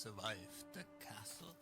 survive the castle?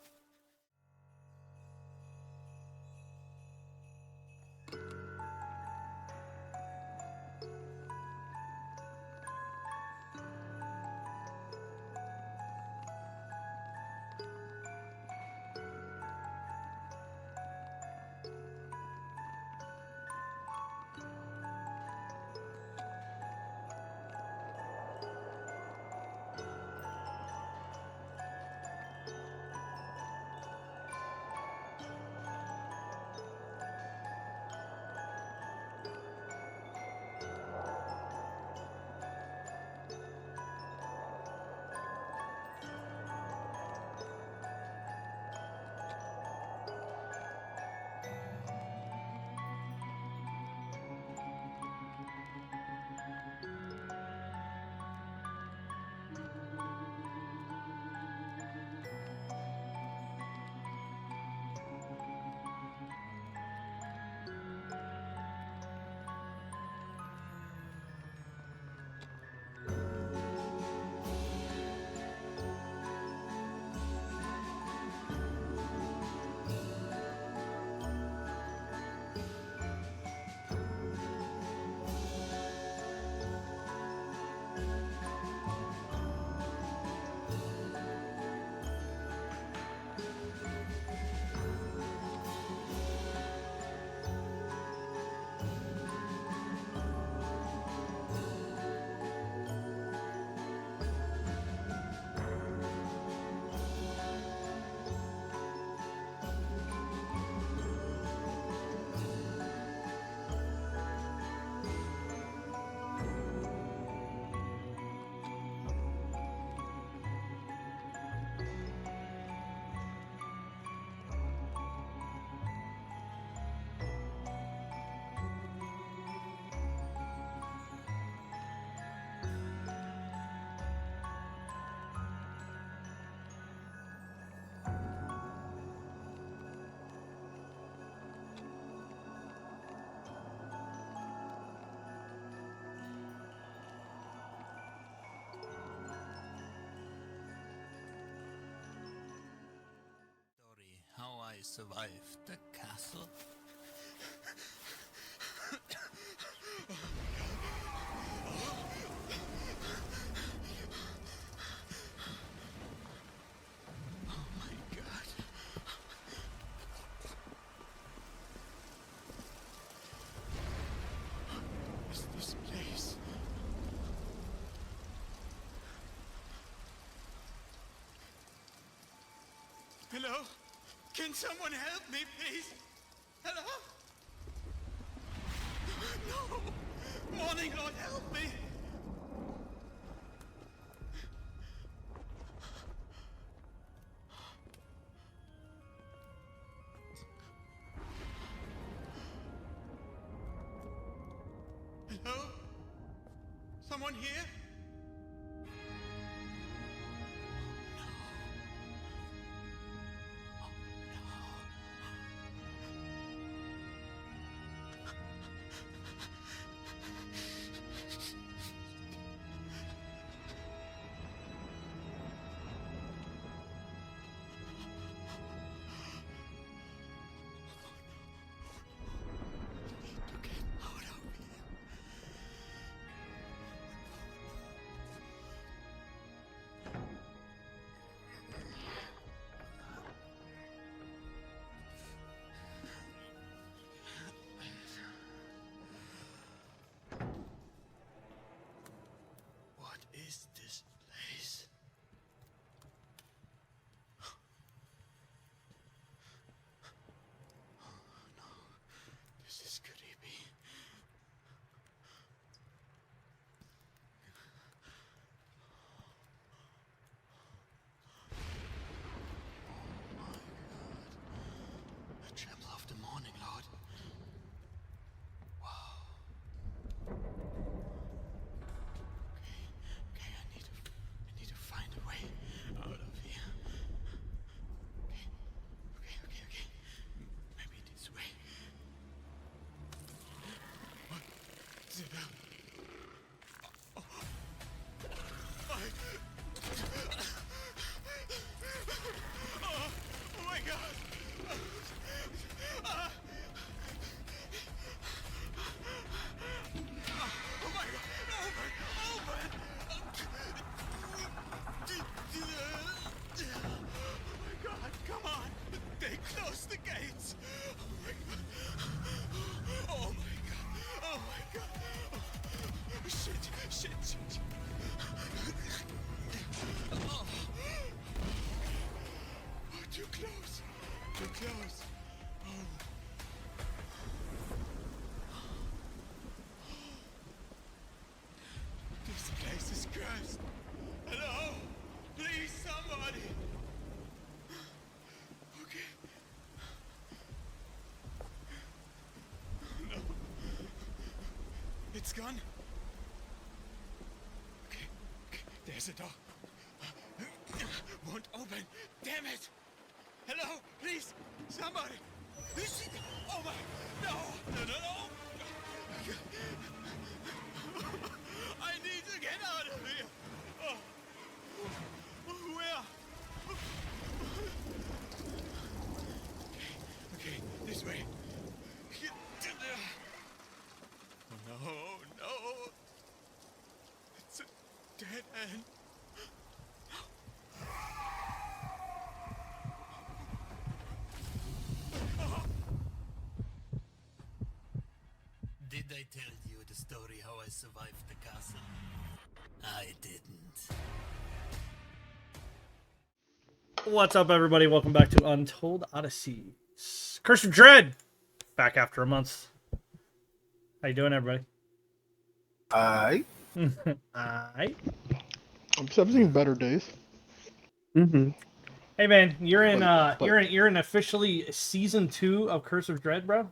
Story how I survived the castle. Oh my god. What is this place? Hello? Can someone help me, please? Hello? No! Morning, Lord, help me! Hello? Someone here? What is this place? Oh no, this is creepy. Oh my god. A tremble of the morning, Lord. Wow. Okay, I need to gone? Okay, there's a door. Won't open. Damn it! Hello, please, somebody. Oh my! No! I need to get out of here. Oh. Where? Okay, this way. Oh, no. It's a dead end. Did I tell you the story how I survived the castle? I didn't. What's up, everybody? Welcome back to Untold Odyssey. Curse of Dread! Back after a month. How you doing, everybody? Aye. Aye. I've seen better days. Mm-hmm. Hey, man, you're in But- you're in officially season 2 of Curse of Dread, bro?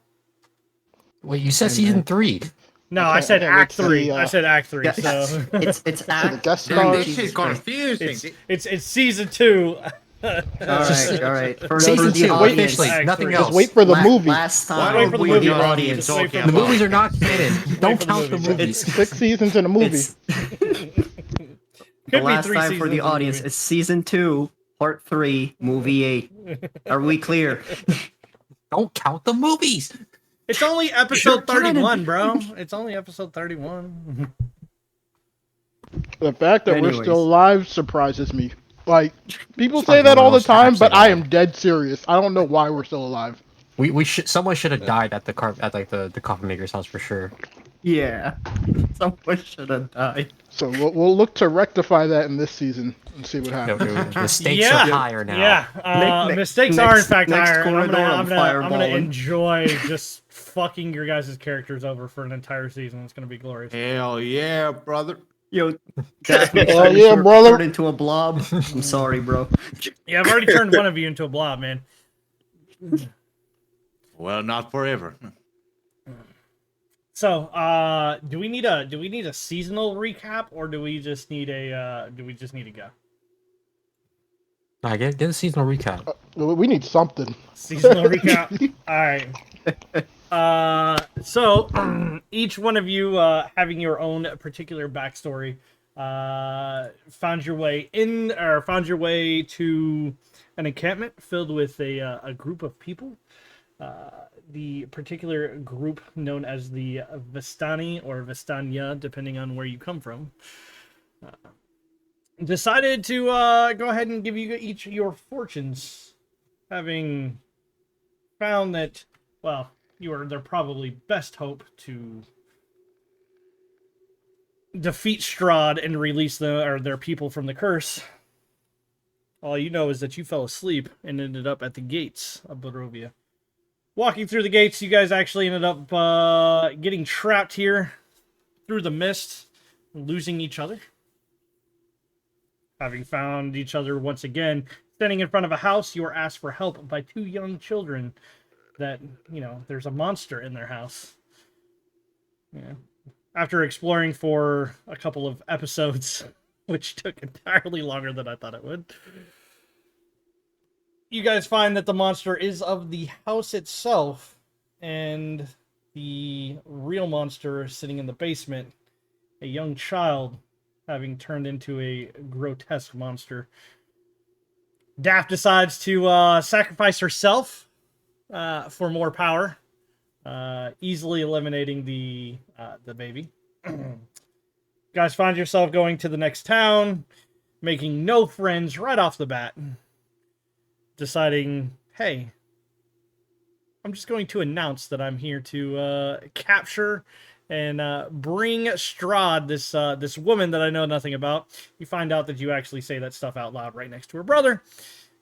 Wait, you said season 3. No, Okay, I said okay, Act let's 3. see, I said Act 3. Yeah, So it's the act. guest Dude, stars. this Shit's confusing. it's season 2. All right. For Season the 2, audience, officially, nothing Just else. Just wait for the movie. last Wait time for the we movie, the bro. audience. Just wait for The movies are not canon. Don't for the count the movie. movies. It's 6 seasons in a movie. It's Could the be last 3 time for seasons the of audience. movie. It's season 2, part 3, movie 8. Are we clear? Don't count the movies. It's only episode You're canon. 31, bro. It's only episode 31. The fact that we're Anyways. still alive surprises me. Like, people say that all the time, but I am dead serious. I don't know why we're still alive. We should. Someone should have died at the coffin maker's house for sure. Yeah. Someone should have died. So we'll look to rectify that in this season and see what No, happens. the stakes Yeah. are higher now. Yeah, Ne- mistakes next- are in fact next higher. And I'm corridor, I'm gonna fireballing. enjoy just fucking your guys' characters over for an entire season. It's gonna be glorious. Hell yeah, brother. Yo, Daphne Hell tried to yeah, turn- brother. turn into a blob. I'm sorry, bro. Yeah, I've already turned one of you into a blob, man. Well, not forever. So, do we need a seasonal recap, or do we just need a go? Nah, get a seasonal recap. We need something. Seasonal recap. All right. So each one of you, having your own particular backstory, found your way to an encampment filled with a group of people. The particular group known as the Vistani or Vistania, depending on where you come from, decided to go ahead and give you each your fortunes, having found that, well, you are their probably best hope to defeat Strahd and release their people from the curse. All you know is that you fell asleep and ended up at the gates of Barovia. Walking through the gates, you guys actually ended up getting trapped here through the mist, losing each other. Having found each other once again, standing in front of a house, you were asked for help by 2 young children that, there's a monster in their house. Yeah. After exploring for a couple of episodes, which took entirely longer than I thought it would, you guys find that the monster is of the house itself, and the real monster sitting in the basement, a young child having turned into a grotesque monster. Daft decides to sacrifice herself for more power, easily eliminating the baby. Guys, find yourself going to the next town, making no friends right off the bat. Deciding, hey, I'm just going to announce that I'm here to capture and bring Strahd, this woman that I know nothing about. You find out that you actually say that stuff out loud right next to her brother,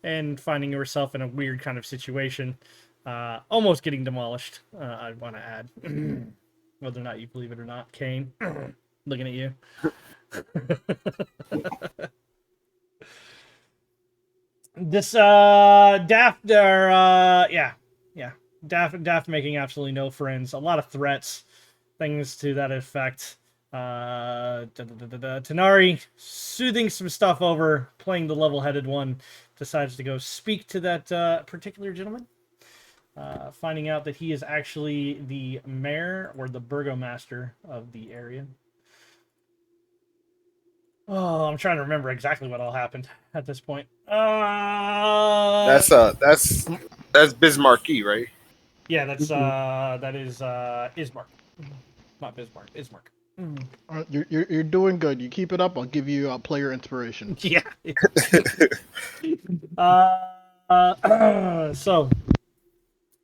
and finding yourself in a weird kind of situation, almost getting demolished. I want to add, whether or not you believe it or not, Kane, looking at you. This Daft making absolutely no friends, a lot of threats, things to that effect. Tanari, soothing some stuff over, playing the level-headed one, decides to go speak to that particular gentleman, finding out that he is actually the mayor or the burgomaster of the area. Oh, I'm trying to remember exactly what all happened at this point. That's Bismarcky, right? Yeah, that is Ismark, not Bismarck. Ismark. You're doing good. You keep it up. I'll give you player inspiration. Yeah. So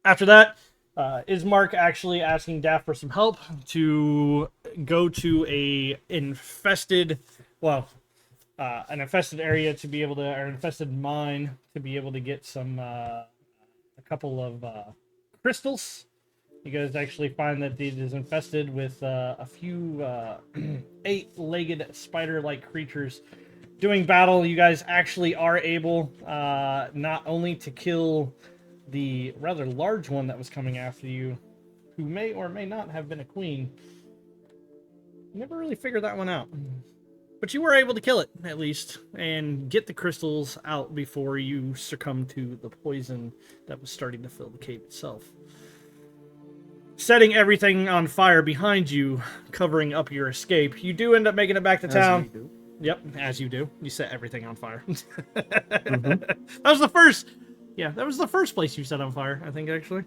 after that, Ismark actually asking Daff for some help to go to an infested area to be able to, or infested mine to be able to get some a couple of crystals. You guys actually find that it is infested with a few 8-legged spider-like creatures doing battle. You guys actually are able not only to kill the rather large one that was coming after you, who may or may not have been a queen. You never really figured that one out. But you were able to kill it, at least, and get the crystals out before you succumb to the poison that was starting to fill the cave itself. Setting everything on fire behind you, covering up your escape. You do end up making it back to town. As you do. Yep, as you do. You set everything on fire. That was the first... Yeah, that was the first place you set on fire, I think, actually.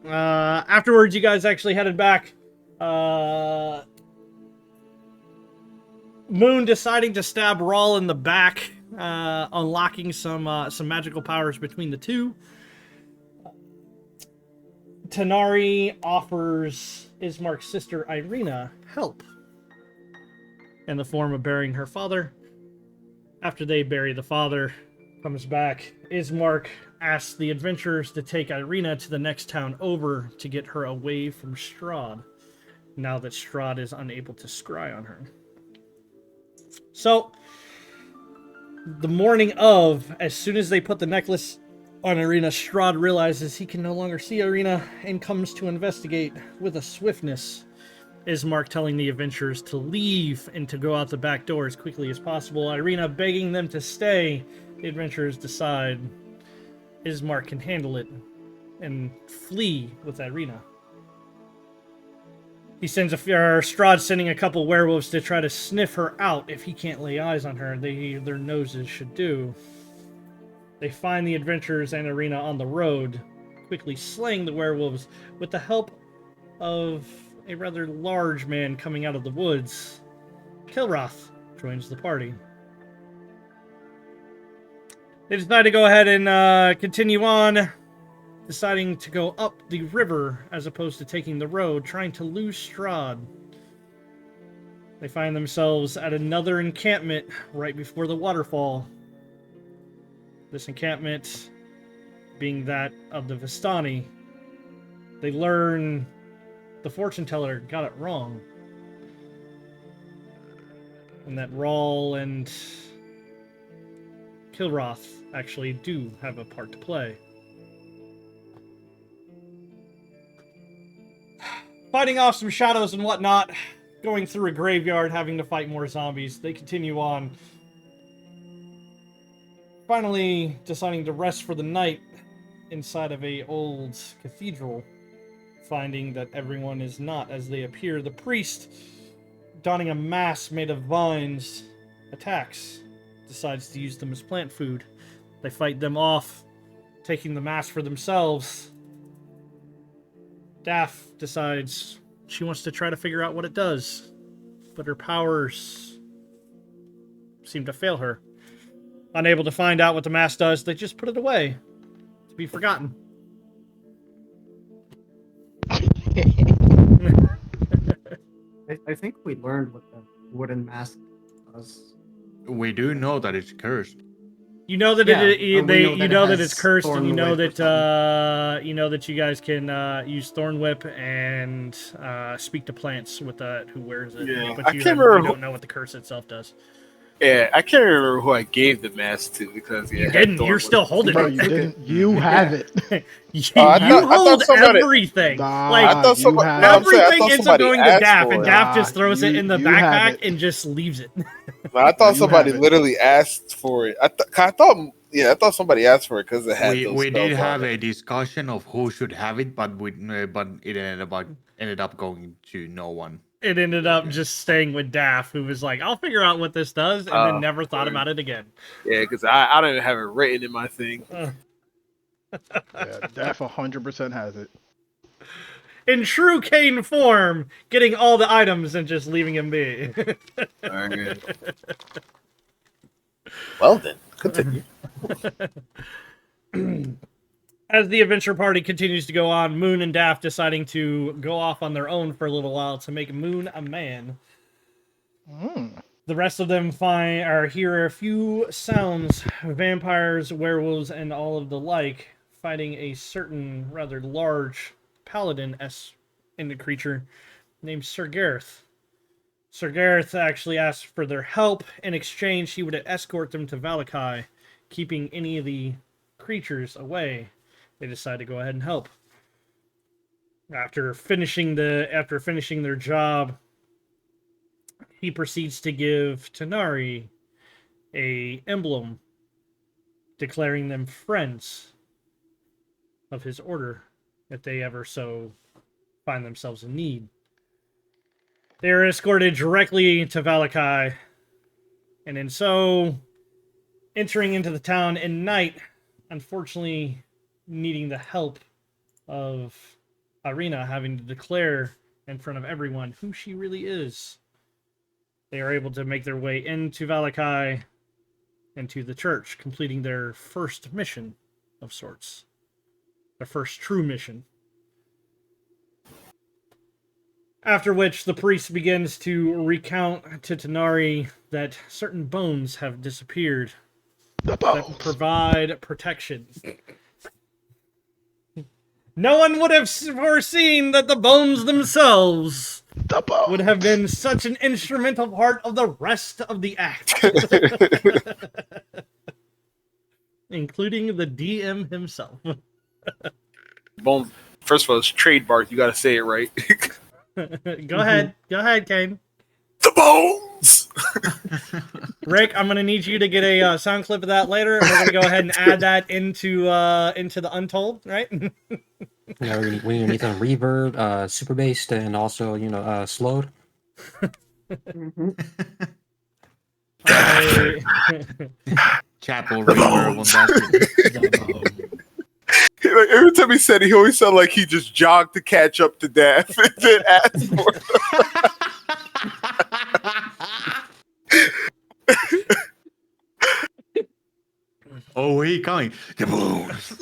Afterwards, you guys actually headed back. Moon deciding to stab Rawl in the back, unlocking some magical powers between the two. Tanari offers Ismark's sister Irina help in the form of burying her father. After they bury the father, comes back, Ismark asks the adventurers to take Irina to the next town over to get her away from Strahd, now that Strahd is unable to scry on her. So, the morning of, as soon as they put the necklace on Irina, Strahd realizes he can no longer see Irina and comes to investigate with a swiftness. Ismark telling the adventurers to leave and to go out the back door as quickly as possible. Irina begging them to stay. The adventurers decide Ismark can handle it and flee with Irina. He sends Strahd sending a couple werewolves to try to sniff her out if he can't lay eyes on her. Their noses should do. They find the adventurers and Irina on the road, quickly slaying the werewolves with the help of a rather large man coming out of the woods. Kilroth joins the party. They decide to go ahead and continue on, deciding to go up the river as opposed to taking the road, trying to lose Strahd. They find themselves at another encampment right before the waterfall. This encampment being that of the Vistani. They learn the fortune teller got it wrong. And that Rawl and Kilroth actually do have a part to play. Fighting off some shadows and whatnot, going through a graveyard, having to fight more zombies. They continue on. Finally deciding to rest for the night inside of a old cathedral, finding that everyone is not as they appear. The priest, donning a mask made of vines, attacks, decides to use them as plant food. They fight them off, taking the mask for themselves. Daff decides she wants to try to figure out what it does, but her powers seem to fail her. Unable to find out what the mask does, they just put it away to be forgotten. I think we learned what the wooden mask does. We do know that it's cursed. You know that Yeah, that it's cursed, and you Thorn know Whip or that you guys can use Thorn Whip and speak to plants with who wears it. Yeah, but I you can't remember don't know what the curse itself does. Yeah, I can't remember who I gave the mask to because You didn't. You're still holding Bro, it. you didn't. You have it. You, I you thought hold somebody- everything. Nah, like I thought you somebody. have No, I'm saying I everything thought ends up somebody going to asked Daff, for and it. Daff just throws it in the you have backpack it. and just leaves it. No, I thought You somebody have it. literally asked for it. I thought somebody asked for it because it had those We did spells on have it. a discussion of who should have it, but it ended up going to no one. It ended up just staying with Daff, who was like, "I'll figure out what this does," and then never thought about it again. Yeah, because I don't even have it written in my thing. Yeah, Daff 100% has it. In true Kane form, getting all the items and just leaving him be. Alright. Well then, continue. As the adventure party continues to go on, Moon and Daff deciding to go off on their own for a little while to make Moon a man. The rest of them hear a few sounds, vampires, werewolves, and all of the like, fighting a certain rather large paladin-esque creature named Sir Gareth. Sir Gareth actually asked for their help. In exchange, he would escort them to Valakai, keeping any of the creatures away. They decide to go ahead and help. After finishing their job, he proceeds to give Tanari a emblem, declaring them friends of his order if they ever so find themselves in need. They are escorted directly to Valakai, and in so entering into the town in night, unfortunately needing the help of Irina, having to declare in front of everyone who she really is. They are able to make their way into Valakai and to the church, completing their first mission of sorts. Their first true mission. After which, the priest begins to recount to Tanari that certain bones have disappeared that provide protection. No one would have foreseen that the bones themselves would have been such an instrumental part of the rest of the act. Including the DM himself. Bones. First of all, it's trademark. You got to say it right. Go ahead, Kane. The bones. Rick, I'm gonna need you to get a sound clip of that later, and we're gonna go ahead and add that into the Untold, right? Yeah, we need some reverb, super bass, and also slowed. Chapel reverb on that. Like, every time he said it, he always sounded like he just jogged to catch up to Daff and then asked for it. Oh, he coming. The bones.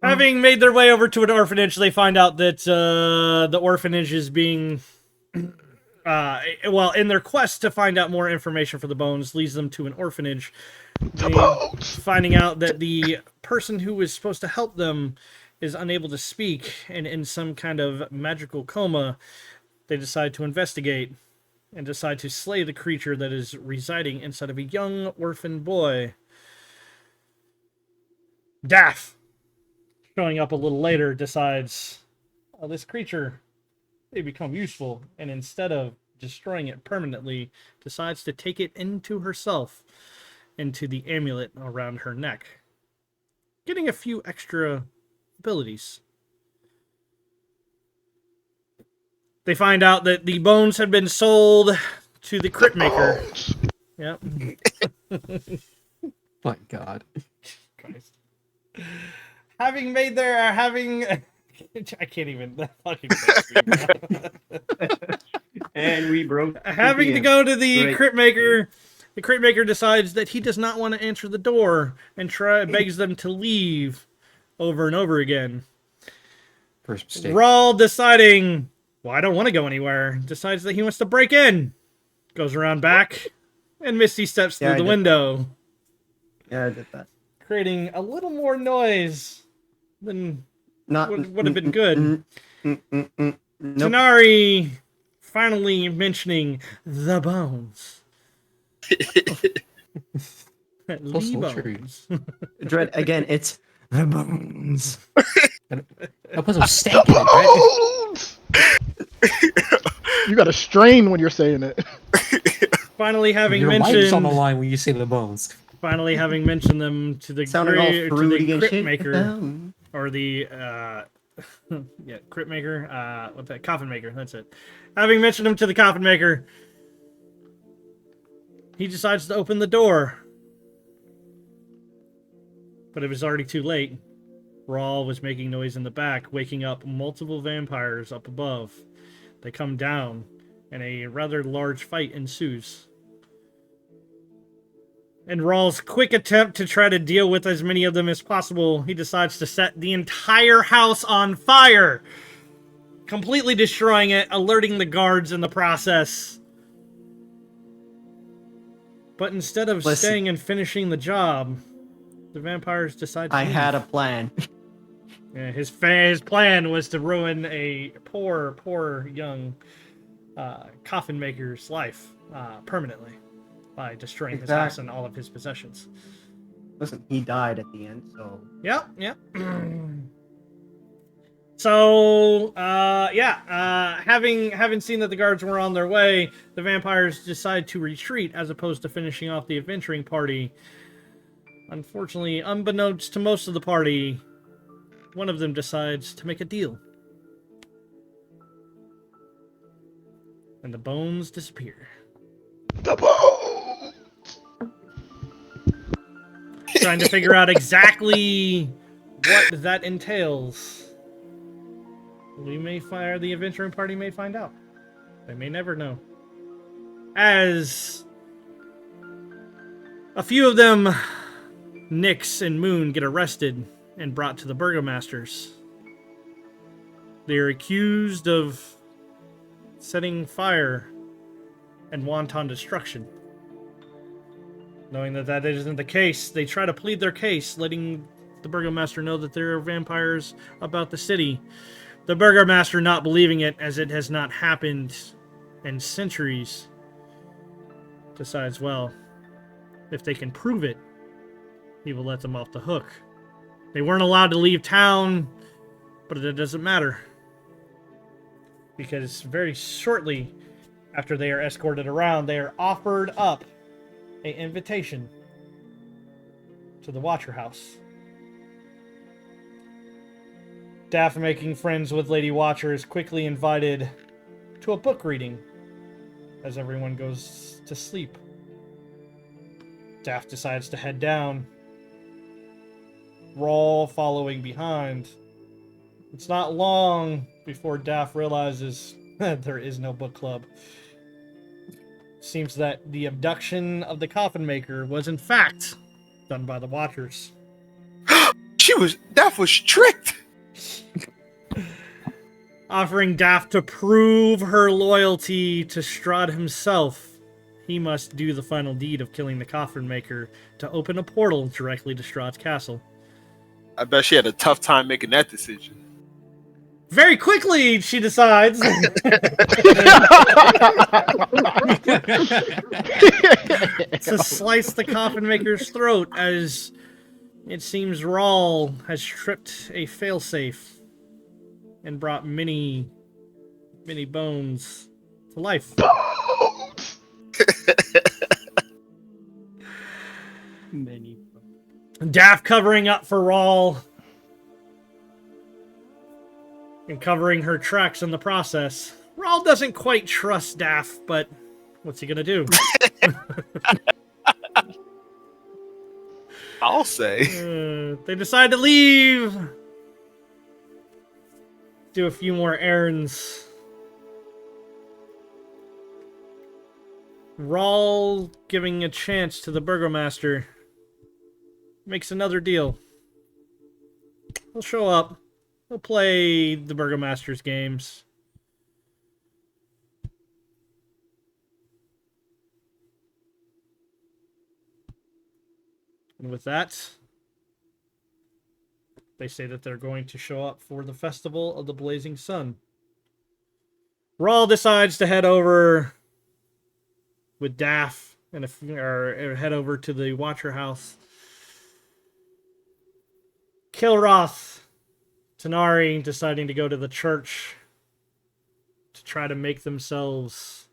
Having made their way over to an orphanage, they find out that the orphanage is being... in their quest to find out more information for the bones, leads them to an orphanage. Finding out that the person who was supposed to help them is unable to speak and in some kind of magical coma, they decide to investigate and decide to slay the creature that is residing inside of a young orphan boy. Daff, showing up a little later, decides, oh, this creature may become useful, and instead of destroying it permanently, decides to take it into herself, into the amulet around her neck, getting a few extra abilities. They find out that the bones have been sold to the Crypt Maker. Yep. My God. Christ. Having made their I can't even fucking And we broke. having to go to the Crypt Maker. The Crypt Maker decides that he does not want to answer the door and begs them to leave over and over again. First mistake. Rawl, deciding, well, I don't want to go anywhere, decides that he wants to break in. Goes around back, and Misty steps through the window. Yeah, I did that. Creating a little more noise than would have been good. Nope. Tanari finally mentioning the bones. So Lee sultry. Bones. Dread, again, it's the bones. I put some steak in it, right? You got to strain when you're saying it. Finally having Your mic's on the mentioned line when you say the bones. finally having mentioned them to the Sounding all to fruity the and crypt shit. maker or the yeah, crypt maker, what's that, coffin maker, that's it. Having mentioned him to the coffin maker, he decides to open the door. But it was already too late. Rawl was making noise in the back, waking up multiple vampires up above. They come down, and a rather large fight ensues. In Rawl's quick attempt to try to deal with as many of them as possible, he decides to set the entire house on fire, completely destroying it, alerting the guards in the process. But instead of Listen. staying and finishing the job, the vampires decide to I leave. had a plan. Yeah, his plan was to ruin a poor young coffin maker's life permanently by destroying his house and all of his possessions. Listen, he died at the end, so... Yep. So, having seen that the guards were on their way, the vampires decide to retreat as opposed to finishing off the adventuring party. Unfortunately, unbeknownst to most of the party, one of them decides to make a deal. And the bones disappear. The bones! Trying to figure out exactly what that entails. We may find, the adventuring party may find out. They may never know. As a few of them, Nyx and Moon, get arrested and brought to the burgomasters. They're accused of setting fire and wanton destruction. Knowing that that isn't the case, they try to plead their case, letting the burgomaster know that there are vampires about the city. The burgomaster not believing it, as it has not happened in centuries, decides, well, if they can prove it, he will let them off the hook. They weren't allowed to leave town, but it doesn't matter. Because very shortly after they are escorted around, they are offered up an invitation to the Watcher House. Daft, making friends with Lady Watcher, is quickly invited to a book reading as everyone goes to sleep. Daft decides to head down, Rawl following behind. It's not long before Daft realizes there is no book club. Seems that the abduction of the coffin maker was in fact done by the Watchers. Daft was tricked. Offering Daft to prove her loyalty to Strahd himself, he must do the final deed of killing the coffin maker to open a portal directly to Strahd's castle. I bet she had a tough time making that decision. Very quickly, she decides to slice the coffin maker's throat, as it seems Rawl has tripped a failsafe and brought many bones to life. Many. Daft covering up for Rawl and covering her tracks in the process. Rawl doesn't quite trust Daft, but what's he gonna do? I'll say. They decide to leave. Do a few more errands. Rawl, giving a chance to the burgomaster, makes another deal. He'll show up. He'll play the burgomaster's games. And with that, they say that they're going to show up for the Festival of the Blazing Sun. Rawl decides to head over with Daff or head over to the Watcher house. Kilroth, Tanari deciding to go to the church to try to make themselves,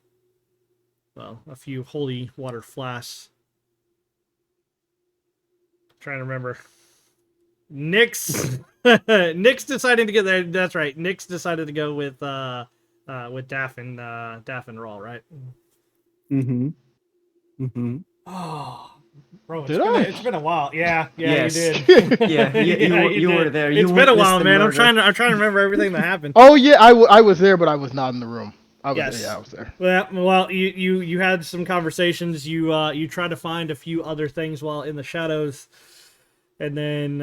well, a few holy water flasks. Trying to remember. Nick's deciding to get there. That's right. Nick's decided to go with Daff and Rawl, right? Oh, bro, it's been a while. Yeah, Yes. you did. Yeah, you did. were there. It's You been a witnessed while, the man. murder. I'm trying to remember everything that happened. Oh yeah, I was there, but I was not in the room. I was I was there. Well, you had some conversations. You tried to find a few other things while in the shadows, and then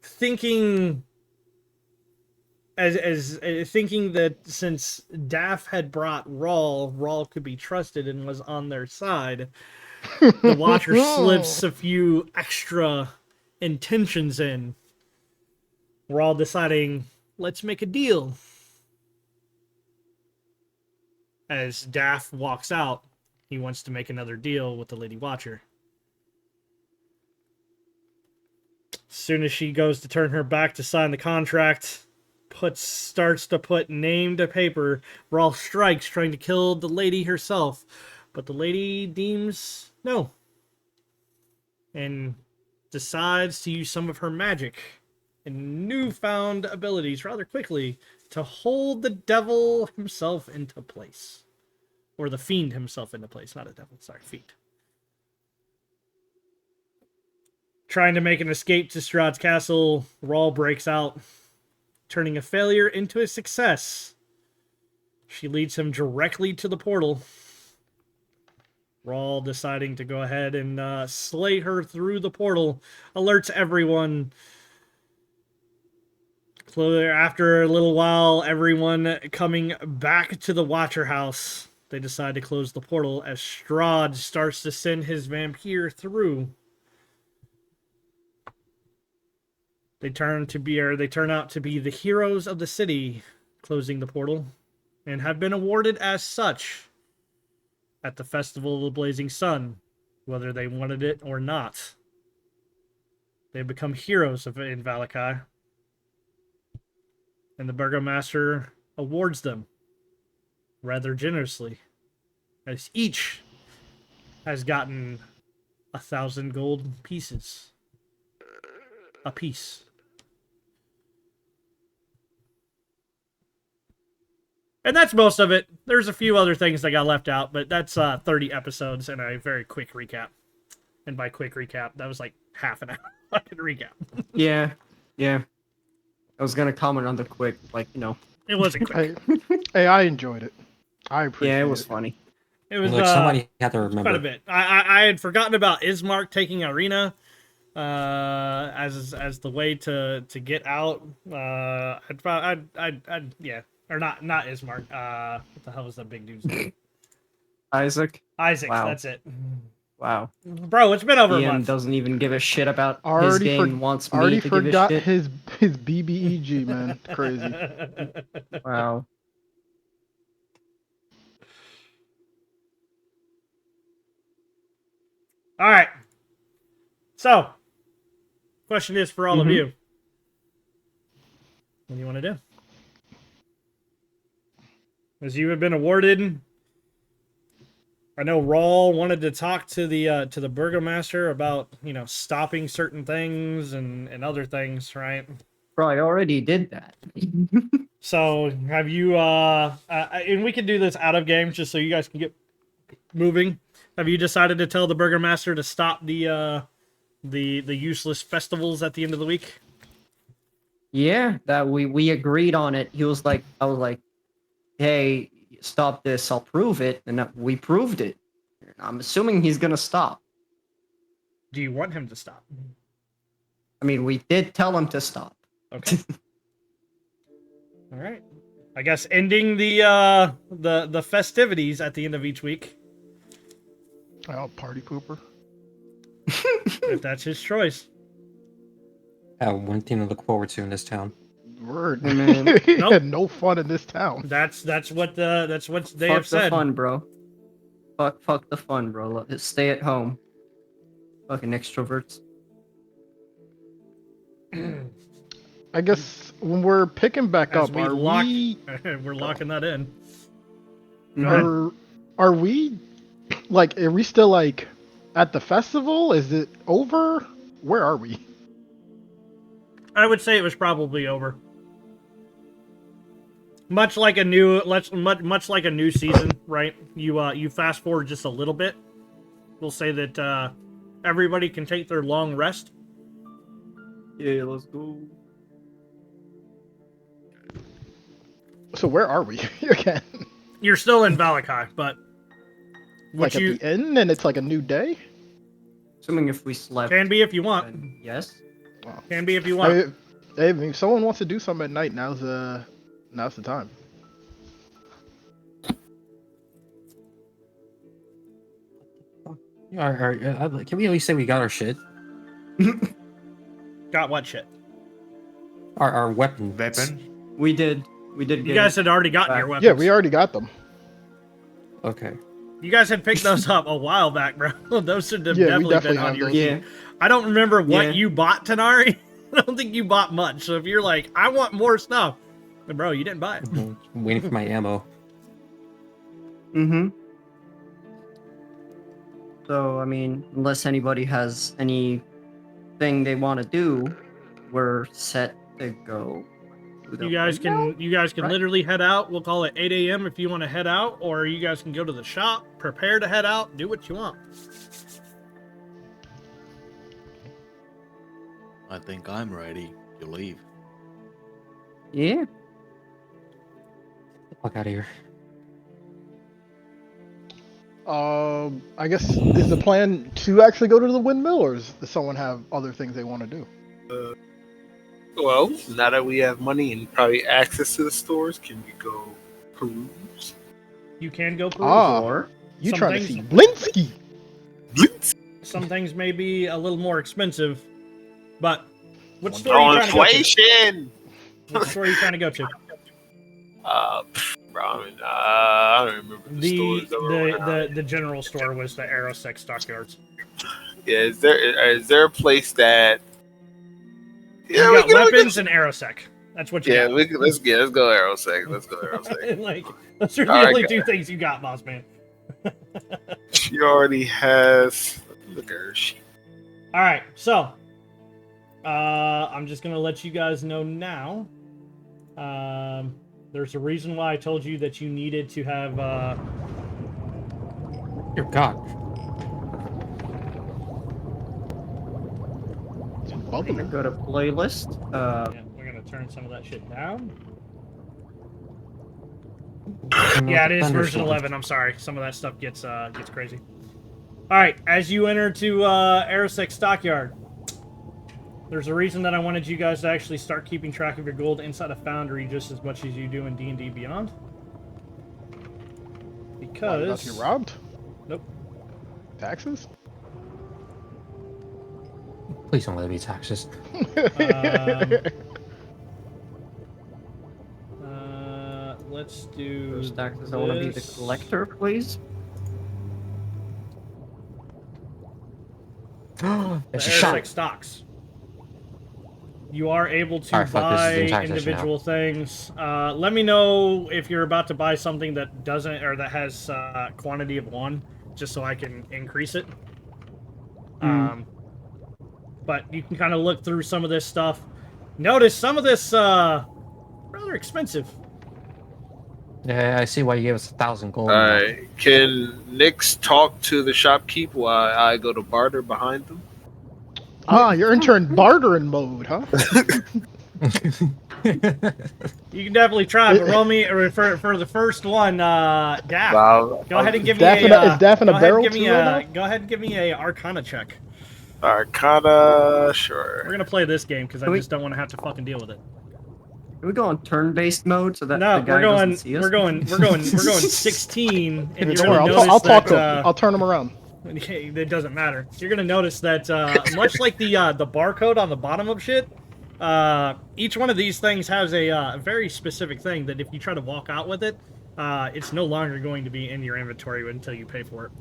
thinking as thinking that since Daff had brought Rawl could be trusted and was on their side, the Watcher slips a few extra intentions in. Rawl deciding, let's make a deal. As Daff walks out, he wants to make another deal with the Lady Watcher. As soon as she goes to turn her back to sign the contract, starts to put name to paper, Rawl strikes, trying to kill the lady herself. But the lady deems no. And decides to use some of her magic and newfound abilities rather quickly to hold the devil himself into place. Or the fiend himself into place, not a devil, sorry, fiend. Trying to make an escape to Strahd's castle, Rawl breaks out, turning a failure into a success. She leads him directly to the portal. Rawl deciding to go ahead and slay her through the portal, alerts everyone. After a little while, everyone coming back to the Watcher house, they decide to close the portal as Strahd starts to send his vampire through. They turn out to be the heroes of the city, closing the portal, and have been awarded as such at the Festival of the Blazing Sun, whether they wanted it or not. They become heroes in Valakai, and the Burgomaster awards them rather generously, as each has gotten 1,000 gold pieces apiece. And that's most of it. There's a few other things that got left out, but that's 30 episodes and a very quick recap. And by quick recap, that was like half an hour fucking recap. Yeah. I was gonna comment on the quick, It wasn't quick. Hey, I enjoyed it. I appreciate it. Yeah, it was funny. It was Look, somebody had to remember. quite a bit. I had forgotten about Ismark taking Arena as the way to get out. Or not Ismark. What the hell was that big dude's name? Isaac. Wow. That's it. Wow. Bro, it's been over a Ian month. doesn't even give a shit about his game. Wants me already to give a forgot shit. his BBEG, man. Crazy. Wow. All right. So, question is for all of you. What do you want to do? As you have been awarded, I know Rawl wanted to talk to the Burgomaster about, stopping certain things and other things, right? Bro, I already did that. So have you and we can do this out of game just so you guys can get moving. Have you decided to tell the Burgomaster to stop the useless festivals at the end of the week? Yeah, that we agreed on it. I was like, hey, stop this, I'll prove it. And we proved it. I'm assuming he's gonna stop. Do you want him to stop? I mean, we did tell him to stop. Okay. All right. I guess ending the festivities at the end of each week. Oh, party pooper. If that's his choice. I have one thing to look forward to in this town. Word. Hey, man. He Nope. had no fun in this town. That's what they Fuck have the said. fun, bro. Fuck the fun, bro. Just stay at home. Fucking extroverts. I guess when we're picking back As up, we are lock, we we're locking that in. Mhm. Go ahead. are we like are we still like at the festival? Is it over? Where are we? I would say it was probably over. Much like a new, much like a new season, right? You fast forward just a little bit. We'll say that everybody can take their long rest. Yeah, let's go. So where are we again? You're still in Valakai, but Like at the inn, and it's like a new day. Assuming if we slept. Can be if you want. then yes. Can be if you want. Hey, if someone wants to do something at night, now's the time. Can we at least say we got our shit? Got what shit? Our weapon. Weapon? We did. We did. You get guys it had already gotten back. your weapons. Yeah, we already got them. Okay. You guys had picked those up a while back, bro. Those should have Yeah, we definitely been definitely on have your. those. Yeah. I don't remember what Yeah. you bought, Tanari. I don't think you bought much. So if you're like, I want more stuff, then bro, you didn't buy it. I'm waiting for my ammo. Mm-hmm. So I mean, unless anybody has anything they want to do, we're set to go. You guys can Right. literally head out. We'll call it 8 a.m. if you want to head out, or you guys can go to the shop, prepare to head out, do what you want. I think I'm ready to leave. Yeah. Fuck out of here. I guess is the plan to actually go to the windmill, or does someone have other things they want to do? Well, now that we have money and probably access to the stores, can we go peruse? You can go peruse. Or You Some trying to things- see Blinsky? Blitz. Some things may be a little more expensive, but what store are Oh, you trying to go to? inflation! What store are you trying to go to? Bro, I mean, I don't remember the stores that were around. The general store was the Aerosec Stockyards. Yeah, is there a place that? Yeah, You we got can weapons and Aerosec. That's what you Yeah, got. let's go Aerosec. Let's go Aerosec. Like those are the All right, only guys. two things you got, boss man. She already has. Look at her. All right, so I'm just gonna let you guys know now. There's a reason why I told you that you needed to have. Dear God. I'm gonna go to playlist. Yeah, we're gonna turn some of that shit down. Another Yeah, it is version thunderstorm. 11. I'm sorry, some of that stuff gets crazy. All right, as you enter to Aerosec Stockyard, there's a reason that I wanted you guys to actually start keeping track of your gold inside a foundry just as much as you do in D&D Beyond. Why, you about Because to get robbed? Nope. Taxes? Please don't let it be taxes. Let's do Those taxes. I want to be the this. collector, please. The It's a shot. Aerosec stocks. You are able to Alright, fuck, this is buy in taxation now. individual things. Let me know if you're about to buy something that doesn't or that has quantity of 1, just so I can increase it. But you can kind of look through some of this stuff. Notice some of this rather expensive. Yeah, I see why you gave us 1,000 gold. Alright, can Nix talk to the shopkeep while I go to barter behind them? You're entering bartering mode, huh? You can definitely try, but roll me or for the first one, Daff. Wow. Go ahead and give me Daff a. is Daff in a go ahead and barrel give me too right a. now? Go ahead and give me a Arcana check. Arcana, sure. We're gonna play this game because I Can we- just don't want to have to fucking deal with it. Can we go on turn-based mode so that No, the guy we're going. doesn't see us? We're going 16, and you're Don't worry, gonna I'll notice talk that. to him. I'll turn him around. It doesn't matter. You're gonna notice that much like the barcode on the bottom of shit, Each one of these things has a very specific thing that if you try to walk out with it, it's no longer going to be in your inventory until you pay for it.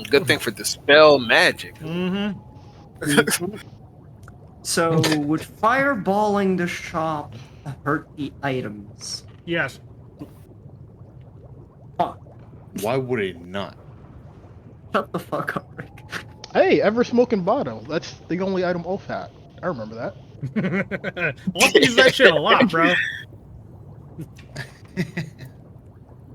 Good thing for dispel magic. Mm-hmm. So, would fireballing the shop hurt the items? Yes. Why would it not? Shut the fuck up, Rick. Hey, ever smoking bottle. That's the only item Ulf had. I remember that. I'll use that shit a lot, bro.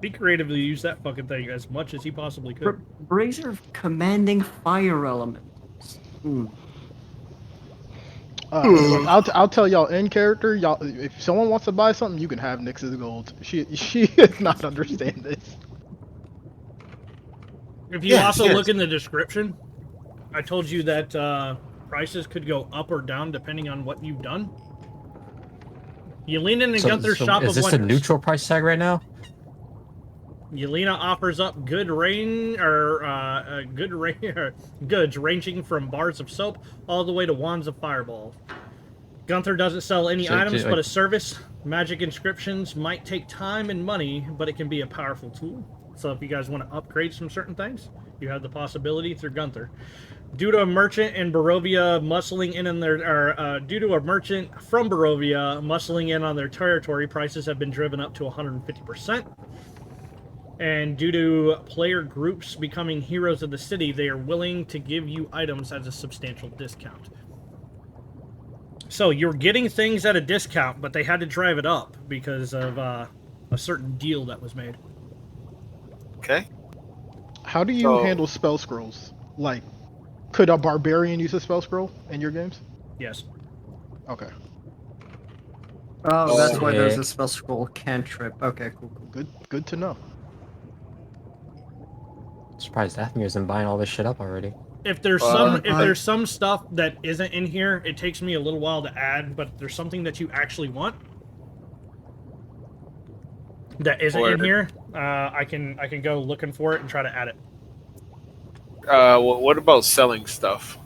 Be creatively use that fucking thing as much as he possibly could. Brazier of commanding fire elementals. Look, I'll tell y'all in character. Y'all, if someone wants to buy something, you can have Nyx's gold. She does not understand this. If you also look in the description, I told you that prices could go up or down depending on what you've done. Yelena and Gunther's Shop of Is this a Wonders. neutral price tag right now? Yelena offers up good rain or goods ranging from bars of soap all the way to wands of fireball. Gunther doesn't sell any items but a service. Magic inscriptions might take time and money, but it can be a powerful tool. So if you guys want to upgrade some certain things, you have the possibility through Gunther. Due to a merchant in Barovia muscling in on their, due to a merchant from Barovia muscling in on their territory, prices have been driven up to 150%. And due to player groups becoming heroes of the city, they are willing to give you items at a substantial discount. So you're getting things at a discount, but they had to drive it up because of a certain deal that was made. Okay. How do you handle spell scrolls? Like, could a barbarian use a spell scroll in your games? Yes. Okay. Oh, that's why there's a spell scroll cantrip. Okay, cool. Good to know. Surprised Dathmir isn't buying all this shit up already. If there's some stuff that isn't in here, it takes me a little while to add, but if there's something that you actually want that isn't in here, I can go looking for it and try to add it. What about selling stuff?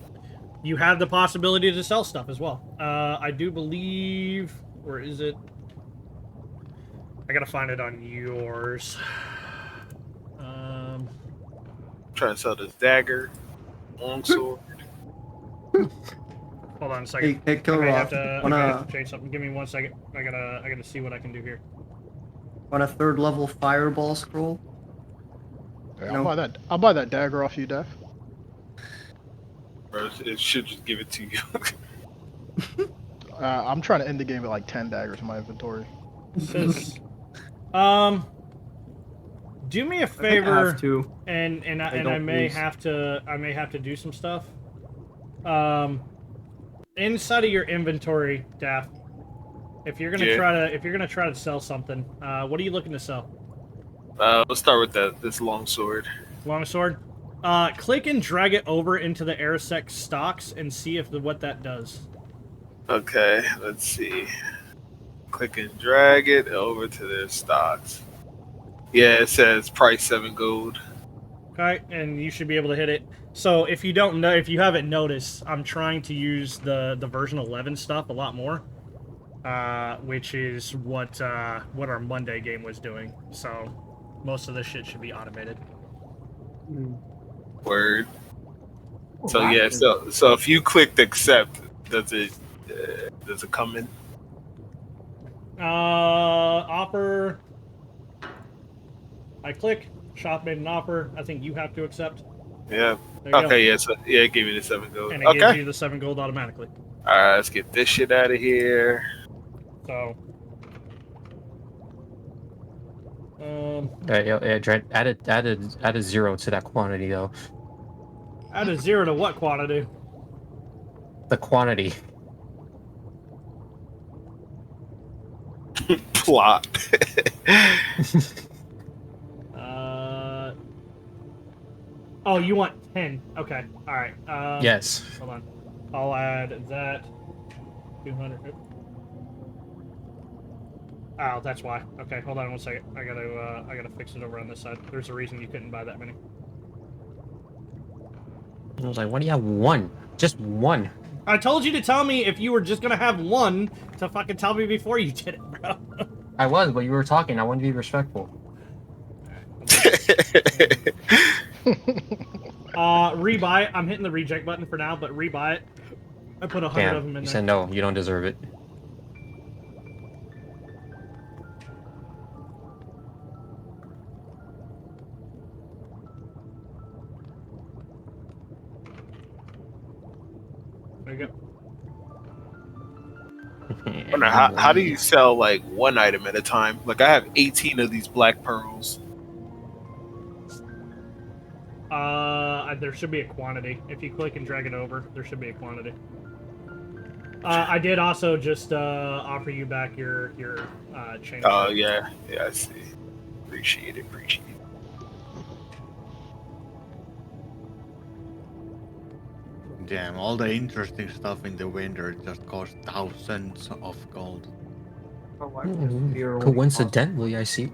You have the possibility to sell stuff as well. I do believe... Where is it? I gotta find it on yours. Trying to sell this dagger, longsword. Hold on a second. Hey, I may have to change something. Give me 1 second. I gotta see what I can do here. Want a 3rd level fireball scroll? Yeah, I'll buy that dagger off you, Daph. Bro, it should just give it to you. I'm trying to end the game with like 10 daggers in my inventory. Do me a favor, I I may have to do some stuff. Inside of your inventory, Daff. If you're gonna try to sell something, what are you looking to sell? Let's start with this longsword. Longsword. Click and drag it over into the Airsex stocks and see what that does. Okay, let's see. Click and drag it over to their stocks. Yeah, it says price 7 gold. Okay, and you should be able to hit it. So if you don't know, if you haven't noticed, I'm trying to use the version 11 stuff a lot more, which is what our Monday game was doing. So most of this shit should be automated. Word. So yeah, so if you clicked accept, does it come in? Offer. I click. Shop made an offer. I think you have to accept. Yeah. Okay. Yeah. So yeah, it gave me the 7 gold. And it gives you the 7 gold automatically. All right, let's get this shit out of here. So. Add a 0 to that quantity though. Add a 0 to what quantity? The quantity. Plot. Oh, you want 10? Okay. All right. Yes. Hold on. I'll add that. 200. Oh, that's why. Okay, hold on 1 second. I gotta fix it over on this side. There's a reason you couldn't buy that many. I was like, why do you have 1? Just 1. I told you to tell me if you were just gonna have one to fucking tell me before you did it, bro. I was, but you were talking. I wanted to be respectful. Rebuy it. I'm hitting the reject button for now, but rebuy it. I put 100 of them Damn, in you there. said no. You don't deserve it. There you go. Wonder how do you sell like one item at a time? Like I have 18 of these black pearls. There should be a quantity. If you click and drag it over, there should be a quantity. I did also just offer you back your chain. Oh yeah, I see. Appreciate it. Damn, all the interesting stuff in the winter just cost thousands of gold. Oh, why would your only Coincidentally, I see.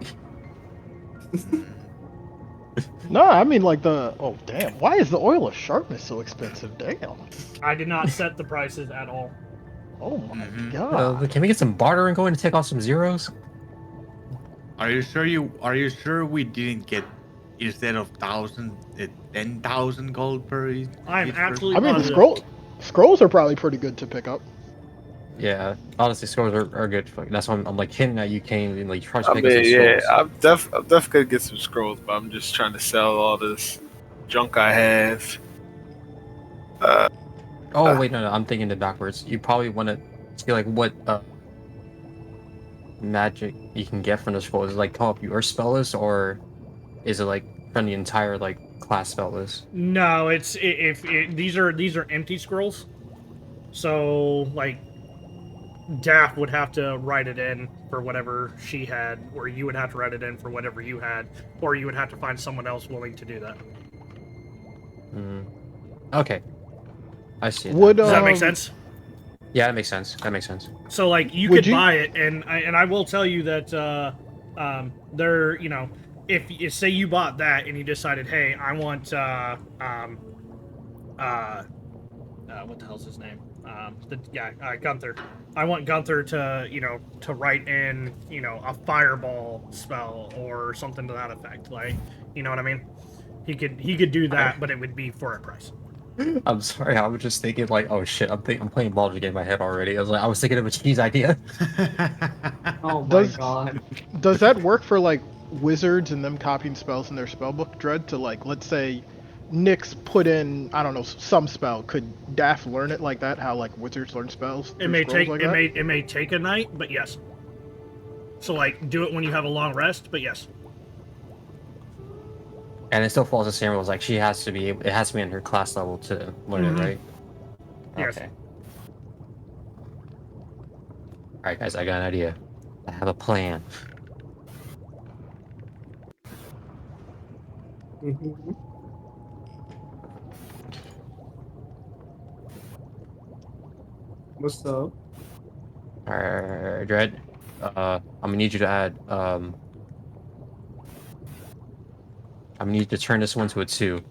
No, I mean like the. Oh damn! Why is the oil of sharpness so expensive? Damn. I did not set the prices at all. Oh my god. Can we get some bartering going to take off some zeros? Are you sure we didn't get, instead of 10,000 gold per each? I'm each absolutely I mean, the positive. scrolls are probably pretty good to pick up. Yeah, honestly, scrolls are good. That's why I'm like hinting at you, Kane, and like try to I pick mean, up some yeah, scrolls. I'm definitely gonna get some scrolls, but I'm just trying to sell all this junk I have. Oh wait, no, I'm thinking it backwards. You probably want to see like what magic you can get from the scroll. Is it like co-op your spell list, or is it like from the entire like class spell list? No, these are empty scrolls. So like, Daff would have to write it in for whatever she had, or you would have to write it in for whatever you had, or you would have to find someone else willing to do that. Okay, I see. Does that make sense? Yeah, that makes sense. That makes sense. So like you could buy it, and I will tell you that there, you know, if say you bought that and you decided, hey, I want what the hell's his name? Gunther. I want Gunther to, you know, to write in, you know, a fireball spell or something to that effect. Like, you know what I mean? He could do that, but it would be for a price. I'm sorry, I was just thinking like, oh shit, I'm playing Baldur's Gate in my head already. I was thinking of a cheese idea. Oh my god. Does that work for like wizards and them copying spells in their spellbook, Dread? To like, let's say, Nyx put in, I don't know, some spell. Could Daff learn it like that? How like wizards learn spells? It may take like it may take a night, but yes. So like, do it when you have a long rest, but yes. And it still follows the same rules. Like it has to be in her class level to learn it, right? Yes. Okay. All right, guys, I got an idea. I have a plan. What's up? Alright, Dread. I'm gonna need you to add. I'm gonna need you to turn this one to a 2.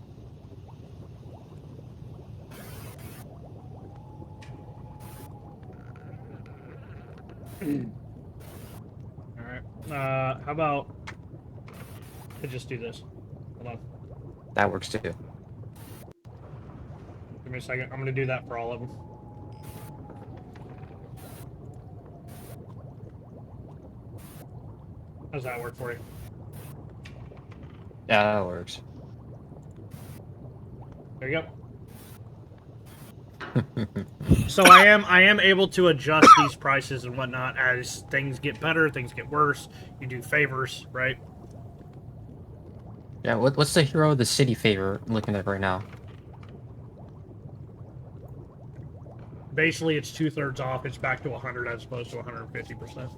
Alright. How about I just do this? Hold on. That works too. Give me a second. I'm gonna do that for all of them. How's that work for you? Yeah, that works. There you go. So I am able to adjust these prices and whatnot as things get better, things get worse. You do favors, right? Yeah. What's the hero of the city favor I'm looking at right now? Basically, it's 2/3 off. It's back to 100 as opposed to 150%.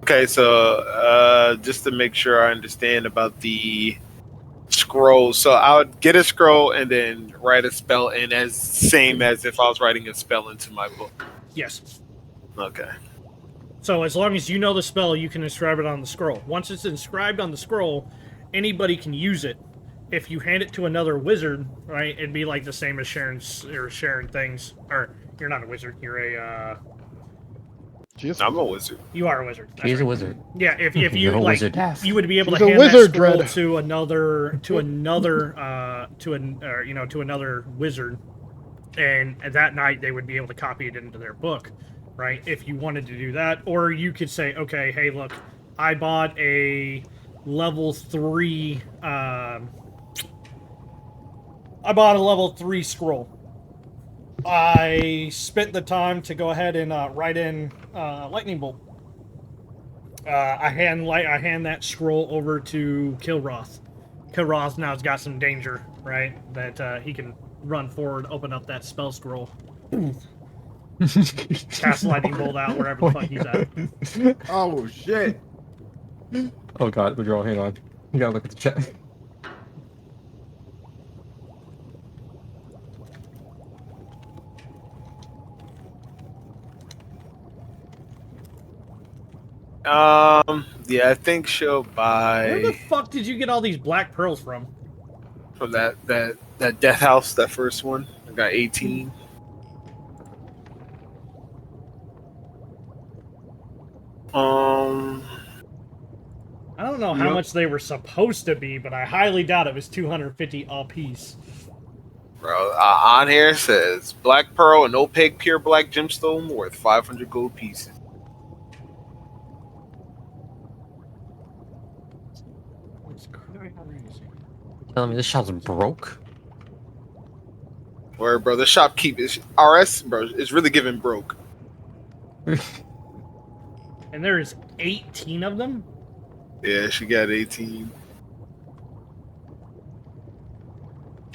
Okay, so just to make sure I understand about the scrolls, so I would get a scroll and then write a spell in as same as if I was writing a spell into my book. Yes. Okay. So as long as you know the spell, you can inscribe it on the scroll. Once it's inscribed on the scroll, anybody can use it, if you hand it to another wizard, right, it'd be like the same as sharing things. Or you're not a wizard. You're a. I'm a wizard. You are a wizard. That's He's a right. wizard. Yeah, if You're you a like, wizard, Daff. you would be able He's to a hand wizard, that scroll Dredd. to another wizard, and that night they would be able to copy it into their book, right? If you wanted to do that, or you could say, okay, hey, look, I bought a level 3. I bought a level 3 scroll. I spent the time to go ahead and write in lightning bolt. I hand that scroll over to Kilroth. Kilroth now's got some danger, right? That he can run forward, open up that spell scroll, cast lightning bolt out wherever the fuck he's at. Oh shit! Oh god, withdraw. Hang on. You gotta look at the chat. Yeah, I think she'll Where the buy fuck did you get all these black pearls from? from that death house, that first one. I got 18. I don't know how Yep. much they were supposed to be, but I highly doubt it was 250 a piece. Bro, on here it says black pearl and opaque pure black gemstone worth 500 gold pieces. It's crazy. Telling me this shop's broke? Where, bro, the shopkeep is RS, bro. It's really giving broke. And there's 18 of them? Yeah, she got 18.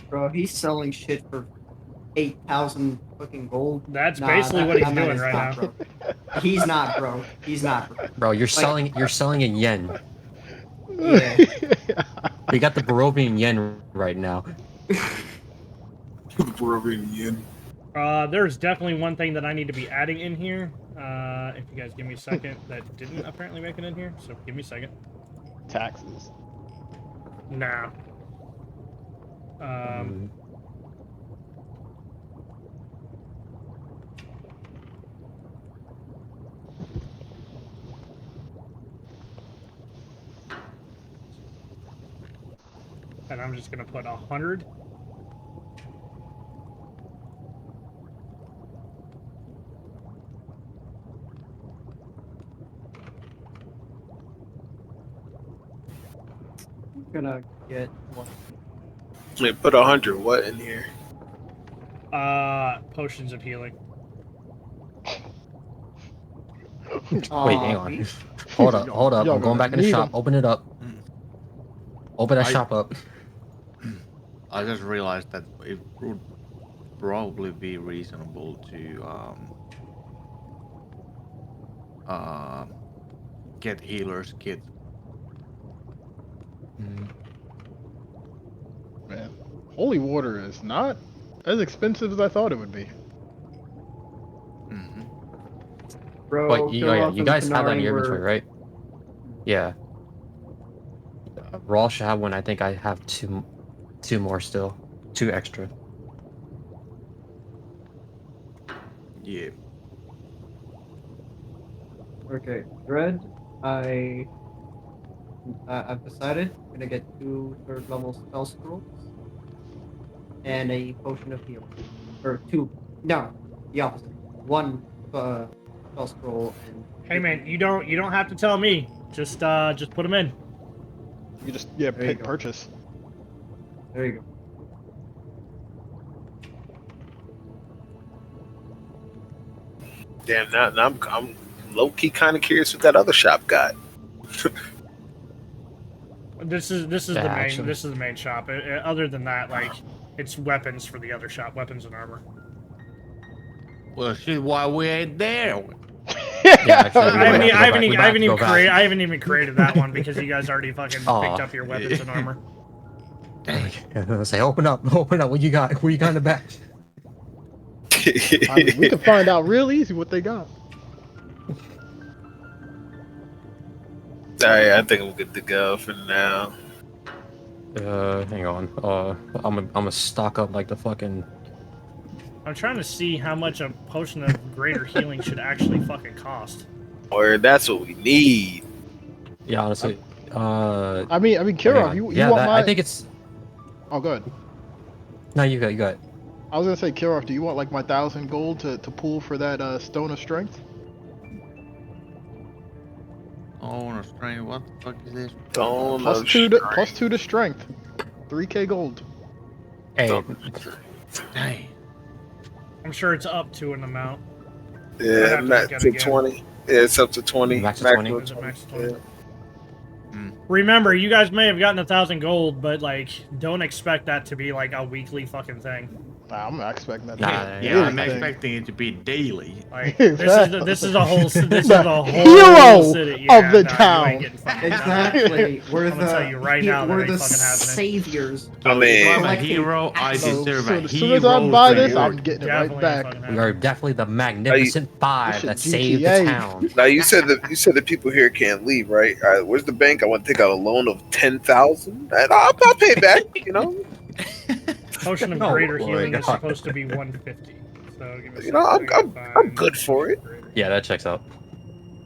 Bro, he's selling shit for 8,000 fucking gold. That's basically what he's doing is right not now. broke. He's not broke. He's not broke. Bro, you're selling in yen. Yeah. You got the Barovian yen right now. There's definitely one thing that I need to be adding in here. If you guys give me a second, that didn't apparently make it in here, so give me a second. Taxes. No. And I'm just gonna put 100. I'm gonna get one. Wait, put 100 what in here? Potions of healing. Wait, hang on. Hold up. Y'all I'm going back in the need shop. 'em. Open it up. Open that shop up. I just realized that it would probably be reasonable to get healers kit. Man, holy water is not as expensive as I thought it would be. Mm-hmm. Bro, Wait, you Kilroth guys and have that in your Panarin inventory, were- right? Yeah. Raw should have one. I think I have two more still. 2 extra. Yeah. Okay, Dredd, I've decided I'm gonna get 2 third level spell scrolls and a potion of healing. Or 2, no, the opposite. 1 spell scroll and. Hey man, you don't have to tell me. Just put them in. You just you pick go. purchase. There you go. Damn, now I'm low key kind of curious what that other shop got. This is the Yeah, main actually. this is the main shop. Other than that, like it's weapons for the other shop, weapons and armor. Well, shit, why we ain't there? Yeah, actually, I haven't even even created that one because you guys already fucking Aw. picked up your weapons and armor. Say, open up. What you got? What you got in the back? I mean, we can find out real easy what they got. Alright, I think I'm good to go for now. Hang on. I'm gonna stock up like the fucking. I'm trying to see how much a potion of greater healing should actually fucking cost. Or that's what we need. Yeah, honestly. I mean, hang Kirov, on. you Yeah, want that, my? I think it's. Oh, good. No, you got it. I was gonna say, Kirov, do you want like my 1,000 gold to pool for that stone of strength? Oh, no, strange. What the fuck is this? Stone Plus of two to strength. plus 2 to strength. 3k gold. Hey, Stone of strength. Dang. I'm sure it's up to an amount. I'd Yeah, have to max look at to it again. 20. Yeah, it's up to 20. Max to Maximum 20. Is it max to 20. 20? Yeah. Remember, you guys may have gotten 1,000 gold, but like, don't expect that to be like a weekly fucking thing. Nah, I'm not expecting that. Nah, to be a Yeah, daily I'm thing. expecting it to be daily. Like, Exactly. this is a whole this is The a whole hero city. of the no, town. You ain't getting fucking Exactly. We're I'm gonna tell you right now that we're ain't the fucking happening. saviors. I mean, if I'm a Collecting hero, I axes. deserve So a as soon as I hero's buy this, reward. I'm getting it Definitely right ain't back. fucking we happening. are definitely the Magnificent Five This that shit saved the GTA. town. now you said that people here can't leave, right? All right, where's the bank? I want to take out a loan of 10,000, and I'll pay back. You know, Potion of Oh greater my healing is God. supposed to be 150. So give me a You know, second, I I'm gotta I'm find good for it. greater Yeah, that checks out.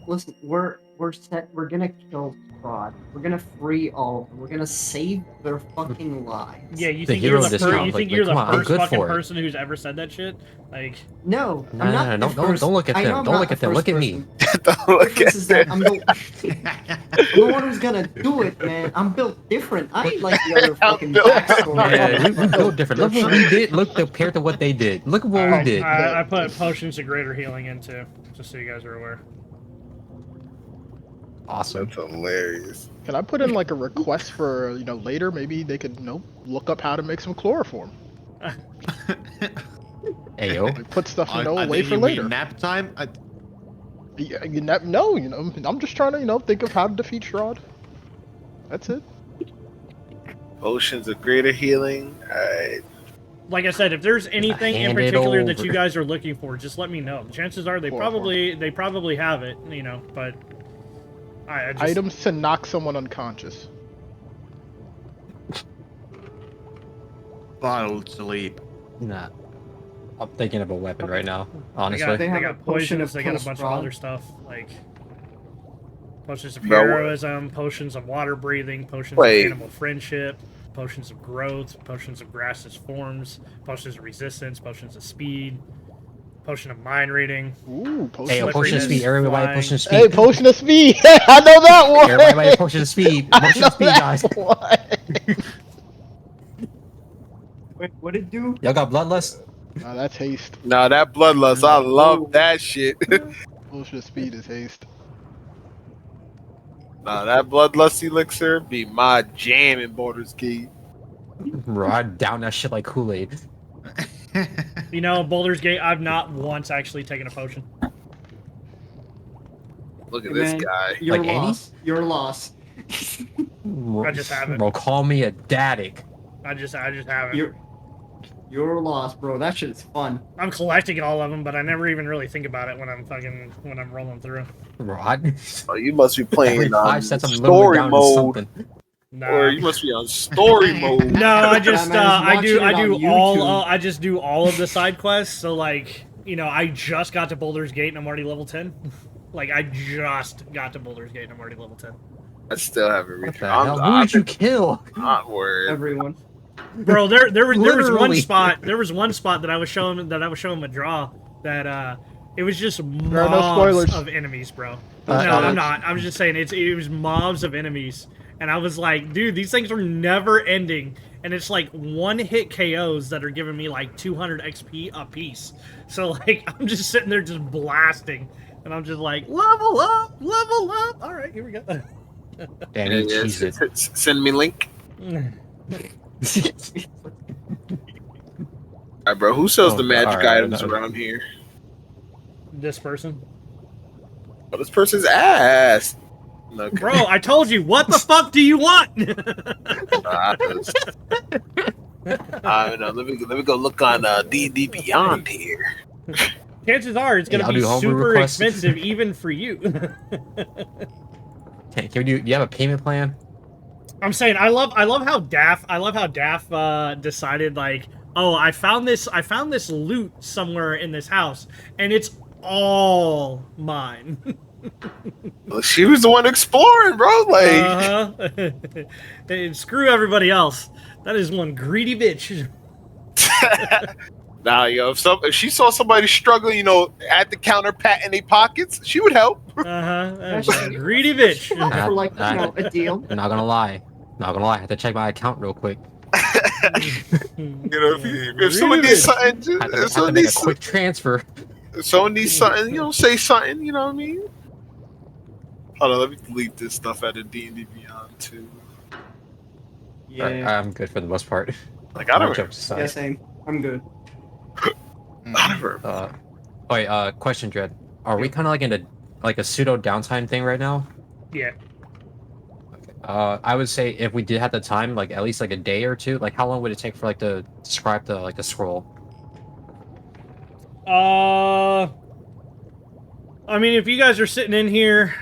Listen, we're set. We're gonna kill Strahd. We're gonna free all of them. We're gonna save their fucking lives. Yeah, you The think hero you're the discount, you like- think you're come the on, I'm first good fucking for it. person who's ever said that shit? Like, No, No, I'm not no, the no, first. don't look at I know them. I'm Don't not look the at them. first Look at me. person. Don't The look difference at is that that. I'm the one who's gonna do it, man. I'm built different. I ain't like the other fucking built- backstory. Yeah, we built different. Look what we did. Look compared to what they did. Look at what we did. I put potions of greater healing in too, just so you guys are aware. Awesome. That's hilarious. Can I put in like a request for later? Maybe they could look up how to make some chloroform. Hey yo. Like put stuff I away think for you mean later. nap time. Yeah, no, I'm just trying to think of how to defeat Strahd. That's it. Potions of greater healing. Alright. Like I said, if there's anything in Hand it particular that over. you guys are looking for, just let me know. The chances are they probably have it, but I just, Items to knock someone unconscious. Bottled sleep. Nah. I'm thinking of a weapon right now. they Honestly. got, They they have got a potion potions, of they got a bunch of Strahd. other stuff like potions of Bro, what- heroism, potions of water breathing, potions Wait. of animal friendship, potions of growth, potions of grass's forms, potions of resistance, potions of speed, potion of mind reading. Ooh, potion Hey, a of potion of Slippery speed. Everybody, flying. potion of Hey, speed. potion of speed. I know that one. Everybody, potion of speed. I Potion know of speed, that guys. one. Wait, what did it do? Y'all got bloodlust? Nah, that's haste. Nah, that bloodlust. I love that shit. Potion of speed is haste. Nah, that bloodlust elixir be my jam in Baldur's Gate. Bro, I down that shit like Kool-Aid. Baldur's Gate, I've not once actually taken a potion. Look at Hey, this man, guy. Your Like Annie? loss. Your loss. I just haven't. Bro, call me a daddick. I just haven't. Your loss, bro. That shit's fun. I'm collecting all of them, but I never even really think about it when I'm rolling through. Bro, I, Oh, you must be every playing 5 sets I'm literally story down to mode, something. Nah. or you must be on story mode. No, I just That man's I do watching it on all YouTube. I just do all of the side quests. So like I just got to Baldur's Gate and I'm already level 10. Like I just got to Baldur's Gate and I'm already level 10. I still haven't What reached. the hell? Who did you kill? Not worried. Everyone. Bro, there was one Literally. spot that I was showing Madra that it was just are no mobs spoilers. of enemies, bro. No, Alex. I'm not. I was just saying it was mobs of enemies, and I was like, dude, these things are never ending, and it's like one hit KOs that are giving me like 200 XP a piece. So like I'm just sitting there just blasting, and I'm just like level up. All right, here we go. Damn, you Yeah, cheesed it. send me link. Alright, bro. Who sells Oh, the magic alright, items no. around here? This person. Oh, this person's ass. Okay. Bro, I told you. What the fuck do you want? I know. Let me go look on D&D Beyond here. Chances are it's gonna Yeah, I'll be do homebrew super requests. expensive even for you. Can we do you have a payment plan? I'm saying I love how Daff decided like, oh, I found this loot somewhere in this house and it's all mine. Well, she was the one exploring, bro. Like, Hey, screw everybody else. That is one greedy bitch. nah, yo, if she saw somebody struggling, at the counter patting their pockets, she would help. That is one greedy bitch. For like, a deal. I'm not gonna lie. I have to check my account real quick. If someone needs something, I have to make a quick transfer. if someone needs something, say something. You know what I mean? Hold on, let me delete this stuff out of D&D Beyond too. Yeah. Alright, I'm good for the most part. Like, I don't. Jokes aside. Yeah, same. I'm good. Wait, question, Dread. Are we kind of like in a pseudo downtime thing right now? Yeah. I would say if we did have the time, like at least like a day or two, like how long would it take for like to describe the scroll? I mean, if you guys are sitting in here,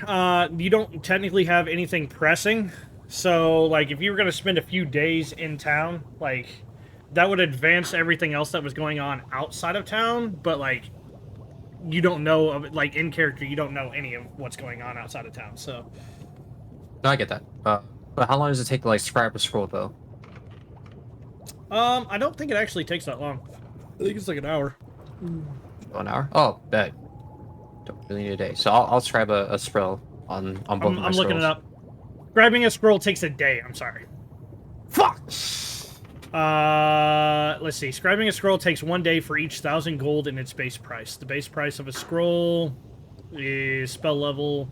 you don't technically have anything pressing. So, like, if you were going to spend a few days in town, like, that would advance everything else that was going on outside of town, but, like, you don't know of it, like, in character, you don't know any of what's going on outside of town, so. No, I get that. But how long does it take to like scribe a scroll though? I don't think it actually takes that long. I think it's like an hour. 1 hour? Oh, bet. Don't really need a day. So I'll scribe a scroll on both of my I'm looking it scrolls. up. Grabbing a scroll takes a day, I'm sorry. Fuck! Let's see. Scribing a scroll takes 1 day for each 1,000 gold in its base price. The base price of a scroll is spell level.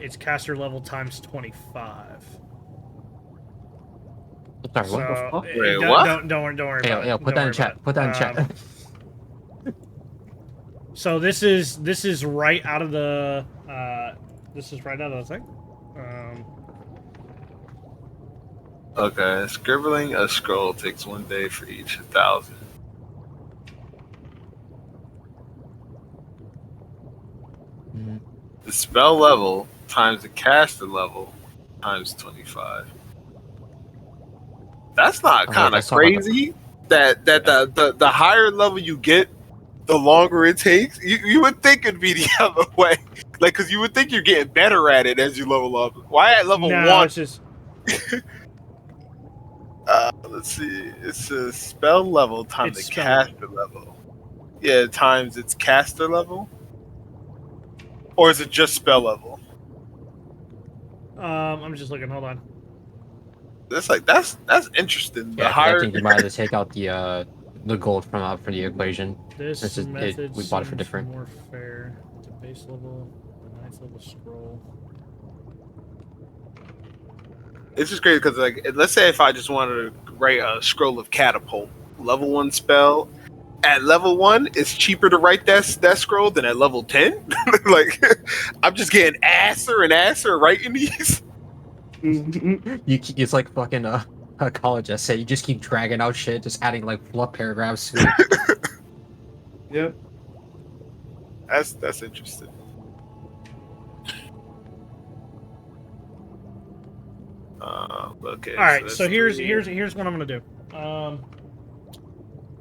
It's caster level times 25. Sorry, what the So, fuck? Wait, what? Don't worry about it. Yeah, put that in chat. Put that in chat. So this is right out of the thing. Okay, scribbling a scroll takes 1 day for each 1,000. The spell level times the caster level times 25. That's not kind of let's talk about crazy. That the higher level you get, the longer it takes. You would think it'd be the other way, like, because you would think you're getting better at it as you level up. Why at level No, 1? it's just Let's see. It's a spell level times It's the spell caster level. Yeah, times its caster level. Or is it just spell level? I'm just looking. Hold on. That's interesting. The Yeah, I higher think you might have to take out the gold from the equation. This This is- method we bought it for seems different. more fair. The base level, the 9th level scroll. it's just crazy because, like, let's say if I just wanted to write a scroll of catapult, level 1 spell. At level 1, it's cheaper to write that scroll than at level 10. Like, I'm just getting asser and asser writing these. It's like fucking a college essay. You just keep dragging out shit, just adding like fluff paragraphs to it. Yep. That's interesting. Okay. All right, that's so here's the- here's what I'm gonna do.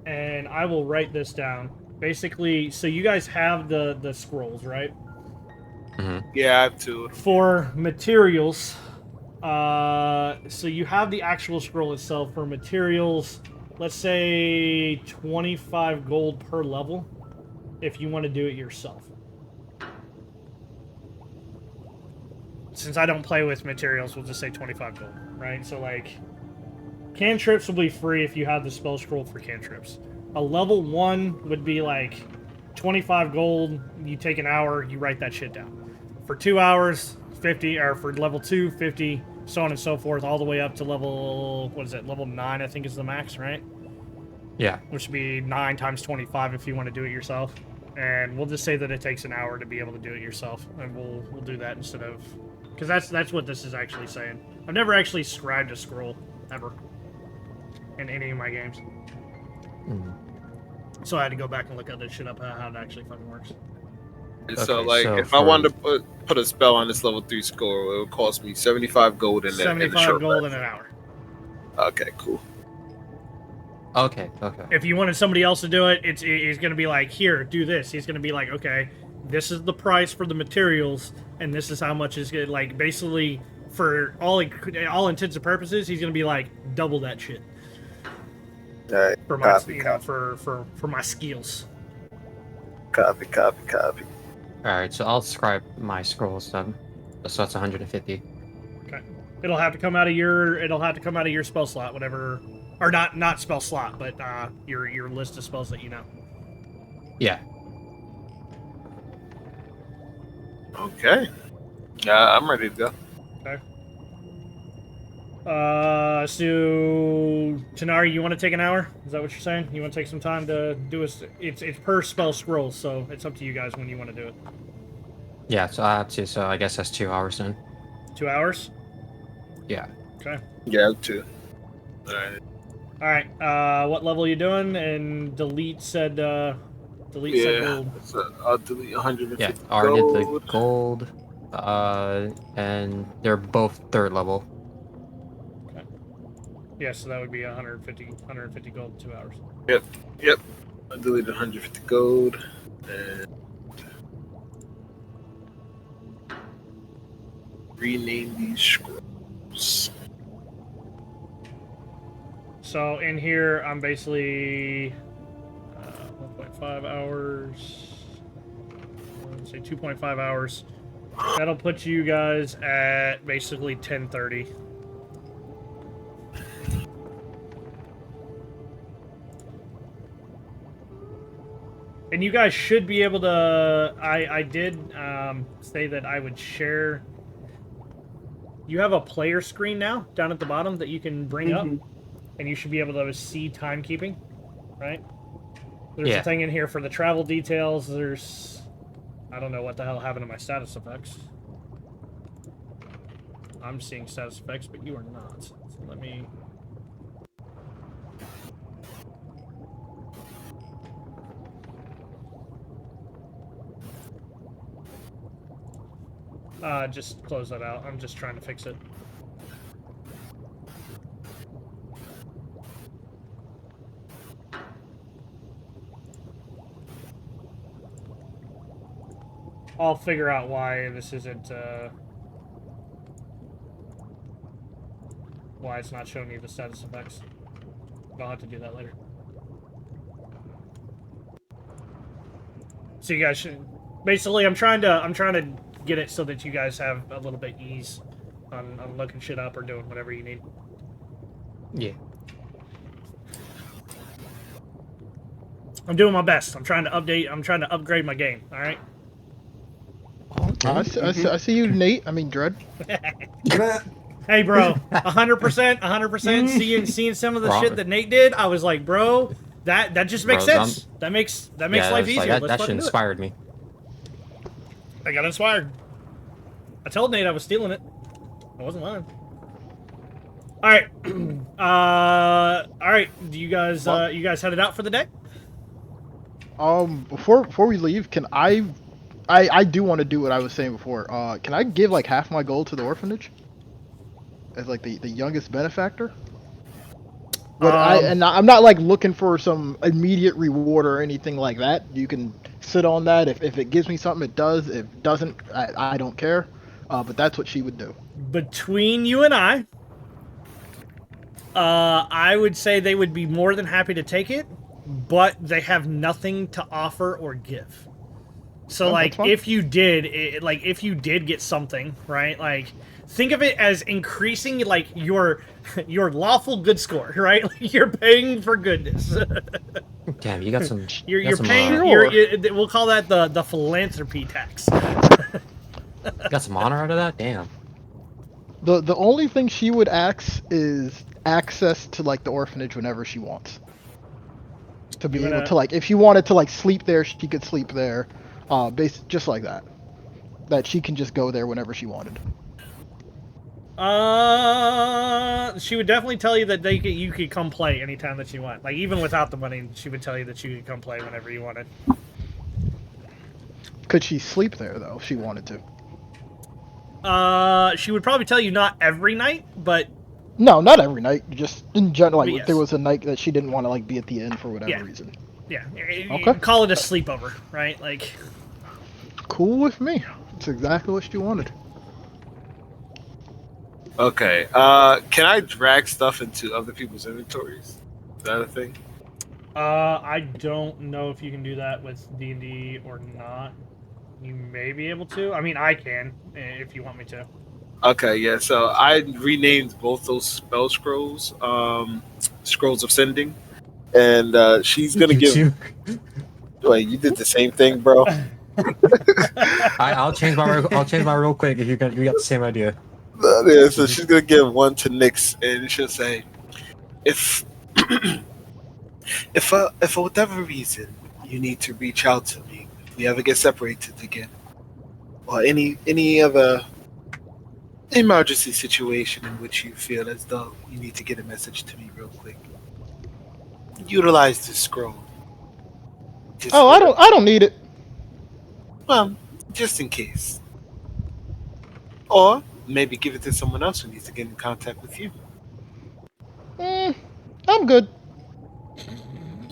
And I will write this down. Basically, so you guys have the scrolls, right? Yeah, I have 2. For materials, so you have the actual scroll itself. For materials, let's say 25 gold per level, if you want to do it yourself. Since I don't play with materials, we'll just say 25 gold, right? So, like, cantrips will be free if you have the spell scroll for cantrips. A level 1 would be, like, 25 gold, you take an hour, you write that shit down. For 2 hours, 50, or for level 2, 50, so on and so forth, all the way up to level, what is it, level 9, I think is the max, right? Yeah. Which would be 9 times 25 if you want to do it yourself. And we'll just say that it takes an hour to be able to do it yourself, and we'll do that instead of... Because that's what this is actually saying. I've never actually scribed a scroll, ever, in any of my games. So I had to go back and look at this shit up, how it actually fucking works. So, Okay, like, so if I wanted for- to put a spell on this level 3 score, it would cost me 75 gold in a 75 short gold rest. in an hour. Okay, cool. Okay. If you wanted somebody else to do it, he's going to be like, here, do this. He's going to be like, okay, this is the price for the materials, and this is how much is good. Like, basically, for all intents and purposes, he's going to be like, double that shit. Alright, For my, copy. for my skills. Copy. Alright, so I'll scribe my scrolls then. So that's 150. Okay. It'll have to come out of your spell slot, whatever, or not spell slot, but your list of spells that you know. Yeah. Okay. I'm ready to go. Okay. So Tanari, you want to take an hour? Is that what you're saying? You want to take some time to do it's per spell scroll, so it's up to you guys when you want to do it. Yeah, so I have to, so I guess that's 2 hours then. 2 hours? Yeah. Okay. Yeah, 2. Alright. Alright, what level are you doing? And delete said gold. So I'll delete 150 Yeah, I already did gold. the gold. And they're both 3rd level. Okay. Yeah, so that would be 150 gold in 2 hours. Yep. I deleted 150 gold. And rename these scrolls. So in here, I'm basically 1.5 hours. Let's say 2.5 hours. That'll put you guys at basically 10:30. And you guys should be able to. I did say that I would share. You have a player screen now down at the bottom that you can bring up, and you should be able to see timekeeping, right? There's a thing in here for the travel details. There's, I don't know what the hell happened to my status effects. I'm seeing status effects, but you are not. So let me. Just close that out. I'm just trying to fix it. I'll figure out why this isn't, why it's not showing you the status effects. But I'll have to do that later. So you guys should, basically, I'm trying to get it so that you guys have a little bit ease on looking shit up or doing whatever you need. Yeah. I'm doing my best. I'm trying to upgrade my game. All right. I see you, Nate. I mean, Dread. Hey, bro, 100%. Seeing some of the shit that Nate did, I was like, bro, that just makes sense. That makes life easier. That shit inspired me. I got inspired. I told Nate I was stealing it. I wasn't lying. All right, all right. Do you guys headed out for the day? Before we leave, can I do want to do what I was saying before. Can I give like half my gold to the orphanage as like the youngest benefactor? But I'm not like looking for some immediate reward or anything like that. You can sit on that. If it gives me something, it does. If it doesn't, I don't care. But that's what she would do. Between you and I would say they would be more than happy to take it, but they have nothing to offer or give. So, like, if you did get something, right? Like, think of it as increasing, like, your lawful good score, right? Like, you're paying for goodness. Damn, you got some. You're paying. We'll call that the philanthropy tax. Got some honor out of that. Damn. The only thing she would ask is access to like the orphanage whenever she wants. To be able to like, if you wanted to like sleep there, she could sleep there. Just like that. That she can just go there whenever she wanted. She would definitely tell you that you could come play anytime that you want. Like, even without the money, she would tell you that you could come play whenever you wanted. Could she sleep there though if she wanted to? She would probably tell you not every night, but No, not every night. Just in general, like But if there yes. was a night that she didn't want to like be at the inn for whatever Yeah. reason. yeah, Okay. call it a sleepover, right? Like, Cool with me. It's exactly what she wanted. Okay. Can I drag stuff into other people's inventories? Is that a thing? I don't know if you can do that with D&D or not. You may be able to. I mean, I can if you want me to. Okay, yeah. So I renamed both those spell scrolls, scrolls of sending, and she's gonna You give. too. Wait, you did the same thing, bro. I'll change my real quick if you got the same idea. Yeah, so she's gonna give one to Nyx, and she'll say, "If, if for whatever reason you need to reach out to me, if we ever get separated again, or any other emergency situation in which you feel as though you need to get a message to me real quick, utilize this scroll. Just Oh, I don't need it. well, just in case, or maybe give it to someone else who needs to get in contact with you." I'm good.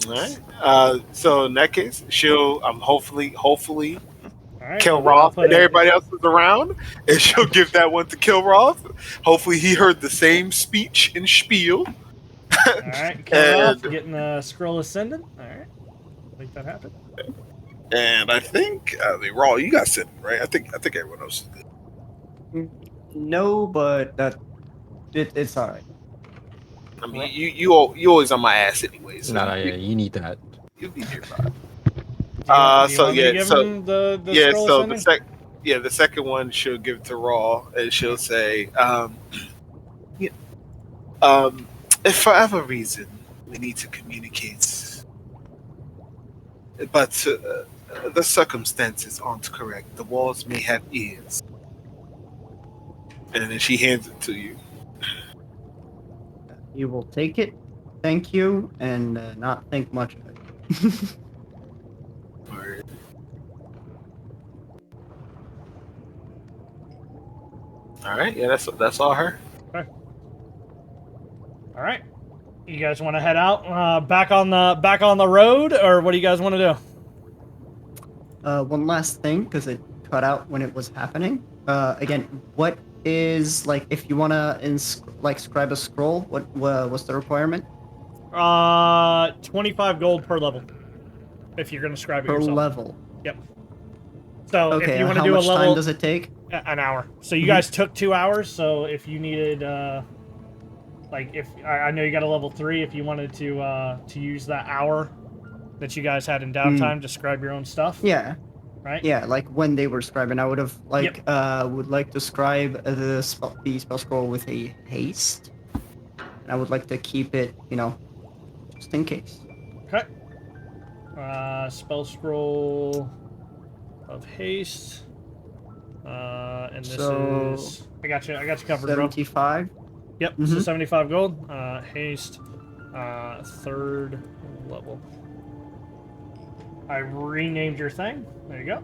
All right. So in that case, she'll hopefully All right. kill I'll Roth put and it- everybody else is around, and she'll give that one to kill Roth. Hopefully, he heard the same speech and spiel. All right. Kill off, And- getting the scroll ascended. All right. Make that happen. And I think Raw, you got sent right. I think everyone else is good. No, but it's all right. I mean, you always on my ass anyways. So No, yeah, you need that. you'll be nearby. Do you want So me to yeah, give so him the yeah, scroll so ascending? the second one she'll give to Raw, and she'll say, yeah, if for whatever reason we need to communicate, but the circumstances aren't correct, the walls may have ears, and then she hands it to you. You will take it, thank you, and not think much of it. Alright. All right, yeah, that's all her. Okay. All right. You guys want to head out back on the road, or what do you guys want to do? One last thing, because it cut out when it was happening. Again, what is like if you wanna scribe a scroll? What's the requirement? 25 gold per level. If you're gonna scribe it Per yourself. level. Yep. So Okay. if you want to how do a much level, time does it take? an hour. So you guys took 2 hours. So if you needed, like if I know you got a level 3, if you wanted to use that hour that you guys had in downtime to scribe your own stuff. Yeah. Right. Yeah, like when they were scribing, I would have would like to scribe the spell scroll with a haste, and I would like to keep it, just in case. Okay. Spell scroll of haste. And this is I got you covered, bro. 75. Yep. So 75 gold. Haste. 3rd level. I renamed your thing. There you go.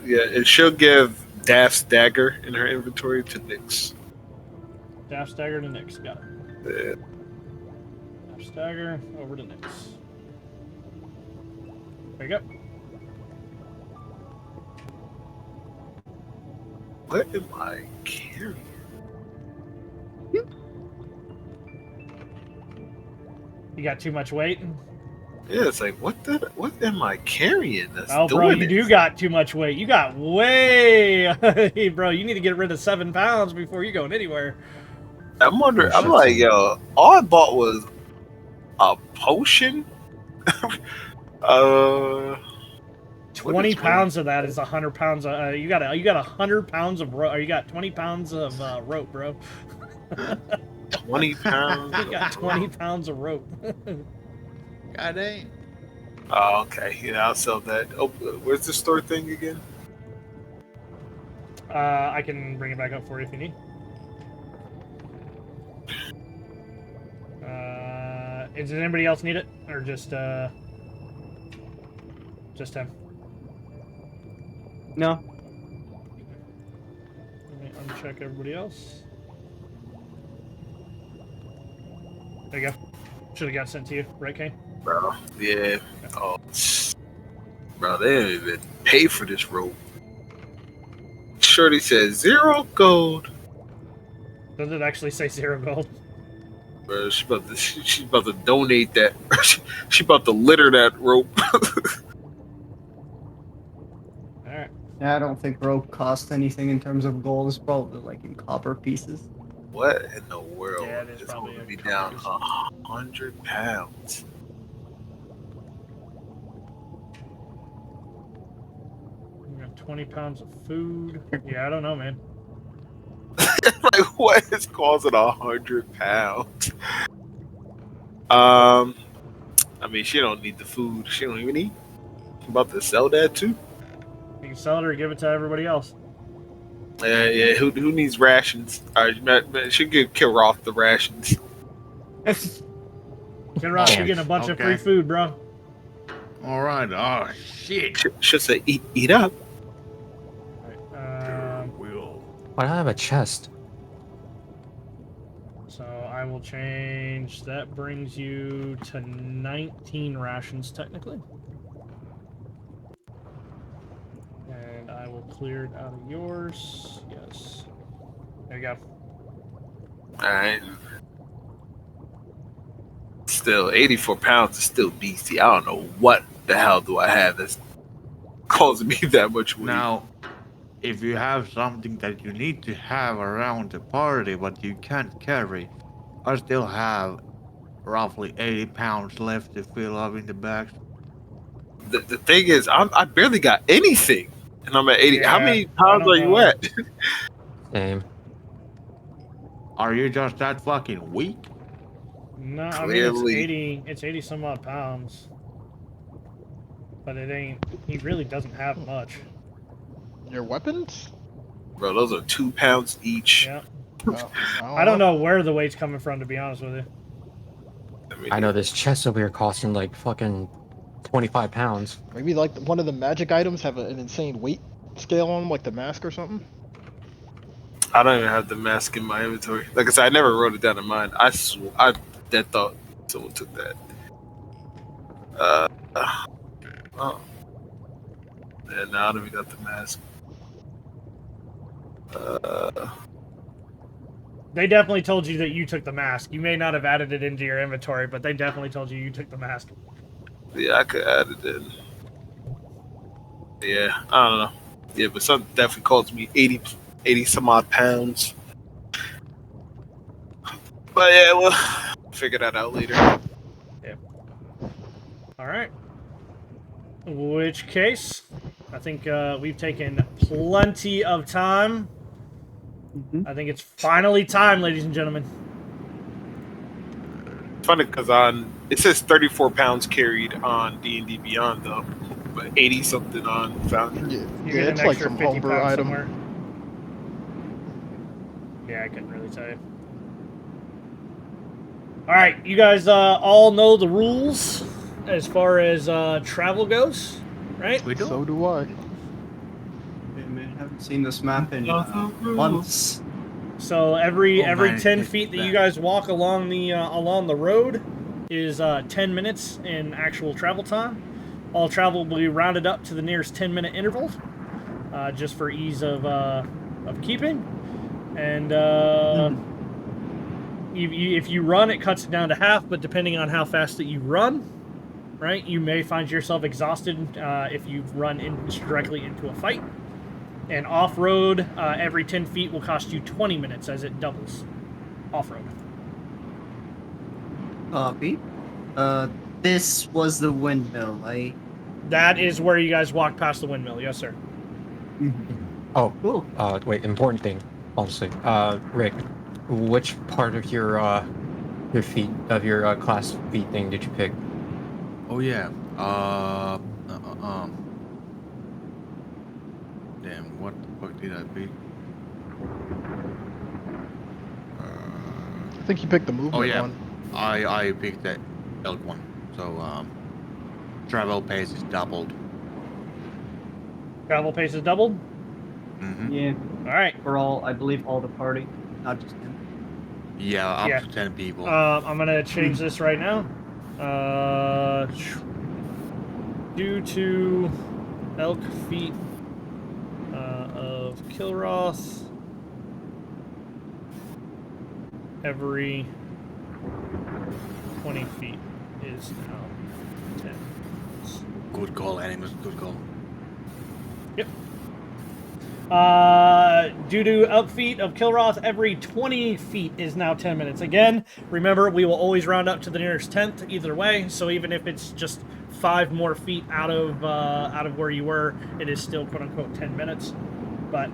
Yeah, and she'll give Daph's dagger in her inventory to Nyx. Daph's dagger to Nyx. Got it. Yeah. Daph's dagger over to Nyx. There you go. What am I carrying? You got too much weight? Yeah, it's like what am I carrying? That's Oh, bro, doing you it? do got too much weight. You got way. Hey, bro, you need to get rid of 7 pounds before you going anywhere. I'm wondering. I'm like, yo, all I bought was a potion. 20 pounds of that is 100 pounds. You got 100 pounds of rope. You got 20 pounds of rope, bro. 20 pounds. You got 20 pounds of rope. God dang. Oh, okay. Yeah, I'll sell that. Oh, where's the store thing again? I can bring it back up for you if you need. Does anybody else need it, or just him? No. Let me uncheck everybody else. There you go. Should have got sent to you, right, Kane? Bro, yeah. Oh, bro, they didn't even pay for this rope. Shorty says 0 gold. Does it actually say 0 gold? Bro, she's about to donate that. She about to litter that rope. Alright. Yeah, I don't think rope costs anything in terms of gold. It's probably like in copper pieces. What in the world? Yeah, it is It's probably holding a me couple down pieces. 100 pounds. We got 20 pounds of food. Yeah, I don't know, man. Like, what is causing 100 pounds? I mean, she don't need the food. She don't even eat. I'm about to sell that too. You can sell it or give it to everybody else. Yeah. Who needs rations? All right, man, she could kill off the rations. Get Ross, you're getting a bunch of free food, bro. All right. Oh shit. Should say eat up. Alright, Why do I have a chest? so I will change. That brings you to 19 rations, technically. And I will clear it out of yours. Yes. There you go. Alright. Still, 84 pounds is still beastie. I don't know what the hell do I have that's causing me that much weight. Now, if you have something that you need to have around the party but you can't carry, I still have roughly 80 pounds left to fill up in the bags. The thing is, I barely got anything. And I'm at 80. Yeah, How many I pounds don't are you know. at? Same. Are you just that fucking weak? No, I mean Clearly. it's 80 some odd pounds. But it ain't, he really doesn't have much. Your weapons? Bro, those are 2 pounds each. Yeah. Oh, I don't know where the weight's coming from, to be honest with you. I know this chest over here costing like fucking 25 pounds. Maybe like one of the magic items have an insane weight scale on them, like the mask or something. I don't even have the mask in my inventory. Like I said, I never wrote it down in mine. I dead thought someone took that. Oh. Yeah, now I don't even got the mask. They definitely told you that you took the mask. You may not have added it into your inventory, but they definitely told you took the mask. Yeah, I could add it in. Yeah, I don't know. Yeah, but something definitely calls me 80 some odd pounds. But yeah, we'll figure that out later. Yeah. Alright. In which case, I think we've taken plenty of time. I think it's finally time, ladies and gentlemen. It's funny because it says 34 pounds carried on D&D Beyond though, but 80 something on Foundry. Yeah, You get it's an like extra some 50 homebrew pounds item. somewhere. Yeah, I couldn't really tell you. Alright, you guys all know the rules as far as travel goes, right? We do. So do I. Wait a minute, I haven't seen this map in months. So every Oh, man, 10 it's feet that bad. you guys walk along the road is 10 minutes in actual travel time. All travel will be rounded up to the nearest 10-minute interval, just for ease of keeping. And if you run, it cuts it down to half. But depending on how fast that you run, right, you may find yourself exhausted if you run directly into a fight. And off-road, every 10 feet will cost you 20 minutes as it doubles. Off-road. Copy. This was the windmill, right? That is where you guys walk past the windmill. Yes, sir. Oh, Cool. wait, important thing, honestly. Rick, which part of your class feat thing did you pick? Oh yeah. Damn, what the fuck did I pick? I think you picked the movement Oh yeah, one. I picked that elk one. So travel pace is doubled. Travel pace is doubled? Mm-hmm. Yeah, All right. for all, I believe all the party, not just him. Yeah, up Yeah. to 10 people. I'm going to change this right now. Due to elk feet of Kilroth, every 20 feet is now 10. Good call, Animus. Good call. Yep. Due to elk feet of Kilroth, every 20 feet is now 10 minutes. Again, remember, we will always round up to the nearest 10th either way, so even if it's just 5 more feet out of where you were, it is still quote-unquote 10 minutes. But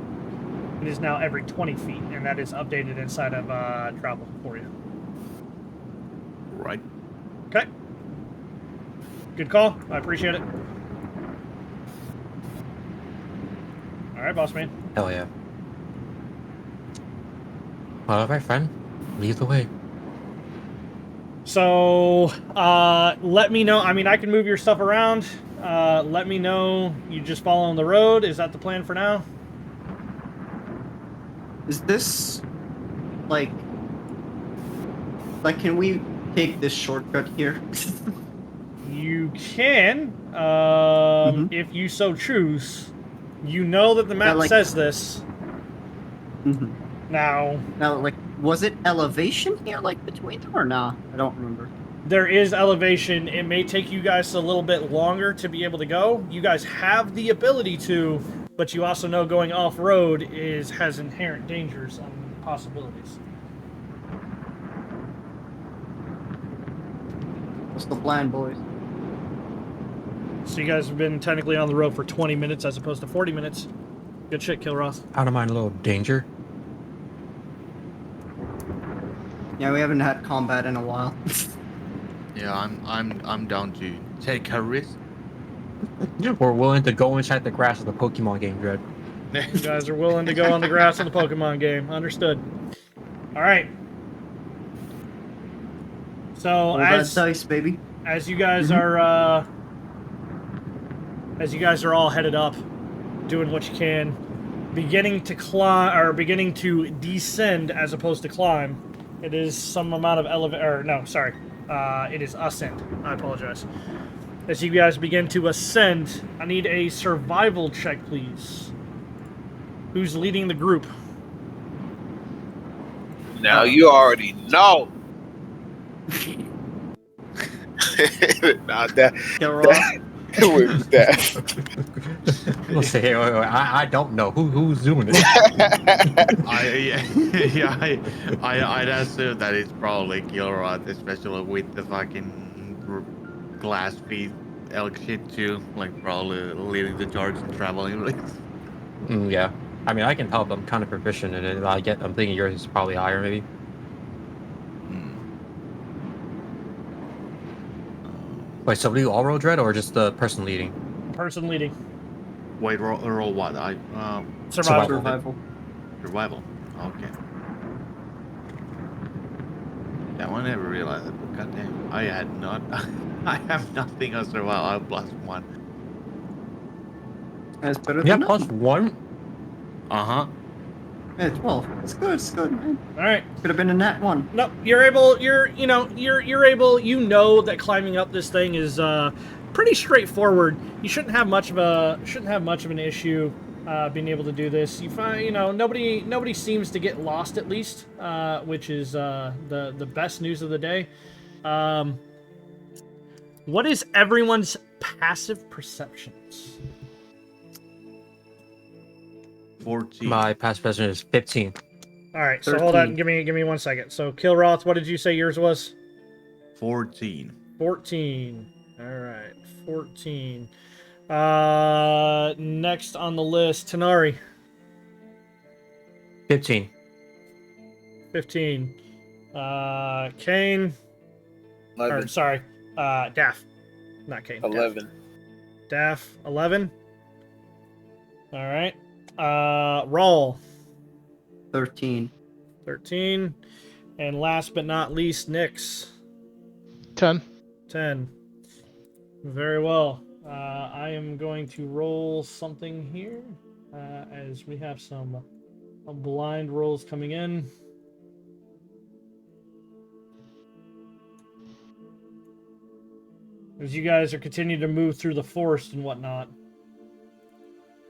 it is now every 20 feet, and that is updated inside of travel for you. Right. Okay. Good call. I appreciate it. All right, boss man. Hell yeah. All right, friend. Lead the way. So, let me know. I mean, I can move your stuff around. Let me know. You just follow on the road. Is that the plan for now? Is this like can we take this shortcut here? You can, if you so choose. You know that the map like- says this. Mhm. Now, Now, was it elevation here, between them, or nah? I don't remember. there is elevation. It may take you guys a little bit longer to be able to go. You guys have the ability to, but you also know going off-road has inherent dangers and possibilities. What's the plan, boys? So you guys have been technically on the road for 20 minutes as opposed to 40 minutes. Good shit, Kilroth. I don't mind a little danger. Yeah, we haven't had combat in a while. Yeah, I'm down to take a risk. We're willing to go inside the grass of the Pokemon game, Dread. You guys are willing to go on the grass of the Pokemon game. Understood. All right. So Roll that dice, baby. as you guys are all headed up, doing what you can, beginning to climb or beginning to descend as opposed to climb. It is some amount of it is ascend. I apologize. As you guys begin to ascend, I need a survival check, please. Who's leading the group? Now you already know. Not that. With that. We'll say, hey, wait, I don't know who's doing it. I'd assume that it's probably Gilrod, especially with the fucking glass feet elk shit too. Probably leading the charge and traveling. Yeah, I mean I can help. I'm kind of proficient in it. I'm thinking yours is probably higher, maybe. Wait, so do you all roll Dread or just the person leading? Person leading. Wait, roll what? Survival. Survival. Okay. Yeah, I never realized that. But goddamn, I have nothing on survival. I have +1. That's better Yeah, than nothing. +1. Uh-huh. Yeah, 12. It's good. It's good, man. All right. Could have been a nat 1. No, you're able. You're able. You know that climbing up this thing is pretty straightforward. You shouldn't have much of an issue being able to do this. You find, nobody seems to get lost at least, which is the best news of the day. What is everyone's passive perceptions? 14. My past perception is 15. All right, so 13. hold on. Give me 1 second. So Kilroth, what did you say yours was? 14. 14. All right, 14. Next on the list, Tanari. 15. 15. Kane. 11. Or sorry, Daff. Not Kane. 11. Daff. 11. All right. Roll. 13. 13. And last but not least, Nyx. 10. 10. Very well. I am going to roll something here, as we have some blind rolls coming in. As you guys are continuing to move through the forest and whatnot,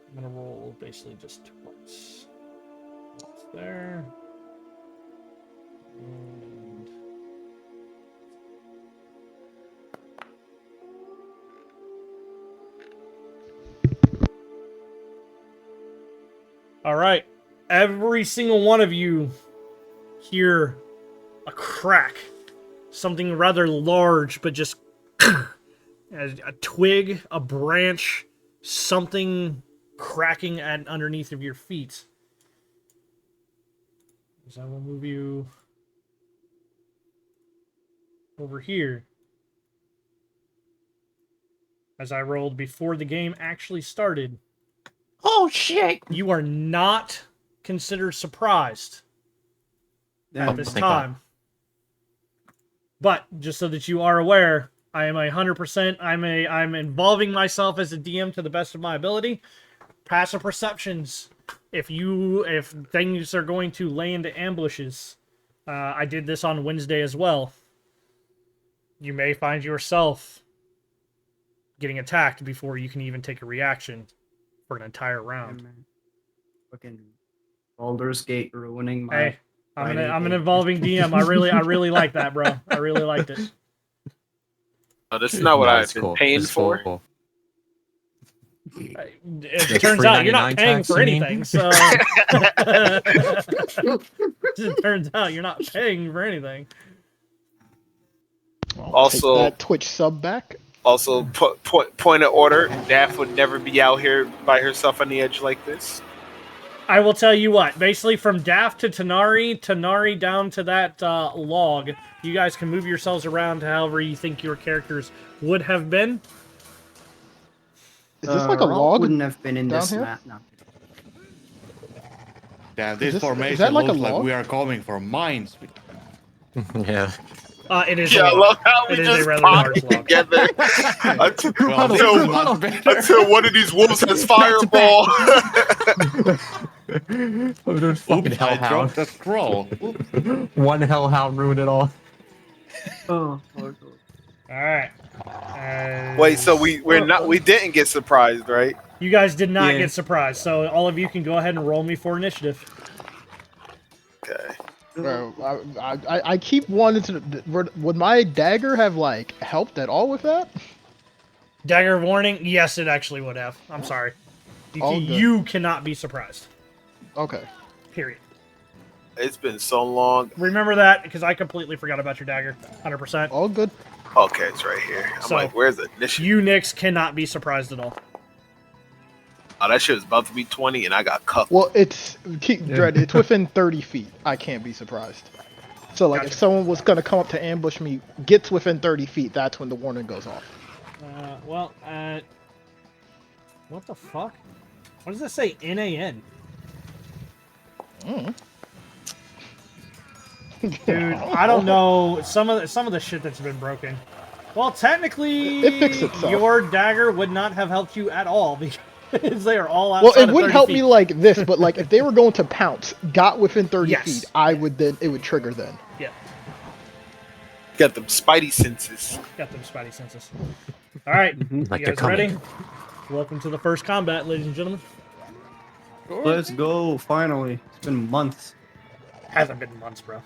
I'm gonna roll basically just twice. That's there. And all right, every single one of you hear a crack, something rather large, but just a twig, a branch, something cracking at underneath of your feet. So I will move you over here. As I rolled before the game actually started. Oh shit! You are not considered surprised at this Thank God. time. But just so that you are aware, I am 100%. I'm involving myself as a DM to the best of my ability. Passive perceptions. If things are going to lay into ambushes, I did this on Wednesday as well. You may find yourself getting attacked before you can even take a reaction for an entire round. Fucking Baldur's Gate ruining my. Hey, I'm Friday an game. involving DM. I really like that, bro. I really liked it. Oh, this is not what I've That's been cool. paying That's for. cool. It turns out you're not $3.99 paying tax, for you mean? anything, so it turns out you're not paying for anything. Also, Take that Twitch sub back. Also, point of order: Daff would never be out here by herself on the edge like this. I will tell you what. Basically, from Daft to Tanari down to that log, you guys can move yourselves around however you think your characters would have been. Is this like a Rolf log wouldn't have been in down this here? map. No. Damn, this Is formation that like a looks like log? we are coming for mines. Yeah. It is. Yeah, I love how we It is a just rather pop large log. together Well, until one of these wolves has fireball. Fucking Oops, I hellhound. dropped the scroll. One hellhound ruined it all. Oh, All right. Wait, so we didn't get surprised, right? You guys did not Yeah. get surprised, so all of you can go ahead and roll me for initiative. Okay. Bro, I keep wanting to. Would my dagger have like helped at all with that? Dagger of warning. Yes, it actually would have. I'm sorry. All good. You cannot be surprised. Okay. Period. It's been so long. Remember that, because I completely forgot about your dagger. 100%. All good. Okay, it's right here. I'm So, like, where's the initiative? You, Nyx, cannot be surprised at all. Oh, that shit was about to be 20, and I got cuffed. Well, Dread. It's within 30 feet. I can't be surprised. So like, Gotcha. if someone was gonna come up to ambush me, gets within 30 feet, that's when the warning goes off. What the fuck? What does that say? NAN. Dude, I don't know. Some of the shit that's been broken. Well, technically, It fixed itself. your dagger would not have helped you at all because they are all Well, outside it of wouldn't 30 help feet. me like this, but like if they were going to pounce, got within 30 Yes. feet, it would trigger then. Yeah, Got them spidey senses. got them spidey senses. All right, Like you they're guys ready? coming. Welcome to the first combat, ladies and gentlemen. let's go! Finally, it's been months. Hasn't been months, bro.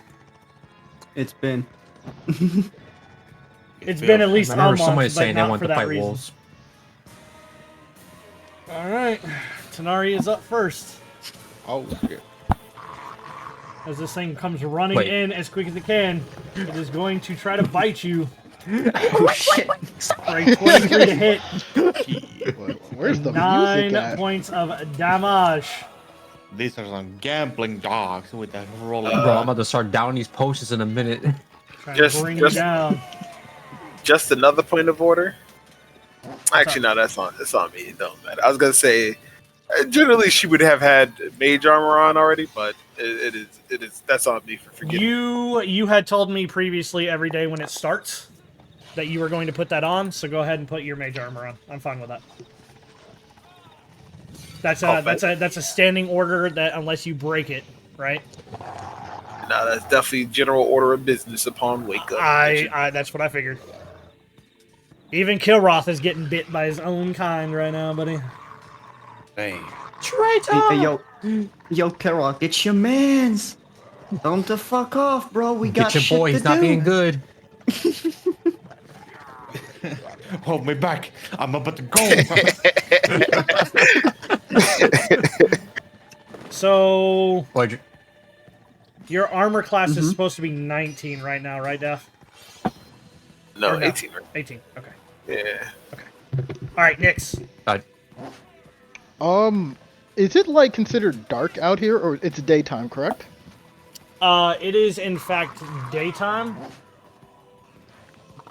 It's been. It's been at I least a remember month, somebody but saying they not wanted for to that fight reason. wolves. All right, Tanari is up first. Oh shit. As this thing comes running Wait. in as quick as it can, it is going to try to bite you Oh shit! for a 23 to hit. Where's the 9 music at? points of damage. These are some gambling dogs with that rolling. Bro, I'm about to start down these potions in a minute. Trying Just- to bring just- you down. Just another point of order. Actually, no, it's on me. It don't matter. I was gonna say, generally she would have had mage armor on already, but it is. That's on me for forgetting. You had told me previously every day when it starts. that you were going to put that on, so go ahead and put your mage armor on. I'm fine with that. That's a standing order that unless you break it, right? No, that's definitely general order of business upon wake up. That's what I figured. Even Kilroth is getting bit by his own kind right now, buddy. Hey. Hey, yo, Carol, get your mans. Tell him to fuck off, bro. We got Get your shit boy, to he's not do. being good. Hold me back. I'm about to go. So What'd you- your armor class is supposed to be 19 right now, right, Def? No, Or no? 18. 18. Okay. Yeah. All right, Nyx. Is it like considered dark out here, or it's daytime? Correct. It is in fact daytime.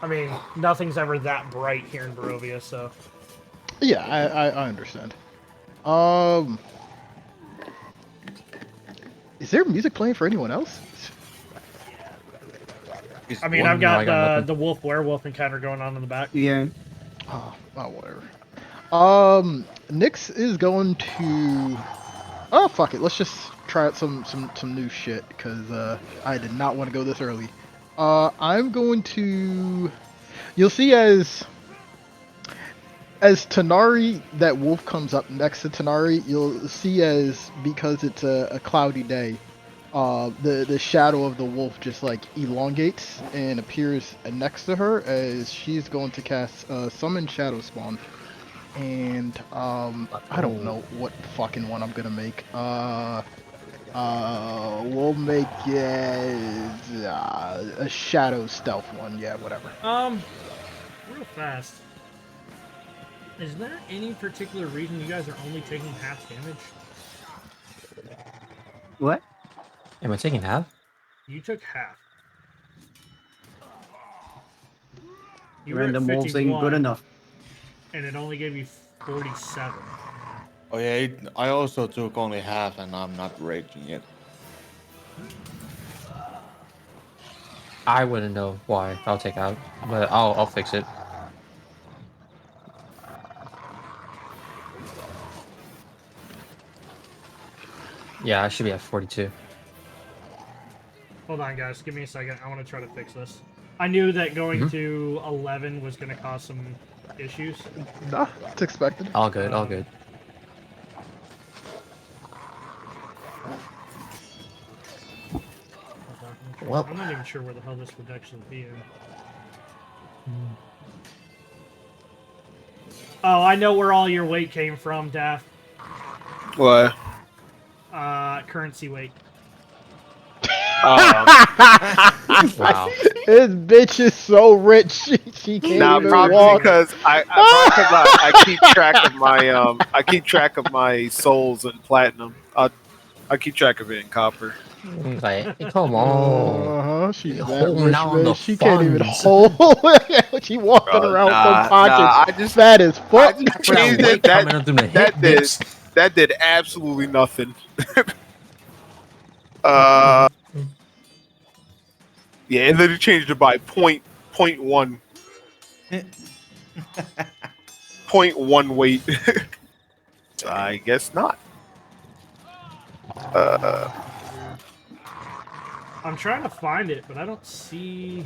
I mean, nothing's ever that bright here in Barovia, so. Yeah, I understand. Is there music playing for anyone else? I mean, I've got the wolf werewolf encounter going on in the back. Yeah. Oh, whatever. Nyx is going to. Oh, fuck it. Let's just try out some new shit because I did not want to go this early. I'm going to. You'll see as Tanari, that wolf comes up next to Tanari. You'll see as because it's a cloudy day. The shadow of the wolf just like elongates and appears next to her as she's going to cast Summon Shadow Spawn. And I don't know what fucking one I'm gonna make. We'll make it a Shadow Stealth one. Yeah, whatever. Real fast. Is there any particular reason you guys are only taking half damage? What? Am I taking half? You took half. You were Random at wolves ain't 51, good enough. and it only gave you 47. Oh yeah, I also took only half, and I'm not raging yet. I wouldn't know why. I'll take out, but I'll fix it. Yeah, I should be at 42. Hold on, guys. Give me a second. I want to try to fix this. I knew that going to 11 was going to cause some issues. Nah, it's expected. All good, all good. Well, I'm not even sure where the hell this would actually be in. Oh, I know where all your weight came from, Daff. What? Currency weight. wow. This bitch is so rich. She can't Nah, even probably walk. because I keep track of my I keep track of my souls in platinum. I keep track of it in copper. Like, come on. She's that Holding rich, out on man. the She can't even funds. hold. She walking Bro, around with nah, some pockets. I just- fat as fuck. I just For that changed weight it. coming up through the hip That did dips. that did absolutely nothing. Yeah, and then it changed it by point one. 0.1 weight. So I guess not. I'm trying to find it, but I don't see.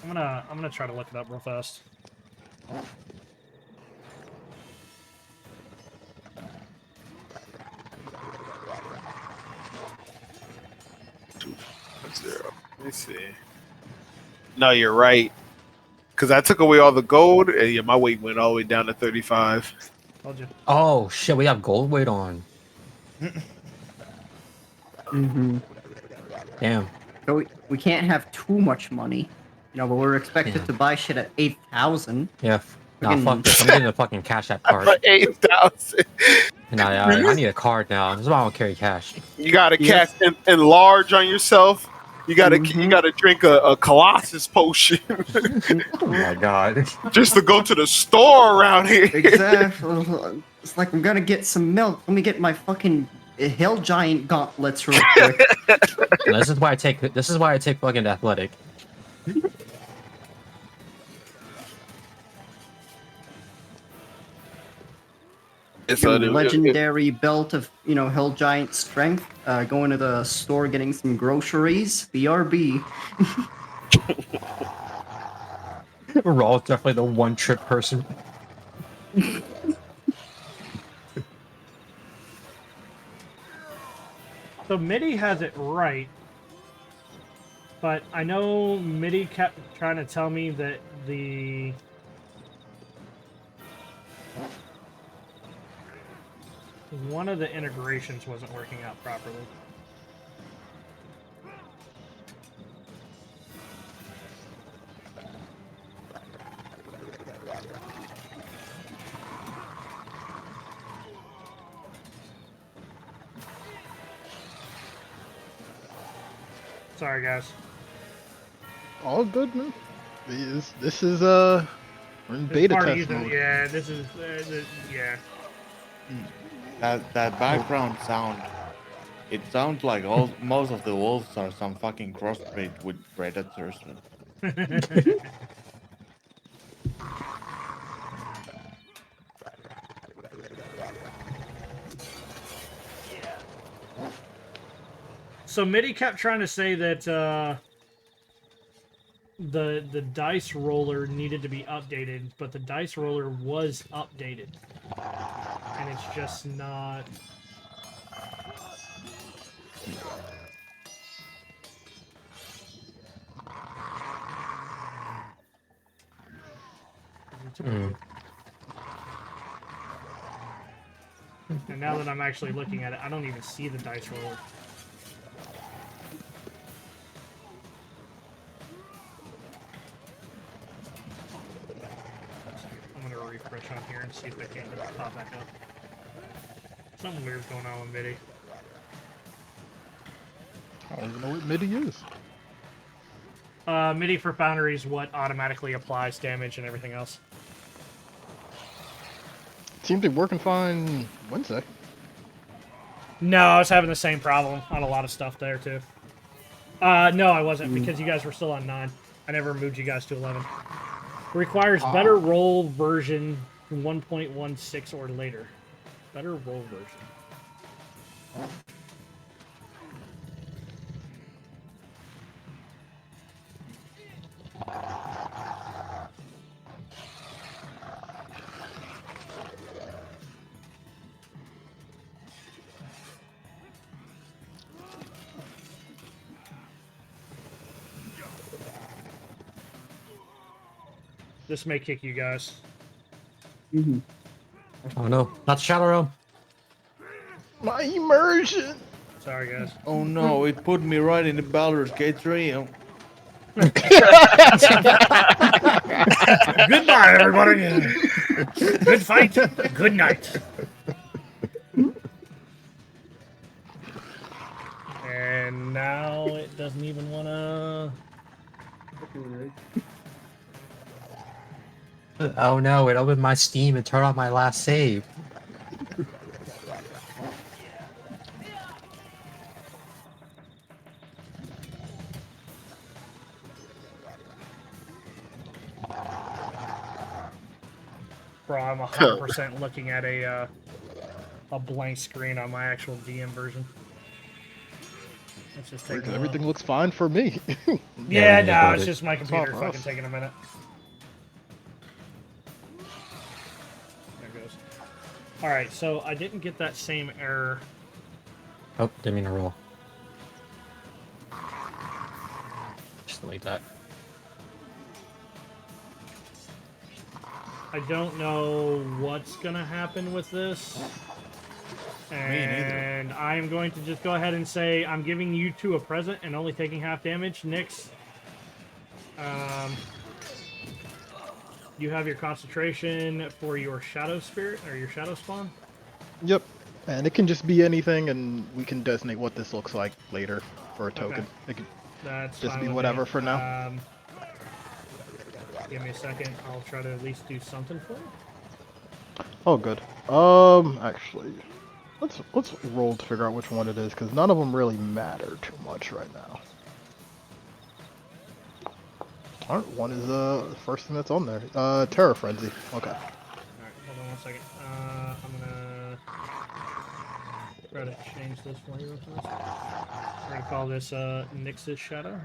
I'm gonna try to look it up real fast. Zero. Let me see. No, you're right. Because I took away all the gold, and yeah, my weight went all the way down to 35. Told you. Oh shit, we have gold weight on. Damn. So we can't have too much money, you know. But we're expected to buy shit at 8,000. Yeah. Nah, Fucking- fuck this. I'm getting a fucking Cash App card. For 8,000. Nah, I need a card now. This is why I don't carry cash. You gotta Yeah. cast enlarge on yourself. You gotta drink a Colossus potion Oh my god. just to go to the store around here. Exactly. It's like I'm gonna get some milk. Let me get my fucking hill giant gauntlets real quick. And this is why I take fucking athletic. And so legendary belt of hill giant strength. Going to the store, getting some groceries. BRB. Raw is definitely the one trip person. So MIDI has it right, but I know MIDI kept trying to tell me that one of the integrations wasn't working out properly. Sorry, guys. All good, man. This is we're in beta test mode. Yeah, this is yeah. That background sound, it sounds like most of the wolves are some fucking crossbreed with predators. So MIDI kept trying to say that the dice roller needed to be updated, but the dice roller was updated, and it's just not. And now that I'm actually looking at it, I don't even see the dice roller. I'm gonna refresh on here and see if I can't get it pop back up. Something weird's going on with MIDI. I don't even know what MIDI is. MIDI for Foundry is what automatically applies damage and everything else. Seemed to be working fine Wednesday. No, I was having the same problem on a lot of stuff there, too. No, I wasn't, because you guys were still on 9. I never moved you guys to 11. Requires better roll version 1.16 or later. Better roll version. This may kick you guys. Oh no, not the Shadow Realm. My immersion! Sorry, guys. Oh no, it put me right in the Baldur's Gate 3. Goodbye, everybody. Good fight. Good night. And now it doesn't even want to... Oh no, it opened my Steam and turned off my last save. Bro, I'm 100% looking at a blank screen on my actual DM version. Let's just take Everything looks fine for me. Yeah, no, it's just my computer fucking taking a minute. There it goes. Alright, so I didn't get that same error. Oh, didn't mean to roll. Just delete that. I don't know what's gonna happen with this. And I am going to just go ahead and say I'm giving you two a present and only taking half damage. Nyx, you have your concentration for your shadow spirit or your shadow spawn. Yep, and it can just be anything, and we can designate what this looks like later for a token. It can just be whatever for now. Give me a second. I'll try to at least do something for you. Oh, good. Actually, let's roll to figure out which one it is, because none of them really matter too much right now. Alright, one is the first thing that's on there. Terror Frenzy. Okay. Alright, hold on one second. I'm gonna try to change this for you real fast. We're gonna call this Nyx's Shadow.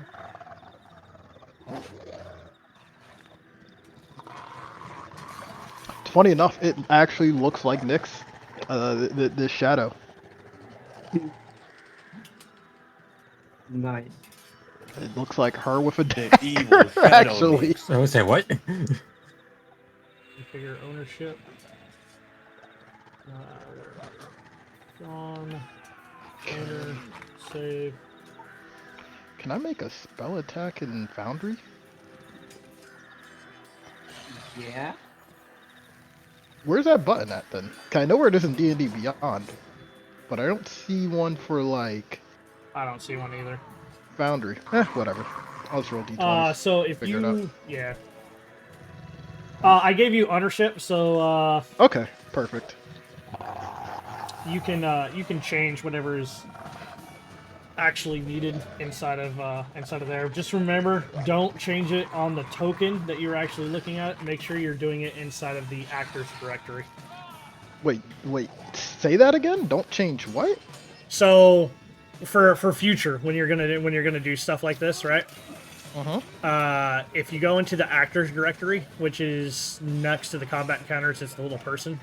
Funny enough, it actually looks like Nyx. This shadow. Nice. It looks like her with a The evil dagger, shadow actually. I would say what? Configure ownership. Gone. Owner. Save. Can I make a spell attack in Foundry? Yeah. Where's that button at then? 'Cause I know where it is in D&D Beyond, but I don't see one for like I don't see one either. Foundry. Whatever. I'll just roll d20s. So if Figure it out. yeah. I gave you ownership, so Okay, perfect. you can change whatever is actually needed inside of there. Just remember, don't change it on the token that you're actually looking at. Make sure you're doing it inside of the actors directory. Wait. Say that again? Don't change what? So, for future, when you're gonna do stuff like this, right? If you go into the actors directory, which is next to the combat encounters, it's the little person.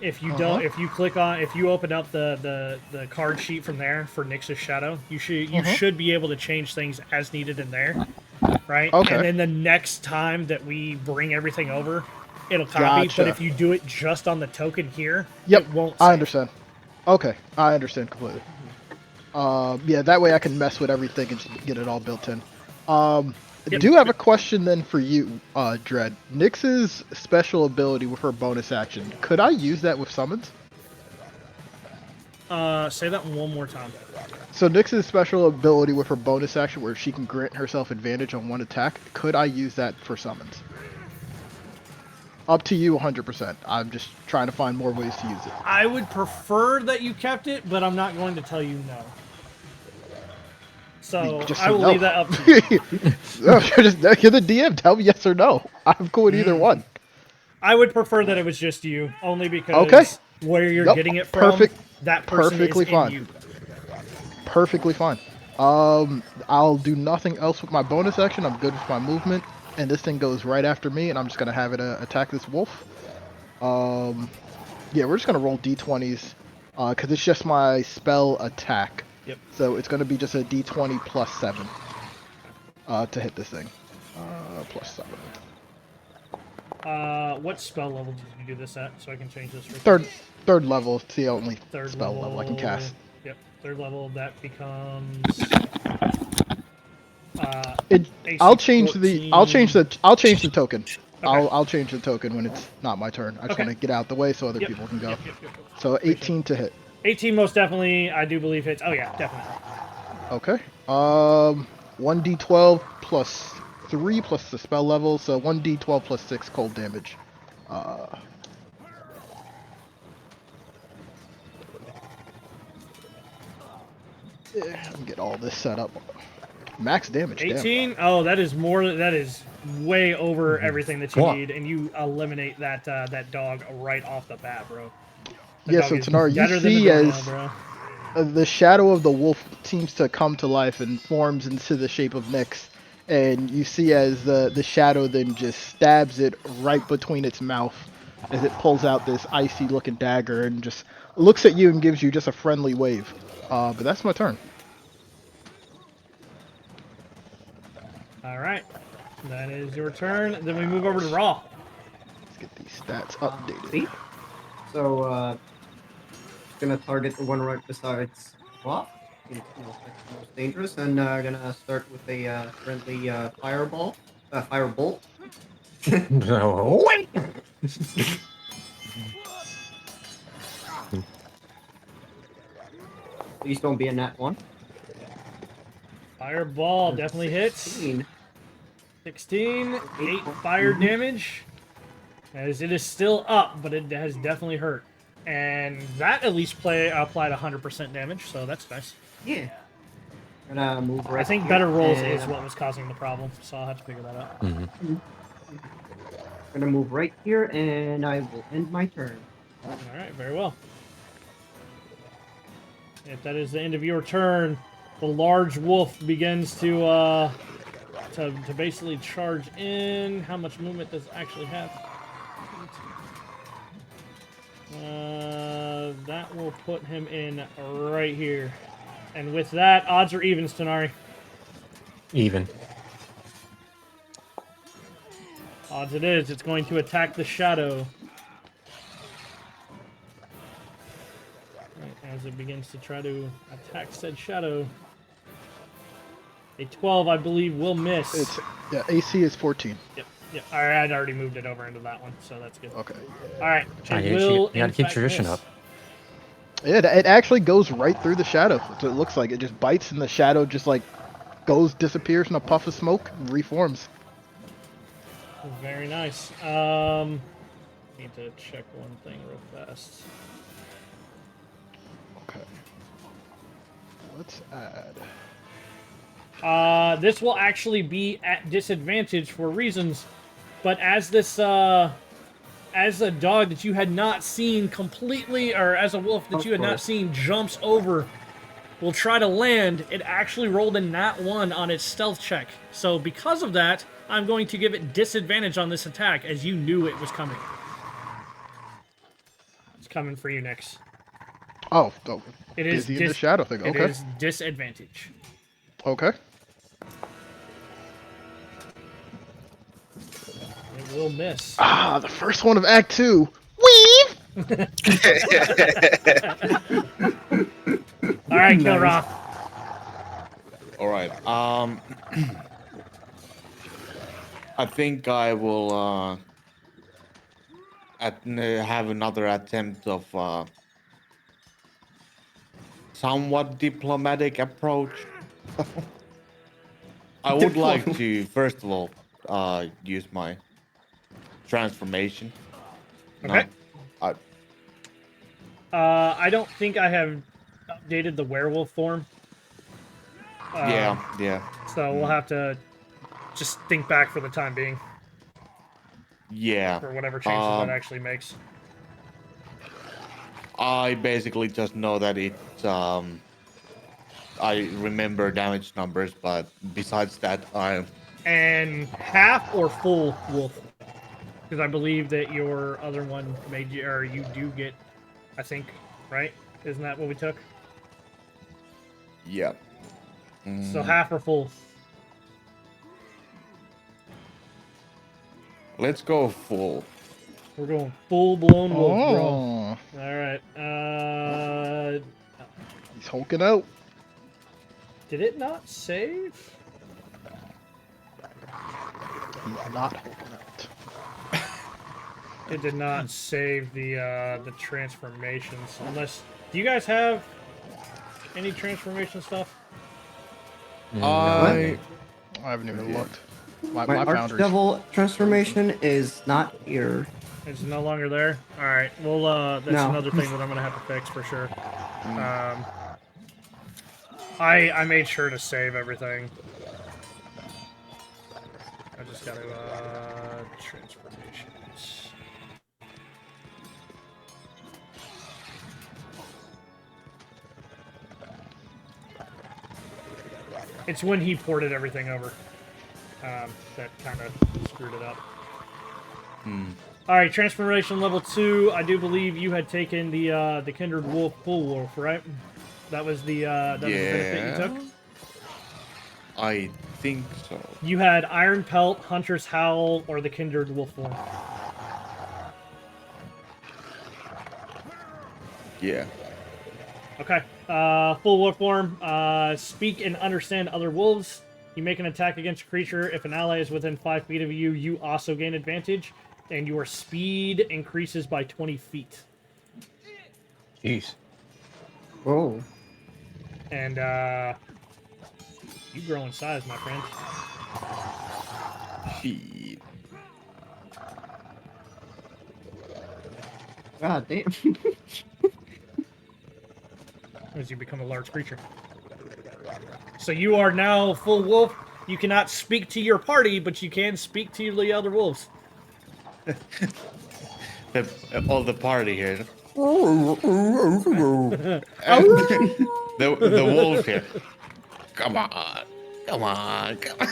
If you don't, if you open up the card sheet from there for Nyx's Shadow, you should be able to change things as needed in there, right? Okay. And then the next time that we bring everything over, it'll copy. Gotcha. But if you do it just on the token here, Yep, it won't. I save. understand. Okay, I understand completely. Yeah, that way I can mess with everything and just get it all built in. I do have a question then for you, Dread. Nyx's special ability with her bonus action, could I use that with summons? Say that one more time. So Nyx's special ability with her bonus action where she can grant herself advantage on one attack, could I use that for summons? Up to you 100%. I'm just trying to find more ways to use it. I would prefer that you kept it, but I'm not going to tell you no. So Just I say will no. leave that up to you. You're the DM. Tell me yes or no. I'm cool with either one. I would prefer that it was just you, only because Okay. where you're Nope. getting it from, that person Perfectly is fine. in you. Perfectly fine. I'll do nothing else with my bonus action. I'm good with my movement, and this thing goes right after me, and I'm just gonna have it attack this wolf. Yeah, we're just gonna roll d20s, cause it's just my spell attack. Yep. So it's gonna be just a d20 plus 7, to hit this thing. Plus 7. What spell level did you do this at? So I can change this. Third level. It's the only Third spell level I can cast. Yep. Third level. That becomes. I'll AC change 14. I'll change the token. Okay. I'll change the token when it's not my turn. I just Okay. want to get out the way so other Yep. people can go. Yep. So 18 to hit. 18 most definitely. I do believe hits. Oh yeah, definitely. Okay. 1d12 plus 3 plus the spell level, so 1d12 plus 6 cold damage. Let me get all this set up. Max damage. Damn. 18. Oh, that is more. That is way over everything that you Cool. need, and you eliminate that that dog right off the bat, bro. That Yeah, dog so is Tanara, you better than the see doornail, as bro. the shadow of the wolf seems to come to life and forms into the shape of Nyx, and you see as the shadow then just stabs it right between its mouth as it pulls out this icy looking dagger and just looks at you and gives you just a friendly wave. But that's my turn. All right, that is your turn. Then we move over to Raw. Let's get these stats updated. See? So, gonna target the one right besides Roth. It's the most dangerous, and gonna start with a friendly firebolt. No, wait! Please don't be a nat 1. Fireball definitely hits. 16. 16, 8 fire damage. As it is still up, but it has definitely hurt. And that at least applied 100% damage, so that's nice. Yeah. Gonna move right I think here, better rolls and is what was causing the problem, so I'll have to figure that out. Gonna move right here, and I will end my turn. Alright, very well. If that is the end of your turn, the large wolf begins to basically charge in. How much movement does it actually have? That will put him in right here. And with that, odds or evens, Tanari? Even. Odds it is. It's going to attack the shadow. Right, as it begins to try to attack said shadow. A 12, I believe, will miss. It's yeah. AC is 14. Yep. All right, I'd already moved it over into that one, so that's good. Okay. All right. You It will, gotta in keep fact, tradition miss. up. It actually goes right through the shadow. So it looks like it just bites and the shadow just like disappears in a puff of smoke, and reforms. Very nice. Need to check one thing real fast. Okay. Let's add. This will actually be at disadvantage for reasons, but as this, as a dog that you had not seen completely, or as a wolf that you had not seen jumps over, will try to land, it actually rolled a nat 1 on its stealth check. So because of that, I'm going to give it disadvantage on this attack, as you knew it was coming. It's coming for you, Nyx. Oh, It is busy in the shadow thing. Okay. It is disadvantage. Okay. It will miss. Ah, the first one of Act 2. Weave! All right, Kilroth. All right. I think I will have another attempt of somewhat diplomatic approach. I would like to, first of all, use my transformation. Okay. No, I don't think I have updated the werewolf form. yeah. So we'll have to just think back for the time being. Yeah. For whatever changes that actually makes. I basically just know that it's I remember damage numbers, but besides that, And half or full wolf? Because I believe that your other one made you, or you do get, I think, right? Isn't that what we took? yeah. So half or full? Let's go full. We're going full-blown wolf, bro. Oh, All right. he's hulking out. Did it not save? He's not hulking out. It did not save the transformations. Unless, do you guys have any transformation stuff? No. I haven't even looked. My My founders. Archdevil transformation is not here. It's no longer there? Alright, well, that's No. another thing that I'm gonna have to fix for sure. I made sure to save everything. I just gotta, transformations. It's when he ported everything over. That kind of screwed it up. Alright, transformation level 2. I do believe you had taken the Kindred Wolf Full Wolf, right? That was the benefit you took? I think so. You had Iron Pelt, Hunter's Howl, or the Kindred Wolf form. Yeah. Okay. Full wolf form. Speak and understand other wolves. You make an attack against a creature. If an ally is within 5 feet of you, you also gain advantage. And your speed increases by 20 feet. Jeez. Oh. And, you grow in size, my friend. Shit. God damn. As you become a large creature. So you are now full wolf. You cannot speak to your party, but you can speak to the other wolves. All the party here. The wolf here. Come on. Come on. Come on.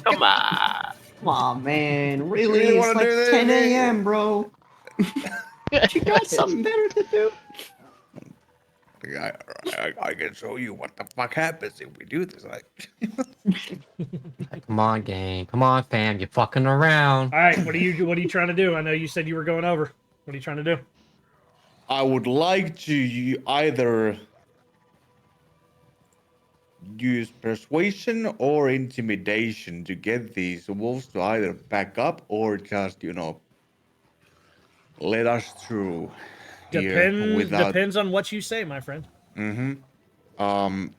Come on. Come on, man. You Really? really It's wanna like do this, 10 man? a.m., bro. You got something better to do? I can show you what the fuck happens if we do this. Come on, gang. Come on, fam. You're fucking around. All right, what are you trying to do? I know you said you were going over. What are you trying to do? I would like to either use persuasion or intimidation to get these wolves to either back up or just, let us through here without. Depends on what you say, my friend. Um.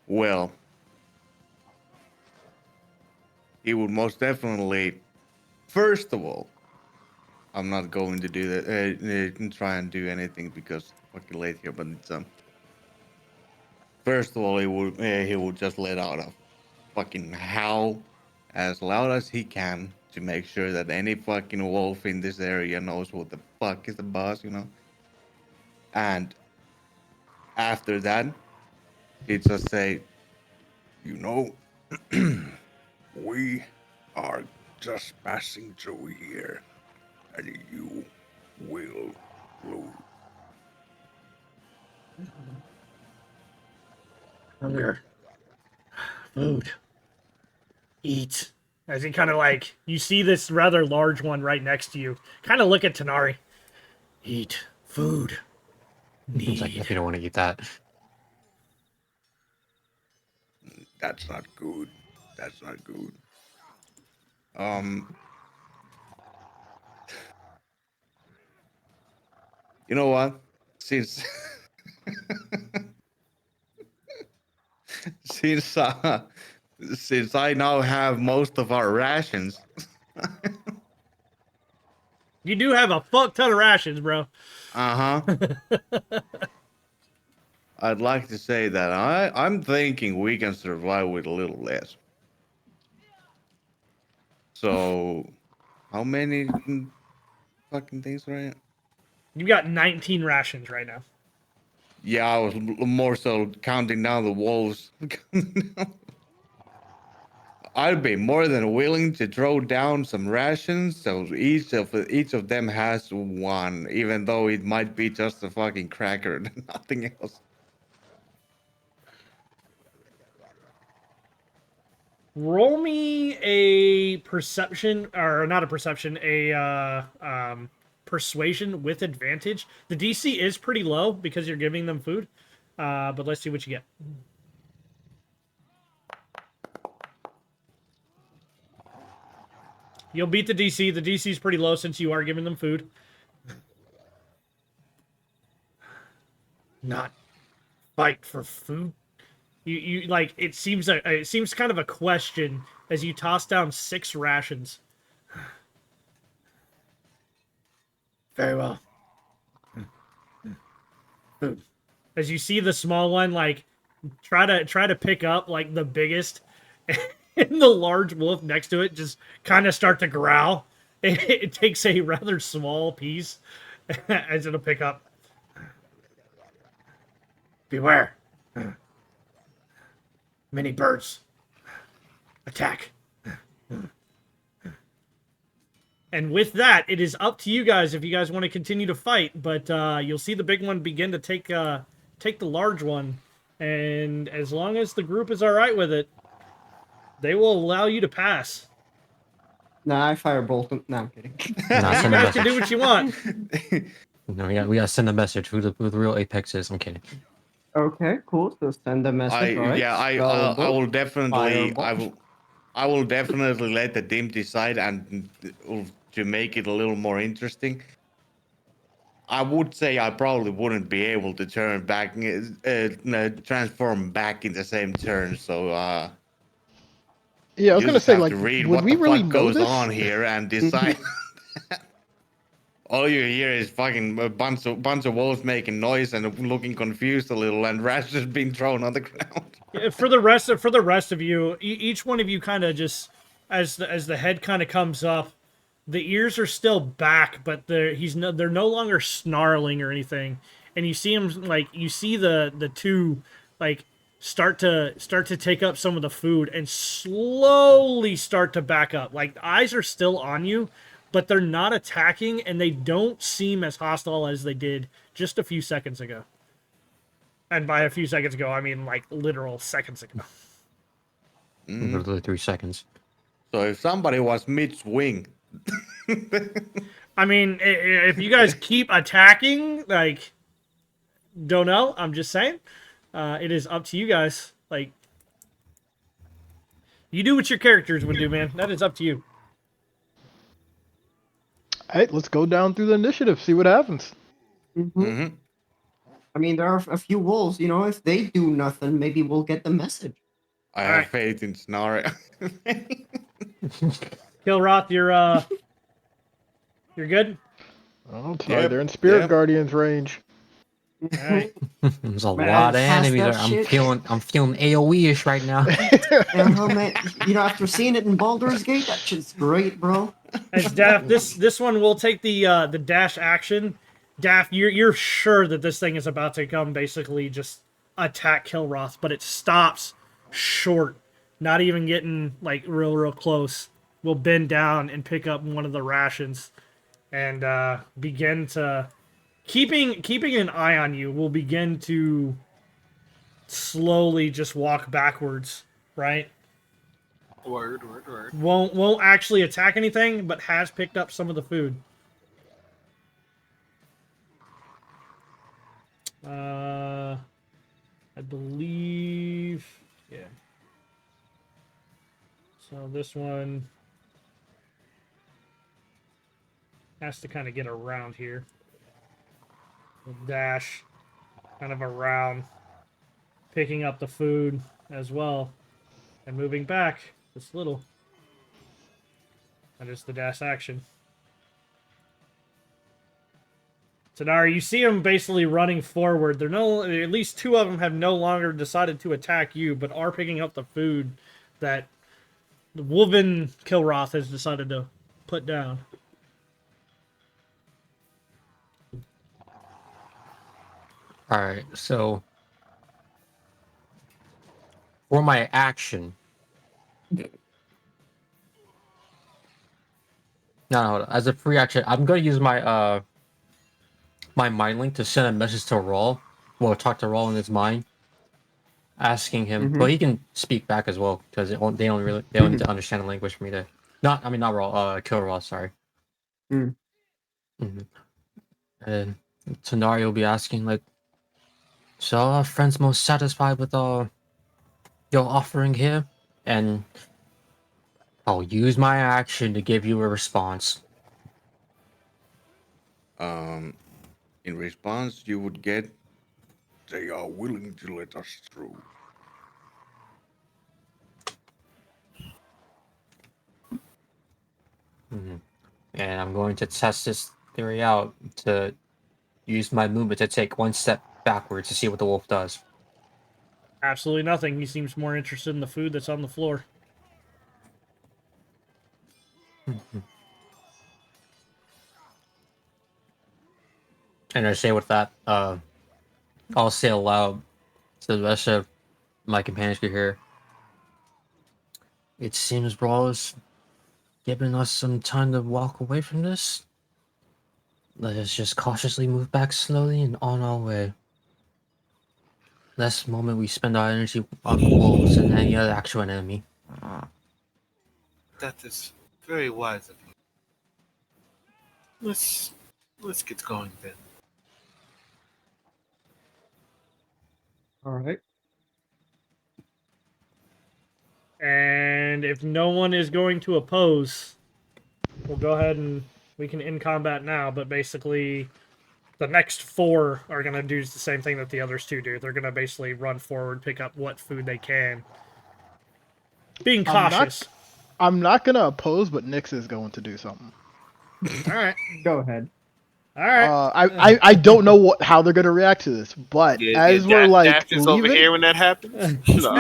Well, he would most definitely. First of all, I'm not going to do that. Try and do anything because it's fucking late here. But first of all, he would just let out a fucking howl as loud as he can to make sure that any fucking wolf in this area knows what the fuck is the boss, And after that, he'd just say, we are just passing through here, and you will lose. Hunger. Food. Eat. As he kind of like, you see this rather large one right next to you. Kind of look at Tanari. Eat. Food. Seems like if you don't want to eat that. That's not good. That's not good. You know what? Since since uh, since I now have most of our rations, You do have a fuck ton of rations, bro. I'd like to say that I'm thinking we can survive with a little less. So, how many fucking things right now? You got 19 rations right now. Yeah, I was more so counting down the wolves. I'd be more than willing to throw down some rations, so each of them has one, even though it might be just a fucking cracker, nothing else. Roll me a perception, or not a perception, persuasion with advantage. The DC is pretty low because you're giving them food, but let's see what you get. You'll beat the DC. The DC is pretty low since you are giving them food. Not fight for food. You like it seems kind of a question as you toss down 6 rations. Very well. Food. As you see the small one like try to pick up like the biggest, and the large wolf next to it just kind of start to growl. It takes a rather small piece as it'll pick up. Beware. Many birds. Attack. And with that, it is up to you guys if you guys want to continue to fight. But you'll see the big one begin to take the large one. And as long as the group is all right with it, they will allow you to pass. Nah, I firebolt them. No, I'm kidding. Nah, You send a guys can message. do what you want. No, we gotta send a message. Who the real Apex is? I'm kidding. Okay, cool. So send a message. All right. I Spellbolt, will definitely firebolt. I will definitely let the team decide, and to make it a little more interesting. I would say I probably wouldn't be able to turn back, transform back in the same turn. So Yeah, I was you gonna just say have like, to read would what we the really fuck know goes this? on here and decide. All you hear is fucking a bunch of wolves making noise and looking confused a little, and rations being thrown on the ground. For the rest of you, each one of you kind of just as the head kind of comes up, The ears are still back, but they're no longer snarling or anything. And you see him like you see the two like start to take up some of the food and slowly start to back up. Like the eyes are still on you, but they're not attacking and they don't seem as hostile as they did just a few seconds ago. And by a few seconds ago, I mean like literal seconds ago. Literally 3 seconds. So if somebody was mid-swing, I mean, if you guys keep attacking, like, don't know. I'm just saying. It is up to you guys. Like, you do what your characters would do, man. That is up to you. Hey, let's go down through the initiative, see what happens. Mhm. I mean, there are a few wolves. You know, if they do nothing, maybe we'll get the message. I have Alright. faith in Snarl. Kilroth, you're good. Oh, sorry, Yep, they're in Spirit yep. Guardians range. All right. There's a Man, lot of past enemies. that I'm shit. feeling AOE-ish right now. Man, you know, after seeing it in Baldur's Gate, that shit's great, bro. Hey, Daff, this one will take the dash action. Daff, you're sure that this thing is about to come basically just attack Kilroth, but it stops short, not even getting like real close. Will bend down and pick up one of the rations and begin to keeping an eye on you. Will begin to slowly just walk backwards, right? Word. Won't actually attack anything, but has picked up some of the food. I believe, yeah. So this one has to kind of get around here. Dash kind of around, picking up the food as well, and moving back just a little. That is the dash action. Tanara, you see them basically running forward. They're at least two of them have no longer decided to attack you, but are picking up the food that the Wolven Kilroth has decided to put down. Alright, so for my action. No, hold on. As a free action, I'm gonna use my my mind link to send a message to Rawl. Well, talk to Rawl in his mind, asking him. Well, he can speak back as well because they don't need to understand the language for me to. Not Rawl. Kill Rawl. Sorry. Mm. And Tanari will be asking like, so are friends most satisfied with your offering here? And I'll use my action to give you a response. In response, you would get, they are willing to let us through. And I'm going to test this theory out to use my movement to take one step backwards to see what the wolf does. Absolutely nothing. He seems more interested in the food that's on the floor. And I say with that, I'll say aloud so the rest of my companions can hear. It seems Brawl is giving us some time to walk away from this. Let us just cautiously move back slowly and on our way. Less moment we spend our energy on wolves than any other actual enemy. That is very wise of you. Let's get going then. All right. And if no one is going to oppose, we'll go ahead and we can end combat now. But basically, the next four are going to do the same thing that the others two do. They're going to basically run forward, pick up what food they can. Being cautious. I'm not gonna oppose, but Nyx is going to do something. All right. Go ahead. All right. I don't know how they're gonna react to this, but as we're like Daft is over leaving, here when that happens. No.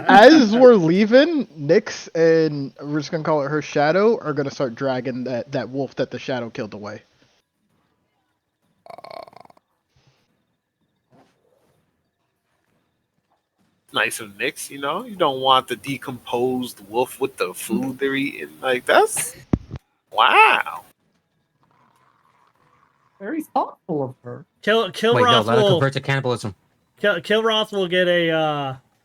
as we're leaving, Nyx and we're just gonna call it her shadow are gonna start dragging that wolf that the shadow killed away. Nice of Nyx, you know. You don't want the decomposed wolf with the food they're eating. Like that's wow. Very thoughtful of her. Wait, no, Kilroth let it will convert to cannibalism. Kilroth will get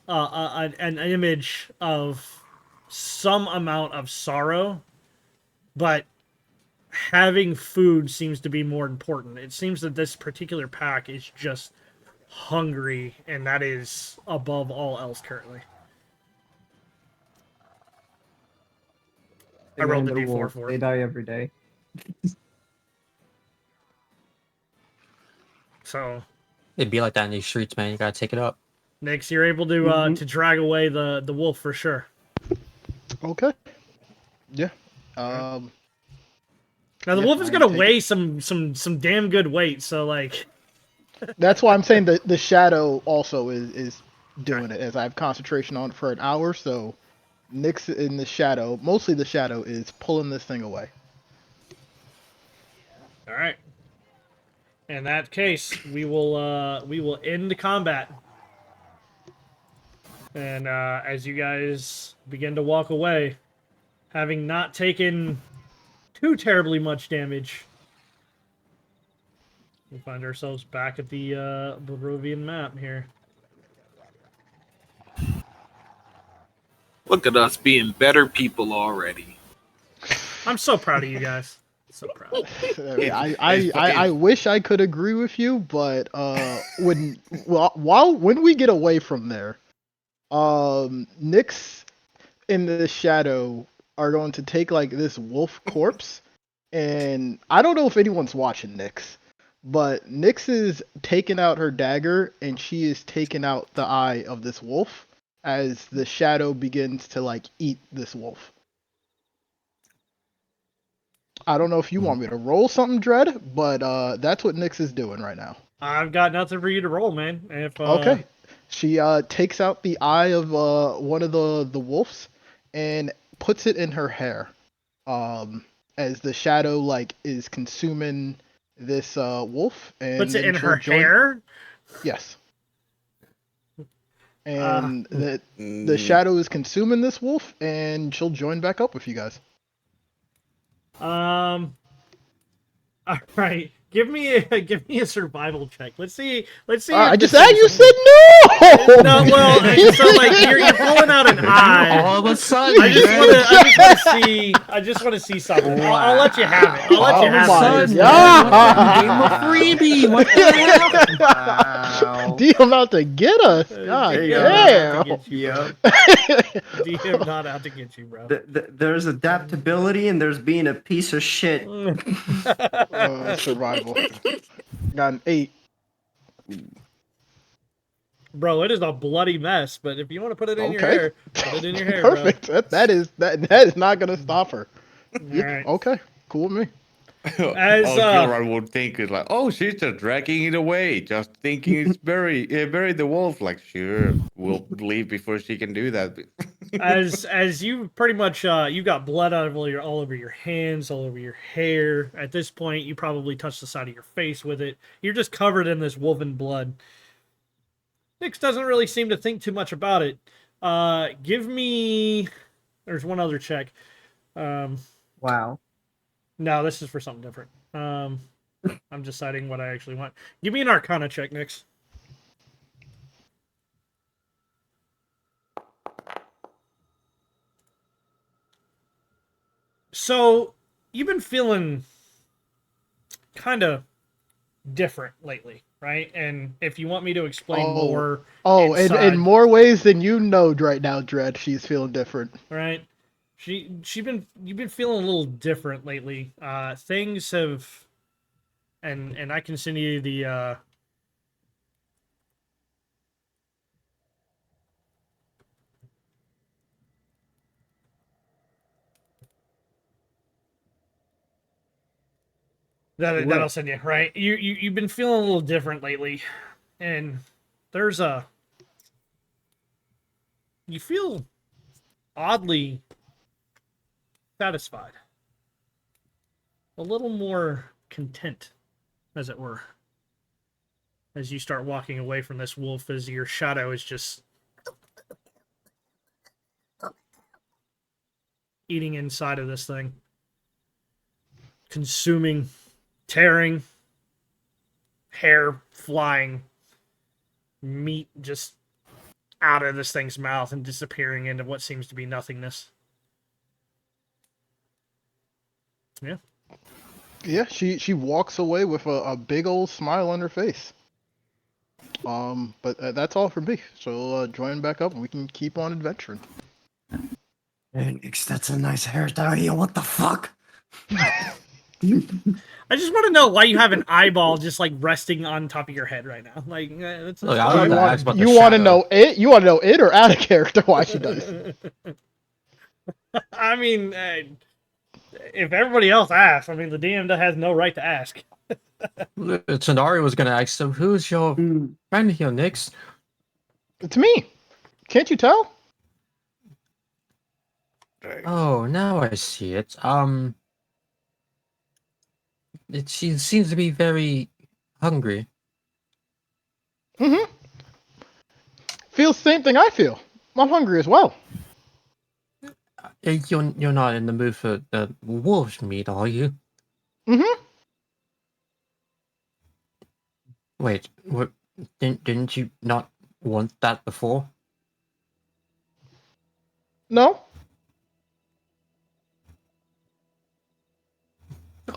an image of some amount of sorrow, but having food seems to be more important. It seems that this particular pack is just hungry, and that is above all else currently. I rolled the D4 for They it. die every day. So, It'd be like that in these streets, man. You gotta take it up. Nyx, you're able to drag away the wolf for sure. Okay. Yeah. Now the Yeah, wolf is I gonna take weigh some damn good weight. So like, That's why I'm saying that the shadow also is doing it, as I have concentration on it for an hour. So Nyx in the shadow, mostly the shadow, is pulling this thing away. all right. In that case, we will end combat. And as you guys begin to walk away, having not taken too terribly much damage, we find ourselves back at the Barovian map here. Look at us being better people already. I'm so proud of you guys. So proud. I wish I could agree with you, but when we get away from there, Nyx in the shadow are going to take like this wolf corpse, and I don't know if anyone's watching Nyx, but Nyx is taking out her dagger and she is taking out the eye of this wolf as the shadow begins to like eat this wolf. I don't know if you want me to roll something, Dread, but that's what Nyx is doing right now. I've got nothing for you to roll, man. If Okay. She takes out the eye of one of the wolves and puts it in her hair. As the shadow like is consuming this wolf, and puts it then in she'll her join. hair. Yes. And the shadow is consuming this wolf, and she'll join back up with you guys. All right. Give me a survival check. Let's see. I if just this said is you something- said no. No, well, so like you're pulling out an eye. All of a sudden, I just want to see something. I'll let you have it. I'll let you have it. Freebie. What the hell? Wow. DM out to get us. God damn. DM not out to get you, bro. There's adaptability and there's being a piece of shit. Survival. Got an 8. Bro, it is a bloody mess. But if you want to put it in your Okay. hair, put it in your hair, Perfect. That is not gonna stop her. bro. All right. Okay. Cool with me. As, all Gilroy would think is like, oh, she's just dragging it away, just thinking it's bury the wolf. Like, sure, we'll leave before she can do that. as you pretty much you got blood all over your hands, all over your hair. At this point, you probably touched the side of your face with it. You're just covered in this wolven blood. Nyx doesn't really seem to think too much about it. Give me. There's one other check. Wow. No, this is for something different. I'm deciding what I actually want. Give me an Arcana check, Nyx. So, you've been feeling kind of different lately, right? And if you want me to explain more... in more ways than you know right now, Dread, she's feeling different. Right? You've been feeling a little different lately. Things have... And I can send you the... That'll send you right. You've been feeling a little different lately, and you feel oddly satisfied, a little more content, as it were, as you start walking away from this wolf, as your shadow is just eating inside of this thing, consuming, tearing, hair flying, meat just out of this thing's mouth and disappearing into what seems to be nothingness. Yeah. Yeah, she walks away with a big old smile on her face. But that's all for me. So join back up and we can keep on adventuring. Phoenix, that's a nice hairstyle. Yeah, what the fuck? I just want to know why you have an eyeball just like resting on top of your head right now. Like, that's Look, I wanted to ask about the you want to shadow. know it? You want to know it or out of character why she does? I mean, if everybody else asks, I mean, the DM has no right to ask. Tanari was gonna ask, so who's your friend here, Nix? It's me. Can't you tell? Oh, now I see it. She seems to be very hungry. Mm-hmm. Feels the same thing I feel. I'm hungry as well. You're not in the mood for wolf meat, are you? Mm-hmm. Wait, what? Didn't you not want that before? No.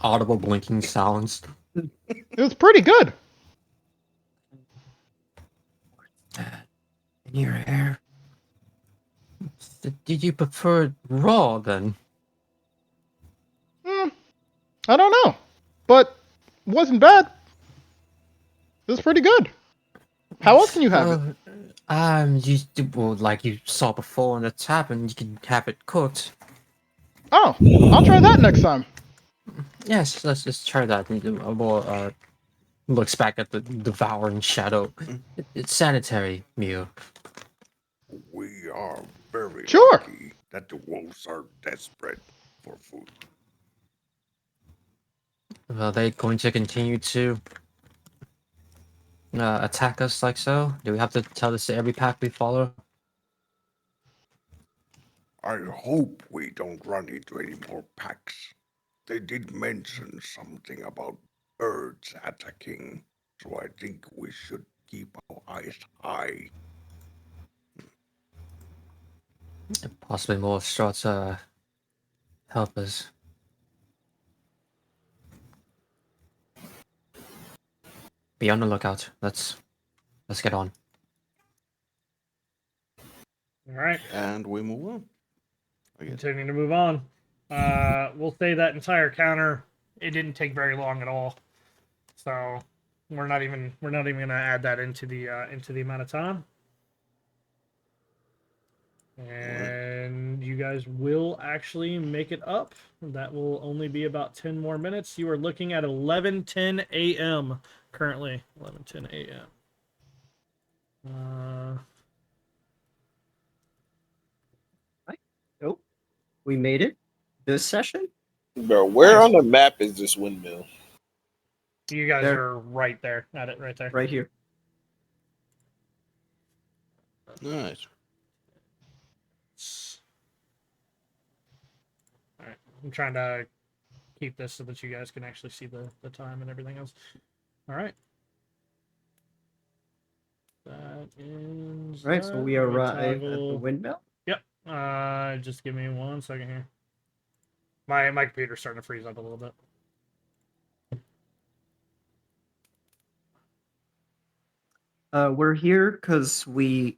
Audible blinking sounds. It was pretty good. In your hair. Did you prefer raw then? I don't know, but it wasn't bad. It was pretty good. How else can you have it? Well, like you saw before in the tavern, you can have it cooked. Oh, I'll try that next time. Yes, let's just try that. More looks back at the devouring shadow. It's sanitary meal. We are very Sure. lucky that the wolves are desperate for food. Are they going to continue to attack us like so? Do we have to tell this to every pack we follow? I hope we don't run into any more packs. They did mention something about birds attacking, so I think we should keep our eyes high. Possibly more Strahd's helpers. Be on the lookout. Let's get on. All right. And we move on. Continuing to move on. We'll say that entire counter, it didn't take very long at all. So we're not even gonna add that into the amount of time. And you guys will actually make it up. That will only be about 10 more minutes. You are looking at 11:10 a.m. currently. 11:10 a.m. Nope. We made it this session. Bro, where on the map is this windmill? You guys There. are right there at it, right there. Right here. Nice. All right. I'm trying to keep this so that you guys can actually see the time and everything else. All right. That is. Right, so we arrive at the windmill. Yep. Just give me 1 second here. My computer's starting to freeze up a little bit. We're here because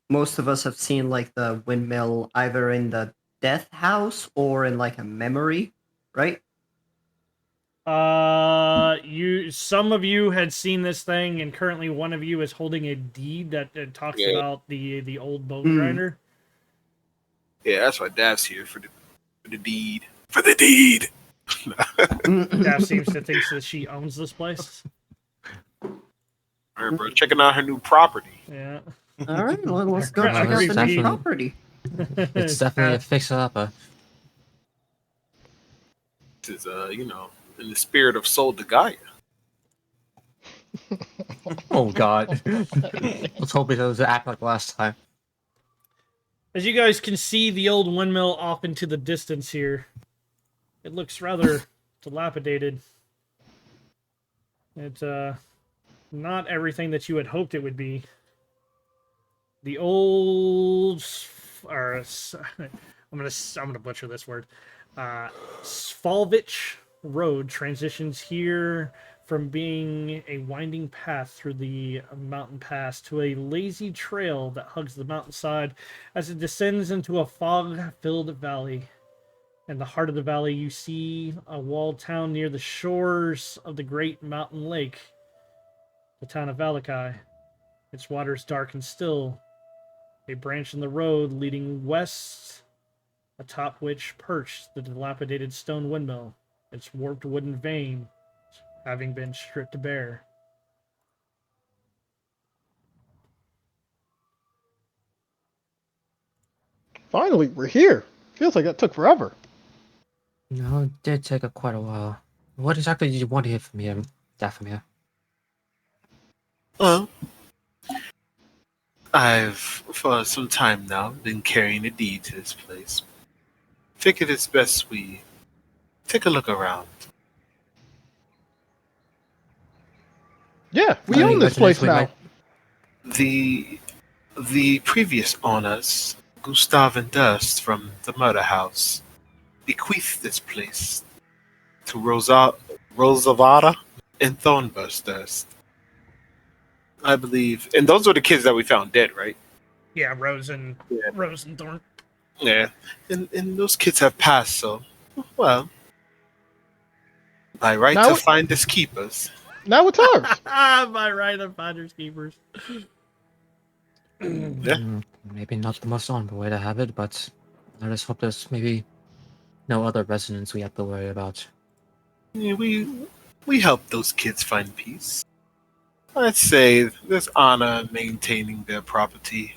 most of us have seen like the windmill either in the death house or in like a memory, right? Some of you had seen this thing, and currently one of you is holding a deed that talks about the old bone grinder. Yeah, that's why Dav's here for the deed. For the deed. Daff seems to think that she owns this place. All right, bro. Checking out her new property. Yeah. All right, well, let's go Well, check out it's the new definitely- property. It's definitely a fixer-upper. This is, in the spirit of Soul to Gaia. Oh God. Let's hope it doesn't act like last time. As you guys can see the old windmill off into the distance here, it looks rather dilapidated. It's not everything that you had hoped it would be. The old, or I'm gonna butcher this word. Svalvich Road transitions here from being a winding path through the mountain pass to a lazy trail that hugs the mountainside as it descends into a fog-filled valley. In the heart of the valley, you see a walled town near the shores of the great mountain lake, the town of Valakai. Its waters dark and still. A branch in the road leading west, atop which perched the dilapidated stone windmill, its warped wooden vane having been stripped bare. Finally, we're here. Feels like that took forever. No, it did take quite a while. What exactly did you want to hear from me, Dathomir? Well, I've, for some time now, been carrying a deed to this place. Figured it's best we take a look around. Yeah, we own this place now. The previous owners, Gustav and Durst from the murder house, bequeathed this place to Rosavada and Thornburst Durst. I believe, and those were the kids that we found dead, right? Yeah, Rose and Thorn. Yeah, and those kids have passed, so, well, by right Now to it- find us keepers. Now it's ours. By right of finders keepers. Yeah. Maybe not the most honorable way to have it, but I just hope there's maybe no other residents we have to worry about. Yeah, we help those kids find peace. I'd say there's honor in maintaining their property,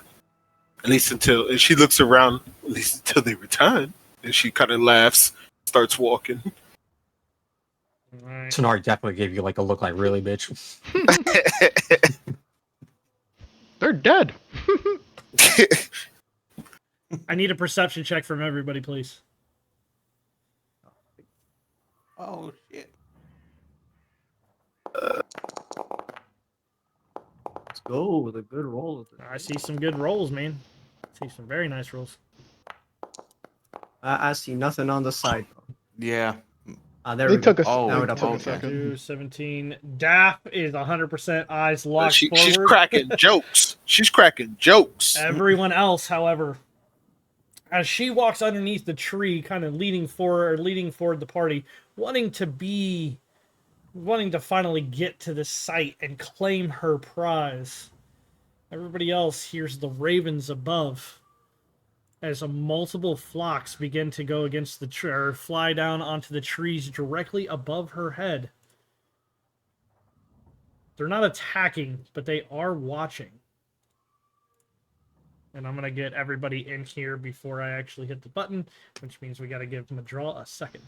at least until, and she looks around, at least until they return, and she kind of laughs, starts walking. Right. Sonari definitely gave you like a look like really, bitch. They're dead. I need a perception check from everybody, please. Oh shit. Let's go with a good roll. I see some good rolls, man. I see some very nice rolls. I see nothing on the side. Yeah. There They we took go. us. Oh, Now They it took up. a second. 2, 17. Daff is 100% eyes locked She's forward. cracking jokes. She's cracking jokes. Everyone else, however, as she walks underneath the tree, kind of leading forward the party, wanting to finally get to the site and claim her prize. Everybody else hears the ravens above as multiple flocks begin to go against the tree, or fly down onto the trees directly above her head. They're not attacking, but they are watching. And I'm going to get everybody in here before I actually hit the button, which means we got to give Madraw a second.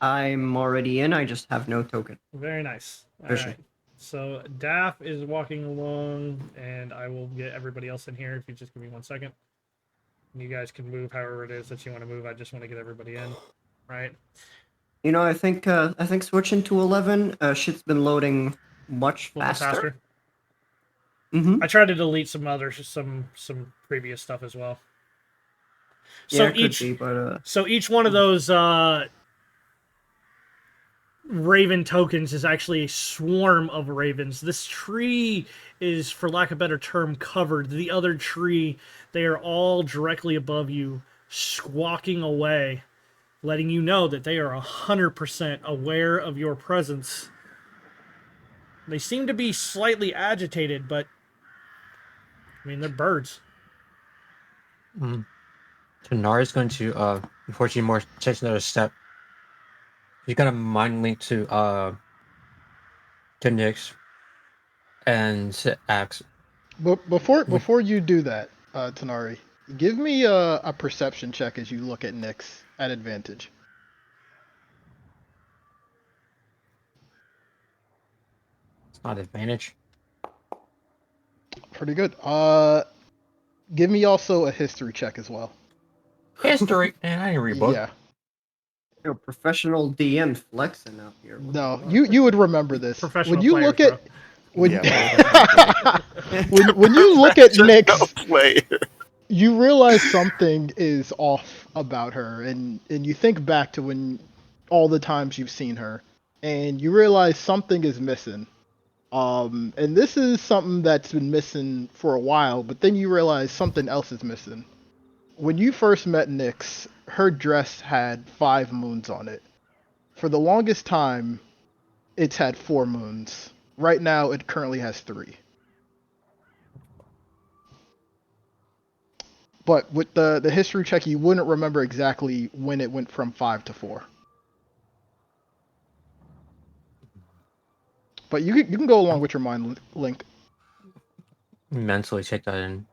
I'm already in. I just have no token. Very nice. All Appreciate right. So Daff is walking along, and I will get everybody else in here if you just give me 1 second. You guys can move however it is that you want to move. I just want to get everybody in. Right. You know, I think switching to 11, shit's been loading much A little bit faster. Mm-hmm. I tried to delete some previous stuff as well. So Yeah, it could be, but so each one of those raven tokens is actually a swarm of ravens. This tree is, for lack of a better term, covered. The other tree, they are all directly above you, squawking away, letting you know that they are 100% aware of your presence. They seem to be slightly agitated, but I mean, they're birds. Mm. Tanari's going to unfortunately more takes another step. He's gonna mind link to Nyx and ask. But before you do that, Tanari, give me a perception check as you look at Nyx at advantage. It's not advantage. Pretty good. Give me also a history check as well. History. Man, I didn't read book. Yeah. You're a professional DM flexing out here. What's No, going on? you would remember this. Professional When you players, look at when Yeah, when you look at Nyx, Player. you realize something is off about her, and you think back to when all the times you've seen her, and you realize something is missing. And this is something that's been missing for a while, but then you realize something else is missing. When you first met Nyx, her dress had 5 moons on it. For the longest time, it's had 4 moons. Right now, it currently has 3. But with the history check, you wouldn't remember exactly when it went from 5 to 4. But you can go along with your mind link. Mentally take that in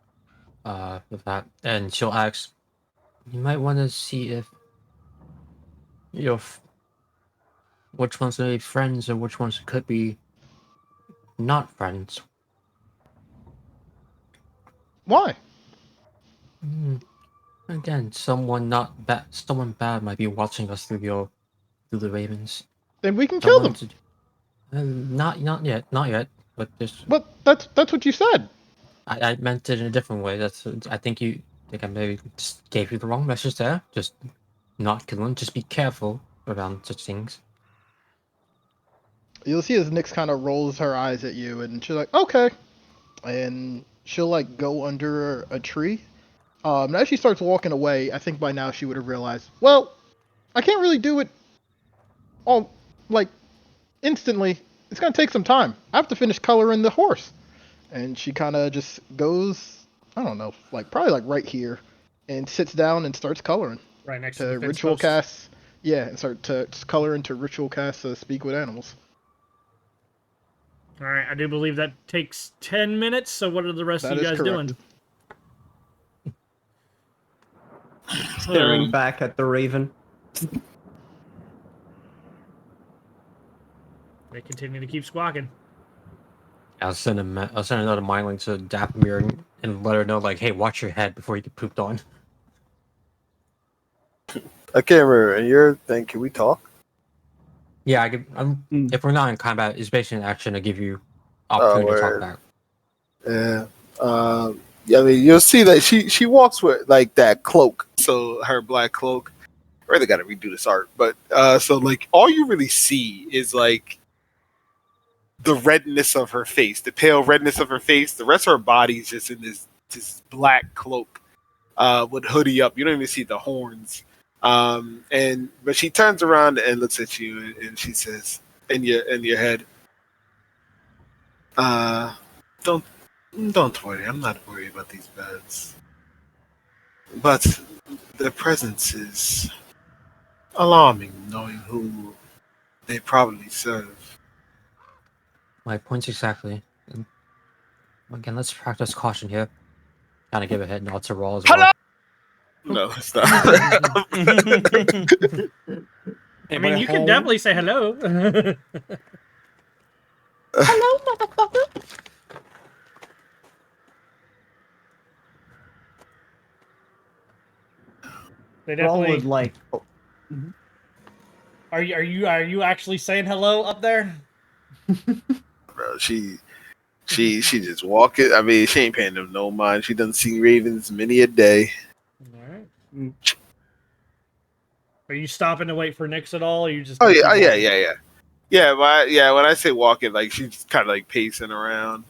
with that, and she'll ask. You might want to see if which ones may be friends and which ones could be not friends. Why? Again, someone bad might be watching us through the Ravens. Then we can Don't kill want them. to. Not yet. But just But that's what you said. I meant it in a different way. I think I maybe just gave you the wrong message there. Just not kill them. Just be careful around such things. You'll see as Nyx kind of rolls her eyes at you, and she's like, "Okay," and she'll like go under a tree. And as she starts walking away, I think by now she would have realized, well, I can't really do it all like instantly. It's gonna take some time. I have to finish coloring the horse. And she kind of just goes, I don't know, like probably like right here, and sits down and starts coloring right next to to the fence ritual post. casts. Yeah, and start to color into ritual casts speak with animals. All right, I do believe that takes 10 minutes. So what are the rest That of you is guys correct. doing? Staring back at the raven. They continue to keep squawking. I'll send another mind link to Dappamir and let her know, like, hey, watch your head before you get pooped on. I can't remember. In your thing, can we talk? Yeah, if we're not in combat, it's basically an action to give you opportunity to talk back. Yeah. Yeah, I mean, you'll see that she walks with like that cloak, so her black cloak. I really got to redo this art, but so like all you really see is like the redness of her face, the pale redness of her face. The rest of her body is just in this black cloak with hoodie up. You don't even see the horns. But she turns around and looks at you, and she says, in your head, don't worry. I'm not worried about these birds, but their presence is alarming, knowing who they probably serve. My points exactly. And again, let's practice caution here. Kind of give a head nod to Raw as well. No, it's not. I mean, you can definitely say hello. Hello, motherfucker. They All definitely would like. Are you actually saying hello up there? Bro, she just walking. I mean, she ain't paying them no mind. She doesn't see ravens many a day. All right. Are you stopping to wait for Nyx at all? Or are you just? Oh gonna yeah, keep walking? yeah. When I say walking, like she's kind of like pacing around.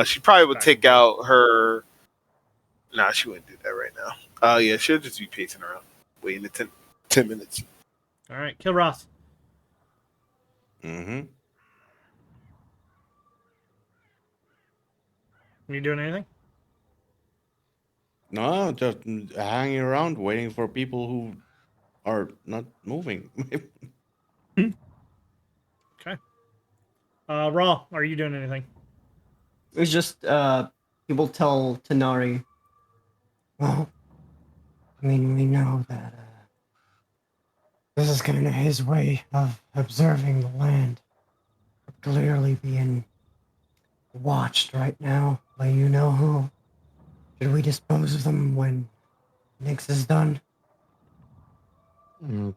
She probably would Back take and forth. out her. Nah, she wouldn't do that right now. Yeah, she'll just be pacing around, waiting the 10 minutes. All right, kill Ross. Mm-hmm. Are you doing anything? No, just hanging around waiting for people who are not moving. Okay. Raw, are you doing anything? It's just people tell Tanari. Well, I mean, we know that this is kind of his way of observing the land. Clearly being watched right now by you know who. Should we dispose of them when Nix is done? Mm.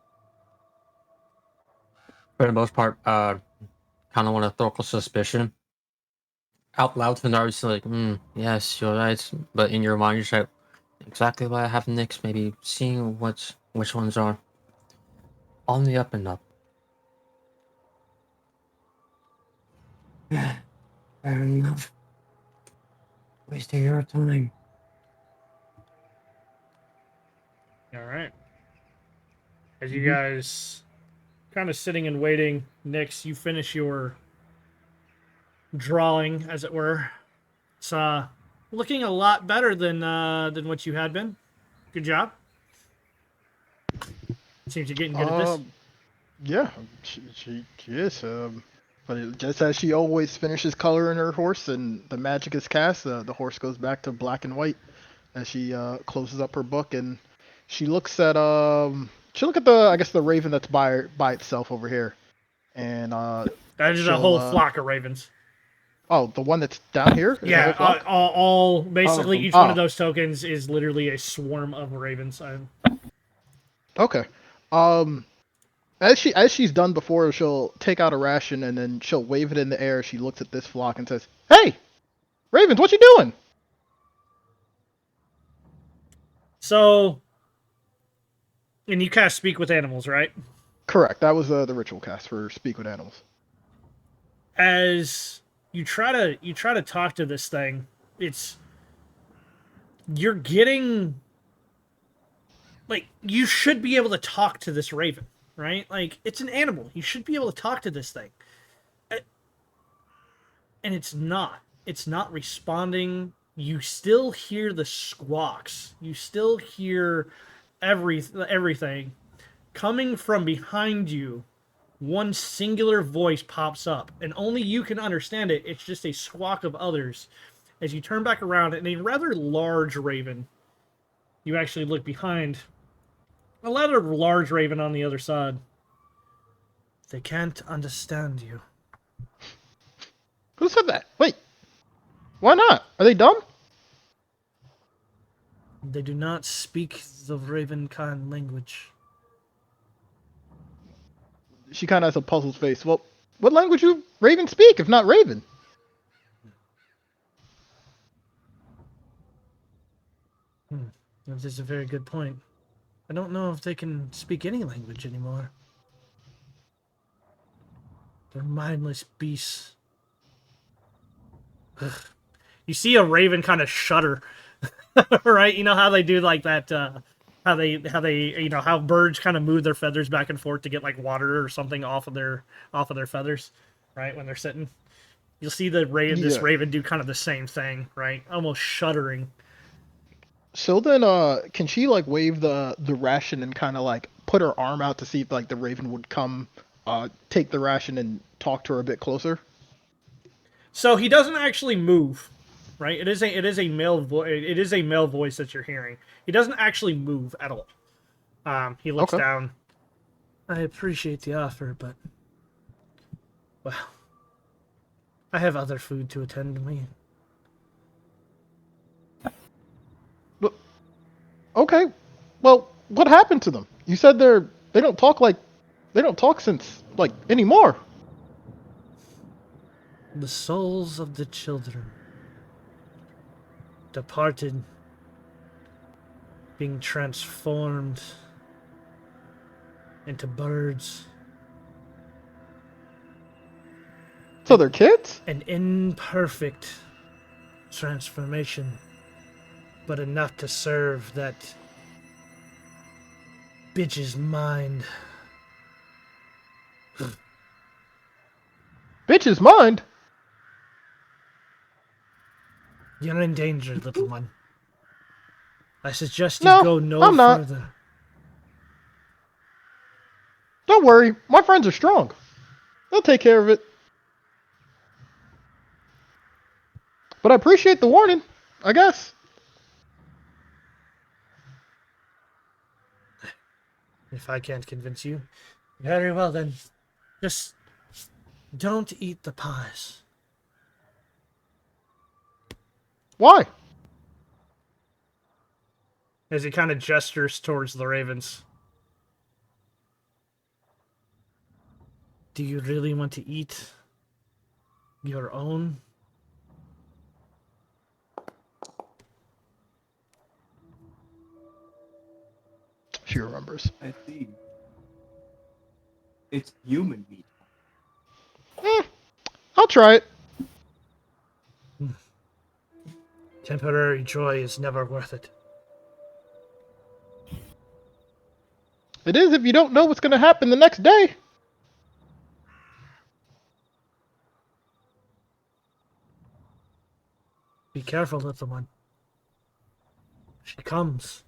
For the most part, kind of want to throw a suspicion out loud to Nari's like, yes, you're right. But in your mind, you're like, exactly why I have Nix. Maybe seeing which ones are on the up and up. Fair enough. Wasting your time. All right. As you guys kind of sitting and waiting, Nix, you finish your drawing, as it were. It's looking a lot better than what you had been. Good job. Seems you're getting good at this. Yeah, she is. Just as she always finishes coloring her horse and the magic is cast, the horse goes back to black and white as she closes up her book and she looks at the raven that's by itself over here, and That is a whole flock of ravens. Oh, the one that's down here? Is the whole Yeah, flock? all basically them. each one of those tokens is literally a swarm of ravens. Okay. As she's done before, she'll take out a ration and then she'll wave it in the air. She looks at this flock and says, "Hey, ravens, what you doing?" So, and you cast speak with animals, right? Correct. That was the ritual cast for speak with animals. As you try to talk to this thing, you're getting like you should be able to talk to this raven, right? Like it's an animal. You should be able to talk to this thing. And it's not. It's not responding. You still hear the squawks. You still hear everything coming from behind you. One singular voice pops up, and only you can understand it. It's just a squawk of others. As you turn back around, and a rather large raven, you actually look behind. A rather large raven on the other side. They can't understand you. Who said that? Wait. Why not? Are they dumb? They do not speak the Ravenkind language. She kind of has a puzzled face. Well, what language do ravens speak if not raven? That is a very good point. I don't know if they can speak any language anymore. They're mindless beasts. Ugh. You see a raven kind of shudder, right? You know how they do like that. How they how birds kind of move their feathers back and forth to get like water or something off of their feathers, right? When they're sitting, you'll see this raven do kind of the same thing, right? Almost shuddering. So then, can she like wave the ration and kind of like put her arm out to see if like the raven would come, take the ration and talk to her a bit closer? So he doesn't actually move, right? It is a male voice. It is a male voice that you're hearing. He doesn't actually move at all. He looks down. I appreciate the offer, but well, I have other food to attend to me. Okay. Well, what happened to them? You said they don't talk since like anymore. The souls of the children departed, being transformed into birds. So they're kids? An imperfect transformation, but enough to serve that bitch's mind. Bitch's mind? You're in danger, little one. I suggest you No, go no I'm not. further. Don't worry, my friends are strong. They'll take care of it. But I appreciate the warning, I guess. If I can't convince you, very well then. Just don't eat the pies. Why? As he kind of gestures towards the ravens. Do you really want to eat your own? She remembers. I see. It's human meat. I'll try it. Temporary joy is never worth it. It is if you don't know what's going to happen the next day. Be careful, little one. She comes.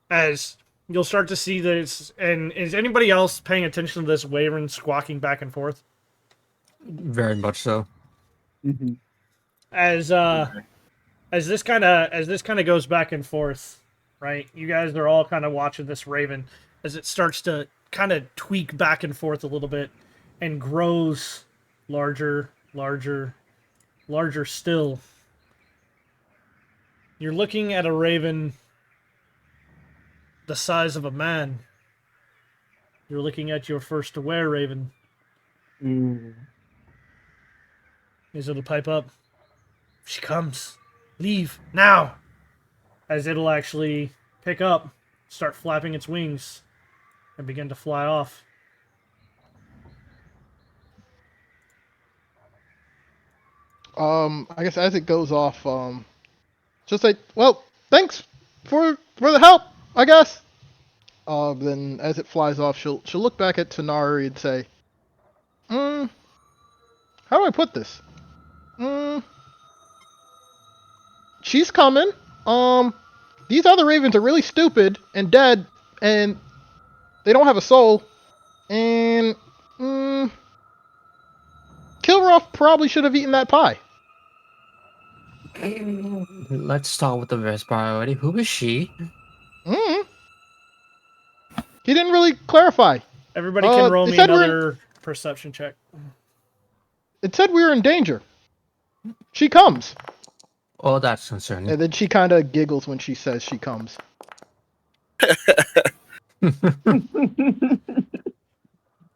As you'll start to see this, and is anybody else paying attention to this wyvern squawking back and forth? Very much so. Mm-hmm. As this kind of goes back and forth, right? You guys are all kind of watching this raven as it starts to kind of tweak back and forth a little bit and grows larger, larger, larger still. You're looking at a raven the size of a man. You're looking at your first aware raven. As it'll pipe up. She comes. Leave now. As it'll actually pick up, start flapping its wings, and begin to fly off. I guess as it goes off, just say, well, thanks for the help, I guess. Then as it flies off, she'll look back at Tanari and say, how do I put this? She's coming. These other ravens are really stupid and dead, and they don't have a soul. And, Kilroth probably should have eaten that pie. Let's start with the best priority. Who is she? He didn't really clarify. Everybody can roll it me said another perception check. It said we were in danger. She comes. Oh, that's concerning. And then she kind of giggles when she says she comes.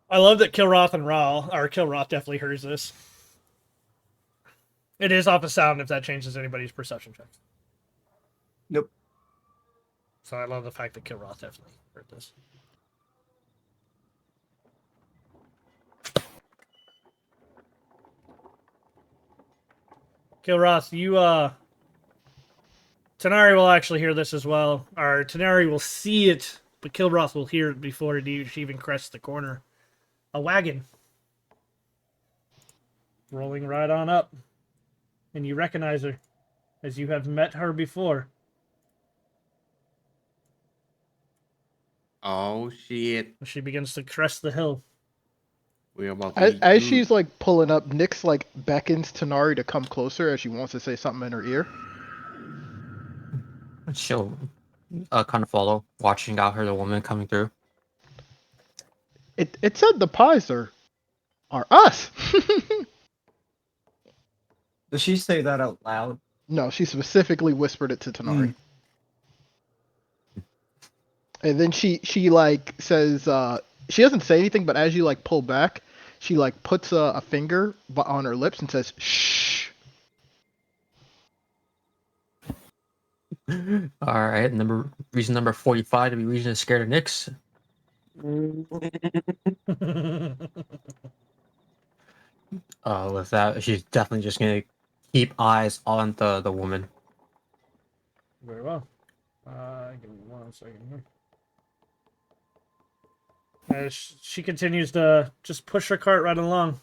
I love that Kilroth and Raul, or Kilroth definitely hears this. It is off a sound if that changes anybody's perception check. Nope. So I love the fact that Kilroth definitely heard this. Kilroth, you, Tanari will actually hear this as well. Or Tanari will see it, but Kilroth will hear it before it even crests the corner. A wagon. Rolling right on up. And you recognize her, as you have met her before. Oh shit! She begins to crest the hill. We're about As she's like pulling up, Nyx like beckons Tanari to come closer as she wants to say something in her ear. She'll kind of follow, watching out her the woman coming through. It said the pies are us. Does she say that out loud? No, she specifically whispered it to Tanari. And then she like says she doesn't say anything, but as you like pull back, she like puts a finger on her lips and says shh. All right, reason number 45 to be reason is scared of Nyx. With that, she's definitely just gonna keep eyes on the woman. Very well. Give me 1 second here. As she continues to just push her cart right along.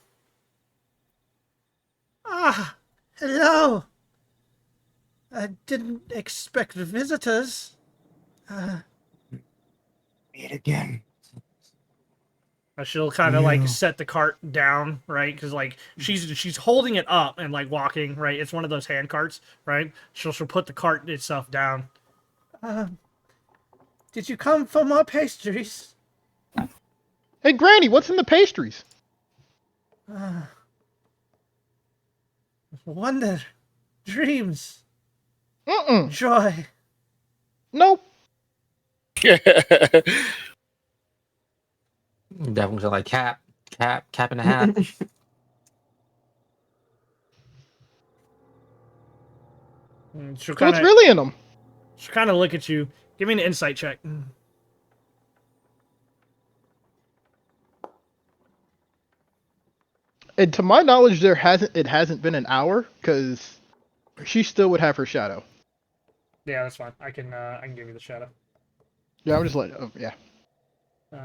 Ah, hello. I didn't expect visitors. Meet again. She'll kind of like You. set the cart down, right? Because like she's holding it up and like walking, right? It's one of those hand carts, right? She'll put the cart itself down. Did you come for more pastries? Hey, Granny, what's in the pastries? Wonder, dreams, Mm-mm. joy. Nope. Definitely like cap and a hat. She'll So what's kind of really in them? she'll kind of look at you. Give me an insight check. And to my knowledge, it hasn't been an hour because she still would have her shadow. Yeah, that's fine. I can give you the shadow. Yeah, I'm just letting. Oh, yeah. Give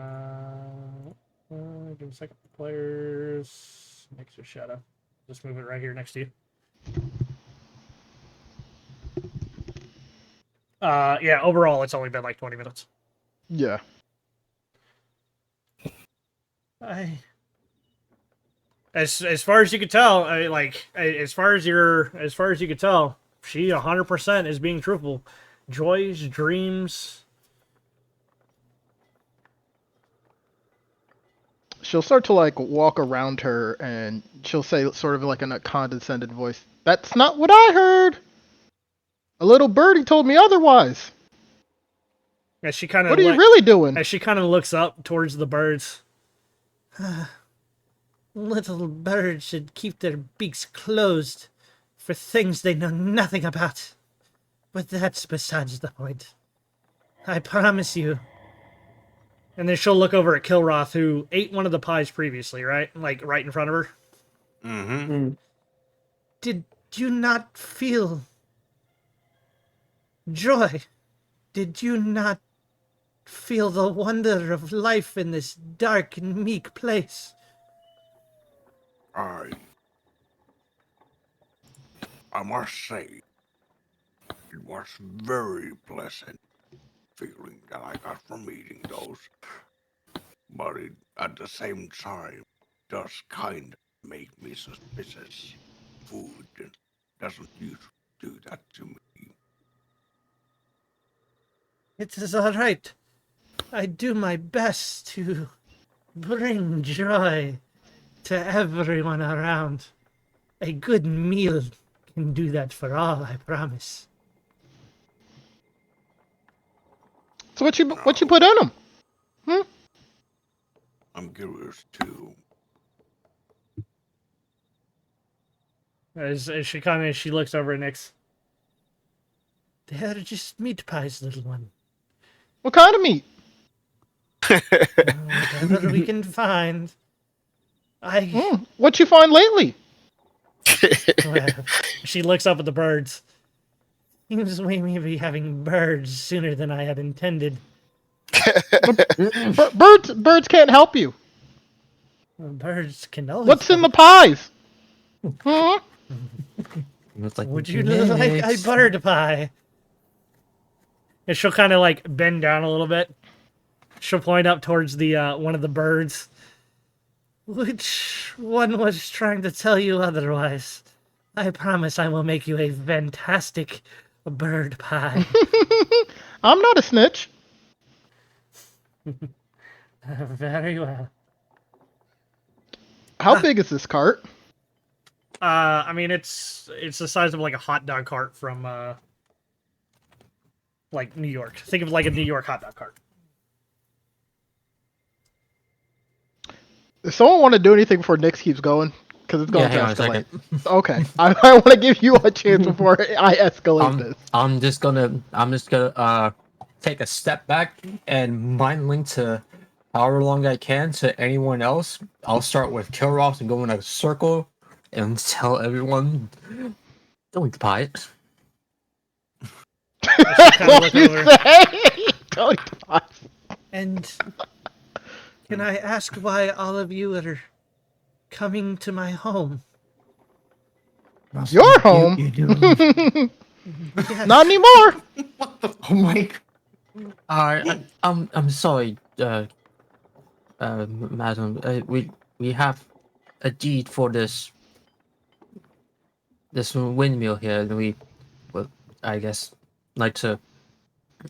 me a second. Players, next to shadow. Just move it right here next to you. Yeah. Overall, it's only been like 20 minutes. Yeah. As far as you could tell, as far as you could tell, she 100% is being truthful. Joys, dreams. She'll start to like walk around her and she'll say, sort of like in a condescended voice, "That's not what I heard. A little birdie told me otherwise." As she kind of What are you really doing? As she kind of looks up towards the birds. Little birds should keep their beaks closed for things they know nothing about. But that's besides the point. I promise you. And then she'll look over at Kilroth, who ate one of the pies previously, right? Like, right in front of her. Mm-hmm. Did you not feel joy? Did you not feel the wonder of life in this dark and meek place? I must say, it was very pleasant feeling that I got from eating those. But it, at the same time, does kind of make me suspicious. Food doesn't usually do that to me. It is all right. I do my best to bring joy to everyone around. A good meal can do that for all, I promise. So what you put in them? Hmm? I'm curious too. As she looks over at Nyx. They're just meat pies, little one. What kind of meat? Whatever we can find. What you find lately? Well, she looks up at the birds. Seems we may be having birds sooner than I had intended. Birds can't help you. Birds can always. What's in the pies? Huh? Would you like a bird pie? And she'll kind of like bend down a little bit. She'll point up towards the one of the birds. Which one was trying to tell you otherwise? I promise I will make you a fantastic bird pie. I'm not a snitch. Very well. How big is this cart? I mean, it's the size of like a hot dog cart from like New York. Think of like a New York hot dog cart. Does someone want to do anything before Nyx keeps going? Because it's going to hang on a escalate. second. Okay, I want to give you a chance before I escalate this. I'm just gonna take a step back and mind link to however long I can to anyone else. I'll start with Kilroth and go in a circle and tell everyone, don't eat the pie. What you say? Don't eat the pie. And can I ask why all of you are coming to my home? Your home? Yes. Not anymore. Oh my. I'm sorry, madam. We have a deed for this windmill here, and we, well, I guess, like to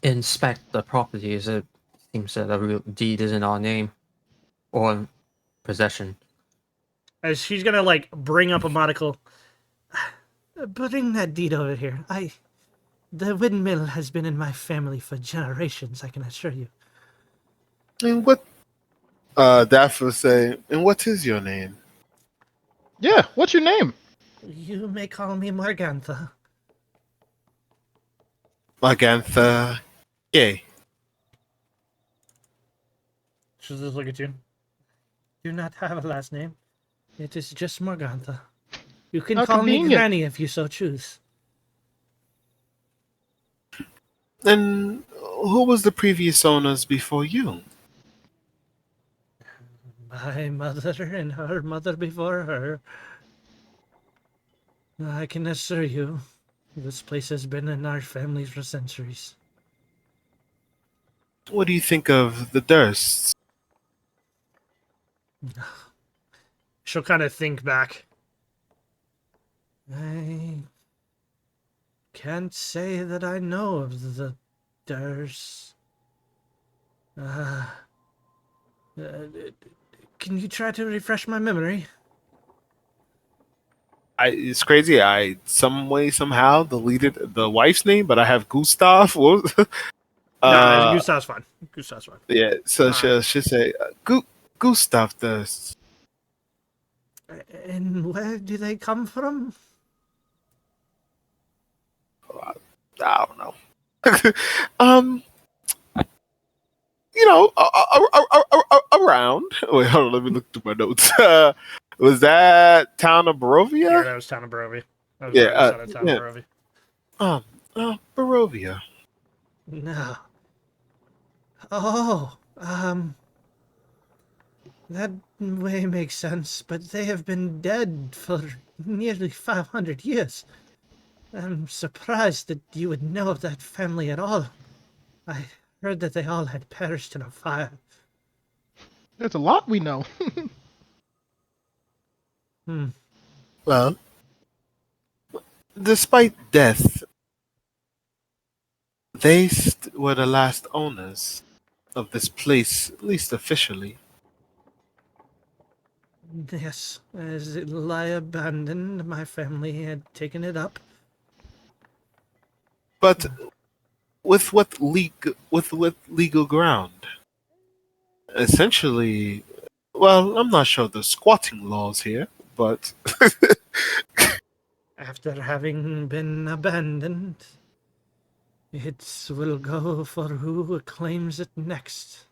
inspect the properties. It seems that the real deed is in our name or possession. As she's gonna like bring up a monocle. Bring that deed over here. The windmill has been in my family for generations, I can assure you. And what? Daff will say. And what is your name? Yeah. What's your name? You may call me Morgantha. Magantha. Yay. She'll just look at you. Do not have a last name. It is just Morgantha. You can How call me convenient. Granny if you so choose. And who was the previous owners before you? My mother and her mother before her. I can assure you, this place has been in our family for centuries. What do you think of the Dursts? She'll kind of think back. I can't say that I know of the Dursts. Can you try to refresh my memory? It's crazy. I some way somehow deleted the wife's name, but I have Gustav. What was- No, Gustav's fine. Gustav's fine. yeah. So Alright. she'll say Gustav Durst. And where do they come from? I don't know. You know, around. Wait, hold on. Let me look through my notes. Was that town of Yeah, Barovia? that was town of Barovia. That was Yeah, right outside of town yeah. of Barovia. Barovia. No. Oh, that way makes sense, but they have been dead for nearly 500 years. I'm surprised that you would know of that family at all. I heard that they all had perished in a fire. There's a lot we know. Well, despite death, they were the last owners of this place, at least officially. Yes, as it lie abandoned, my family had taken it up. But with what legal ground? Essentially, well, I'm not sure the squatting laws here, but After having been abandoned, it will go for who claims it next.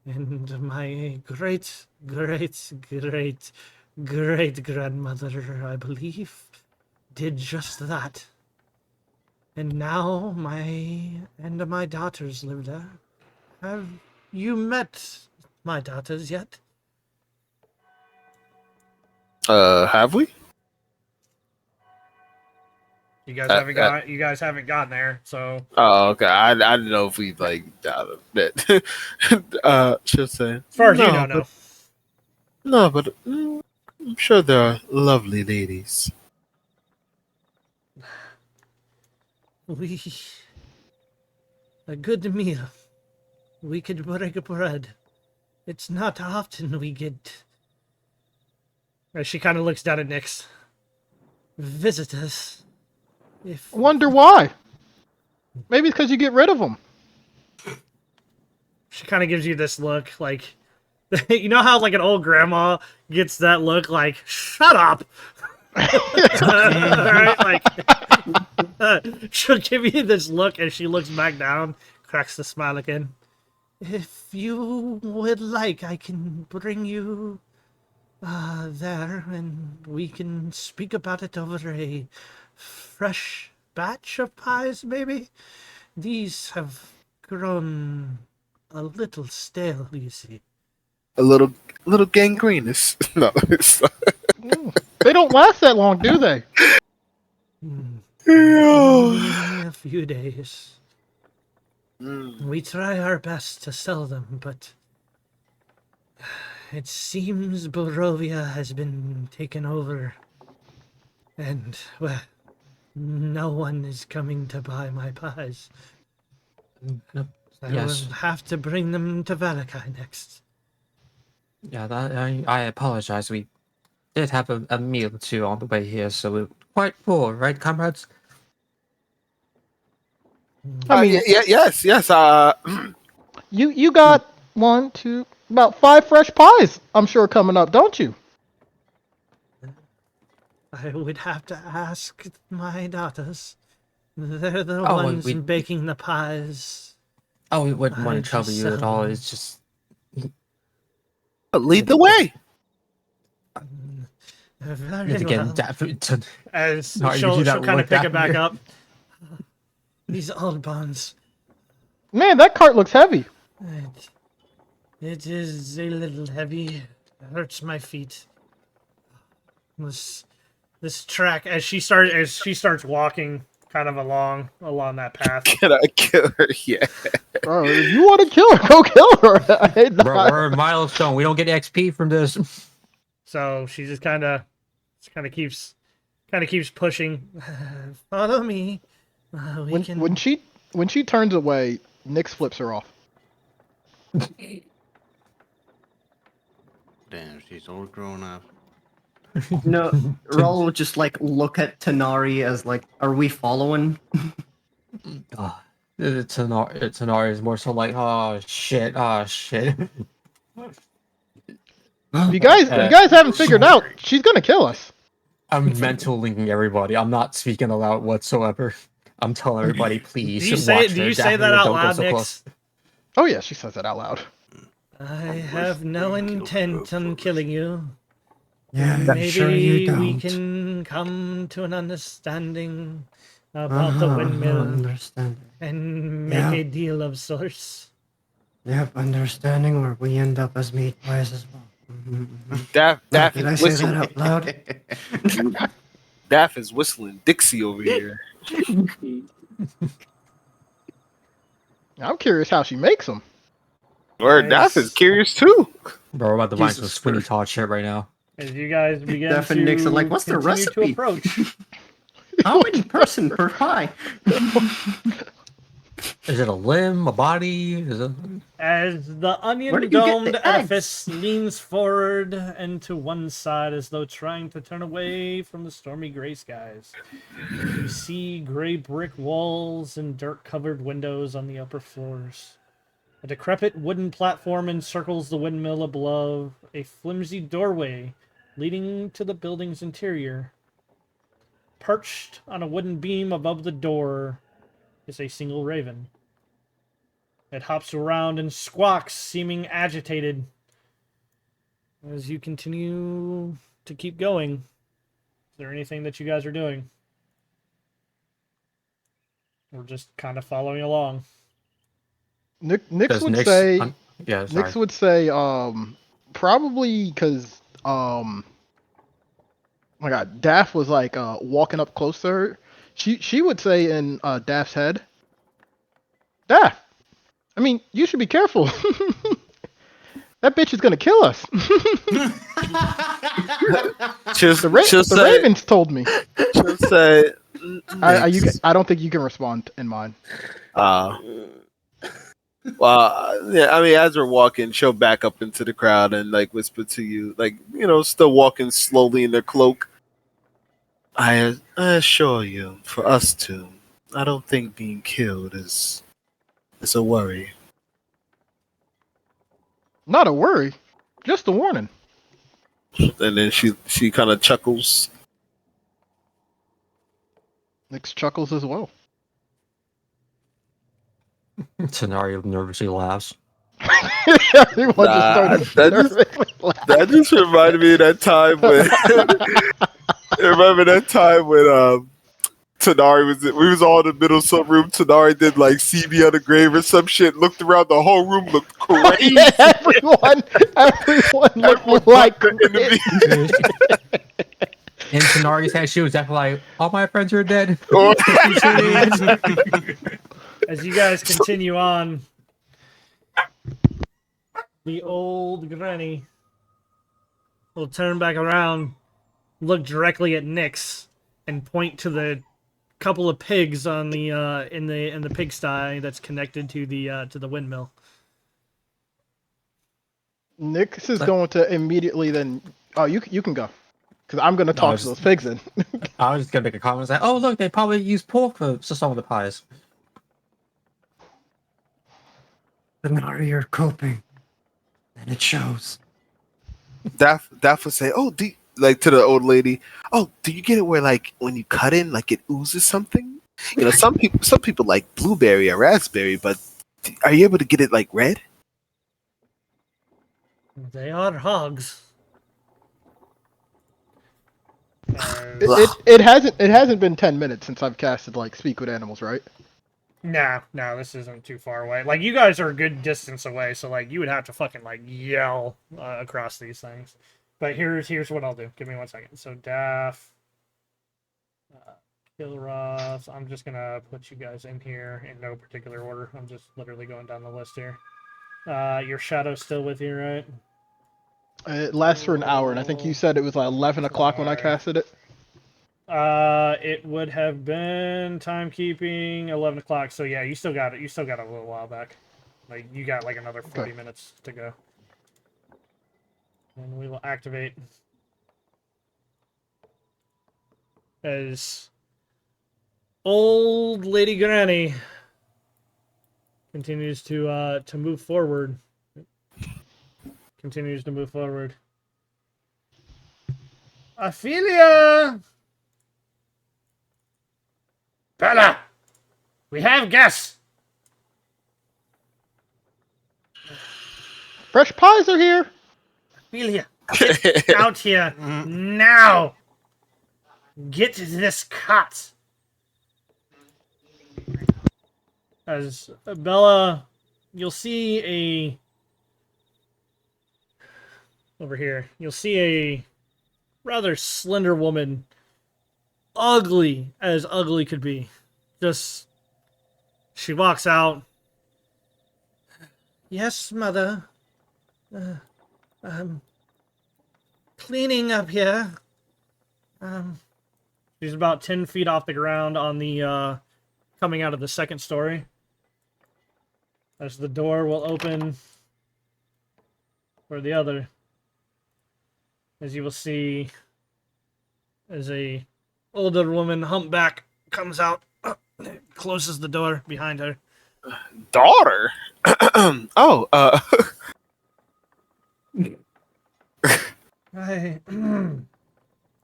And my great, great, great, great grandmother, I believe, did just that. And now my daughters live there. Have you met my daughters yet? have we? You guys haven't gone there, so Oh, okay. I didn't know if we like that. She'll say. as far as you know, no. No, but I'm sure there are lovely ladies. A good meal. We could break bread. It's not often we get. As she kind of looks down at Nyx. Visitors. If Wonder why? Maybe it's because you get rid of them. she kind of gives you this look, like, you know how like an old grandma gets that look, like, shut up. Alright, like, she'll give you this look as she looks back down, cracks the smile again. If you would like, I can bring you there, and we can speak about it over a fresh batch of pies, maybe? These have grown a little stale, you see. A little gangrenous. No, it's They don't last that long, do they? Only a few days. Mm. We try our best to sell them, but it seems Borovia has been taken over, and, well, no one is coming to buy my pies. I Yes. will have to bring them to Valakai next. Yeah, I apologize. We did have a meal or two on the way here, so we're quite full, right, comrades? I mean, Yes. you got about 5 fresh pies, I'm sure, coming up, don't you? I would have to ask my daughters. They're the Oh, ones we- baking the pies. Oh, we wouldn't want I to trouble just you at sell all. them. It's just Lead the way. Very again, well. As No, you she'll do that kind of with pick that it back mirror. up. These old bonds. Man, that cart looks heavy. It is a little heavy. It hurts my feet. This track, as she starts walking kind of along that path. Can I kill her? Yeah. Bro, if you want to kill her, go kill her. I ain't Bro, not- we're a milestone. We don't get XP from this. So she just kind of keeps pushing. Follow me. When she turns away, Nyx flips her off. Damn, she's all grown up. No, Raul would just like look at Tanari as like, are we following? Tanari is more so like, oh shit. If you guys haven't figured out, she's gonna kill us. I'm mental linking everybody. I'm not speaking aloud whatsoever. I'm telling everybody, please. Do you say watch that Daphne, out don't go loud, so Nyx? close. Oh yeah, she says that out loud. I have no intent on killing you. Yeah, I'm Maybe sure you we don't. can come to an understanding about the windmill Understanding. and make Yeah. a deal of sorts. Yep, understanding, or we end up as meat pies as well. Daff, Did I say that out loud? Daff is whistling Dixie over here. I'm curious how she makes them. Or Daff is curious too. Bro, we're about to find some Jesus Sweeney Christ. Todd shit right now. As you guys begin Def and to Nyx are like, what's the continue recipe? to approach. How many person per pie? Is it a limb, a body? Is it? As the Where onion did you get domed the edifice leans forward and to one side as though trying to turn away from the stormy gray skies. You see gray brick walls and dirt covered windows on the upper floors. A decrepit wooden platform encircles the windmill above, a flimsy doorway leading to the building's interior. Perched on a wooden beam above the door is a single raven. It hops around and squawks, seeming agitated. As you continue to keep going, is there anything that you guys are doing? We're just kind of following along. Nyx Does would Nyx- say. Yeah, sorry. Nyx would say, probably because, my God, Daff was like walking up close to her. She would say in Daff's head, Daff, I mean, you should be careful. That bitch is gonna kill us. The Ravens told me. She'll say, I don't think you can respond in mine. Well, yeah, I mean, as we're walking, she'll back up into the crowd and like whisper to you, like, you know, still walking slowly in their cloak. I assure you, for us two, I don't think being killed is a worry. Not a worry, just a warning. And then she kind of chuckles. Nyx chuckles as well. Scenario nervously laughs. Everyone just started nervously laughing. That just reminded me of that time when remember that time when Tanari we was all in the middle of some room. Tanari did like see me on the grave or some shit. Looked around, the whole room looked crazy. Yeah, everyone looked like the enemy. In Tanari's head, she was definitely like, all my friends are dead. Or- As you guys continue on, the old granny will turn back around, look directly at Nyx, and point to the couple of pigs on the in the pigsty that's connected to the windmill. Nyx is going to immediately then. Oh, you can go, because I'm gonna talk to those pigs then. I was just gonna make a comment like, oh look, they probably use pork for some of the pies. Tanari, you're coping, and it shows. Daff would say, "Oh, like to the old lady. Oh, do you get it where like when you cut in, like it oozes something? You know, some people like blueberry or raspberry, but are you able to get it like red? They are hogs. It hasn't been 10 minutes since I've casted like speak with animals, right? No, this isn't too far away. Like, you guys are a good distance away, so, like, you would have to fucking, like, yell across these things. But here's what I'll do. Give me 1 second. So, Daff, Kilroth, I'm just gonna put you guys in here in no particular order. I'm just literally going down the list here. Your Shadow's still with you, right? It lasts for an hour, and I think you said it was like 11 o'clock when I casted it. It would have been timekeeping 11 o'clock. So yeah, you still got it. You still got a little while back. Like you got like another 40 minutes to go. And we will activate as old lady Granny continues to move forward. Continues to move forward. Ophelia! Bella! We have guests! Fresh pies are here! Ophelia, get out here now! Get this cot! As Bella, you'll see over here, you'll see a rather slender woman, ugly as ugly could be. She walks out. Yes, mother. Cleaning up here. She's about 10 feet off the ground on the, coming out of the second story. As the door will open for the other. As you will see, as a older woman, humpback, comes out, closes the door behind her. Daughter? Oh, I,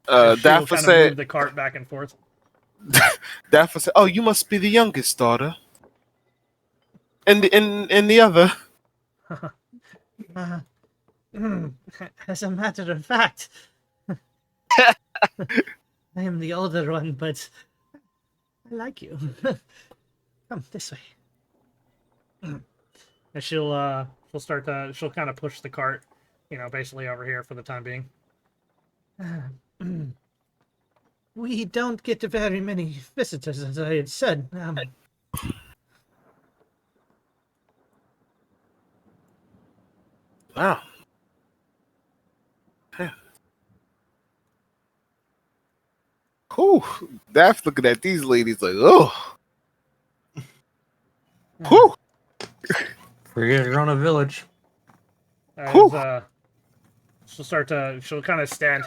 Daff would say, move the cart back and forth. Daff would say, "Oh, you must be the youngest daughter." And the other. As a matter of fact, I am the older one, but I like you. Come this way. And she'll kind of push the cart, basically over here for the time being. We don't get very many visitors, as I had said. Wow. Whew. Daff's looking at these ladies like, oh. Whew. Forget you're on a village. As, she'll kind of stand.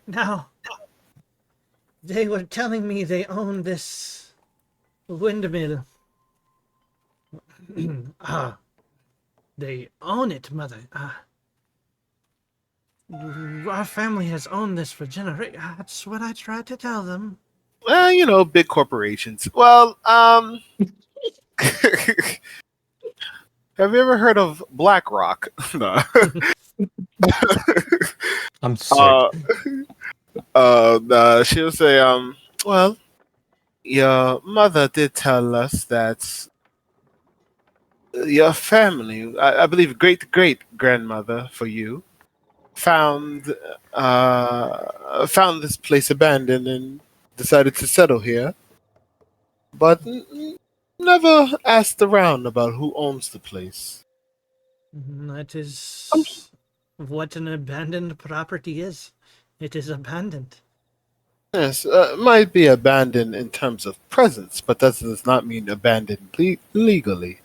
Now, they were telling me they own this windmill. They own it, mother. Our family has owned this for generations. That's what I tried to tell them. Well, big corporations. Well, have you ever heard of BlackRock? No. I'm sick. She'll say, well, your mother did tell us that your family, I believe great-great-grandmother for you, found this place abandoned and decided to settle here, but never asked around about who owns the place. That is what an abandoned property is. It is abandoned. Yes, might be abandoned in terms of presence, but that does not mean abandoned legally.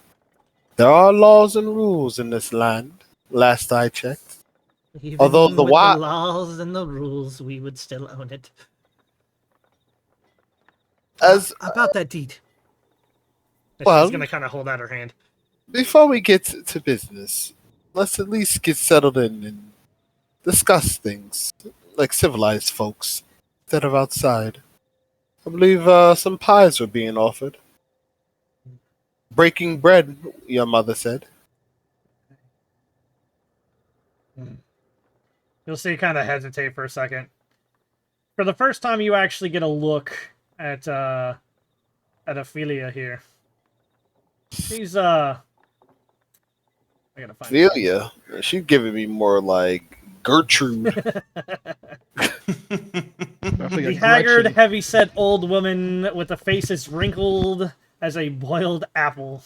There are laws and rules in this land. Last I checked. Even Although the with the wild, laws and the rules, we would still own it. as About that deed. well, She's gonna kind of hold out her hand. before we get to business, let's at least get settled in and discuss things like civilized folks instead of outside. I believe some pies were being offered. Breaking bread, your mother said. You'll see kind of hesitate for a second. For the first time, you actually get a look at Ophelia here. She's I gotta find Ophelia, she's giving me more like Gertrude. The haggard, heavy-set old woman with a face as wrinkled as a boiled apple.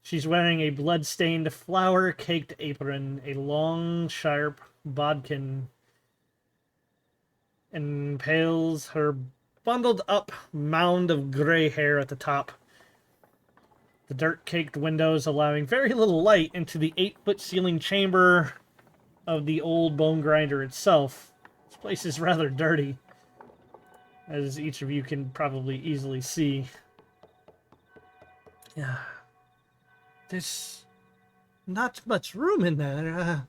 She's wearing a blood-stained, flour-caked apron, a long, sharp bodkin, and impales her bundled-up mound of gray hair at the top. The dirt-caked windows allowing very little light into the 8-foot ceiling chamber of the old bone grinder itself. This place is rather dirty, as each of you can probably easily see. Yeah. There's not much room in there.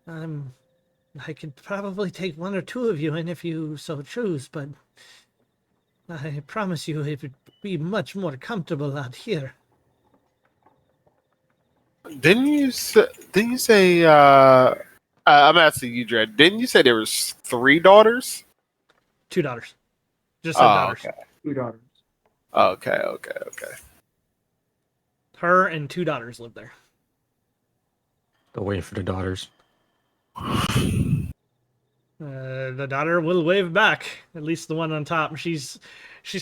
I could probably take one or two of you in if you so choose, but I promise you it would be much more comfortable out here. Didn't you say? I'm asking you, Dredd. Didn't you say there was 3 daughters? 2 daughters. Just said daughters. Okay. 2 daughters. Okay. Her and 2 daughters live there. Go wait for the daughters. The daughter will wave back. At least the one on top. She's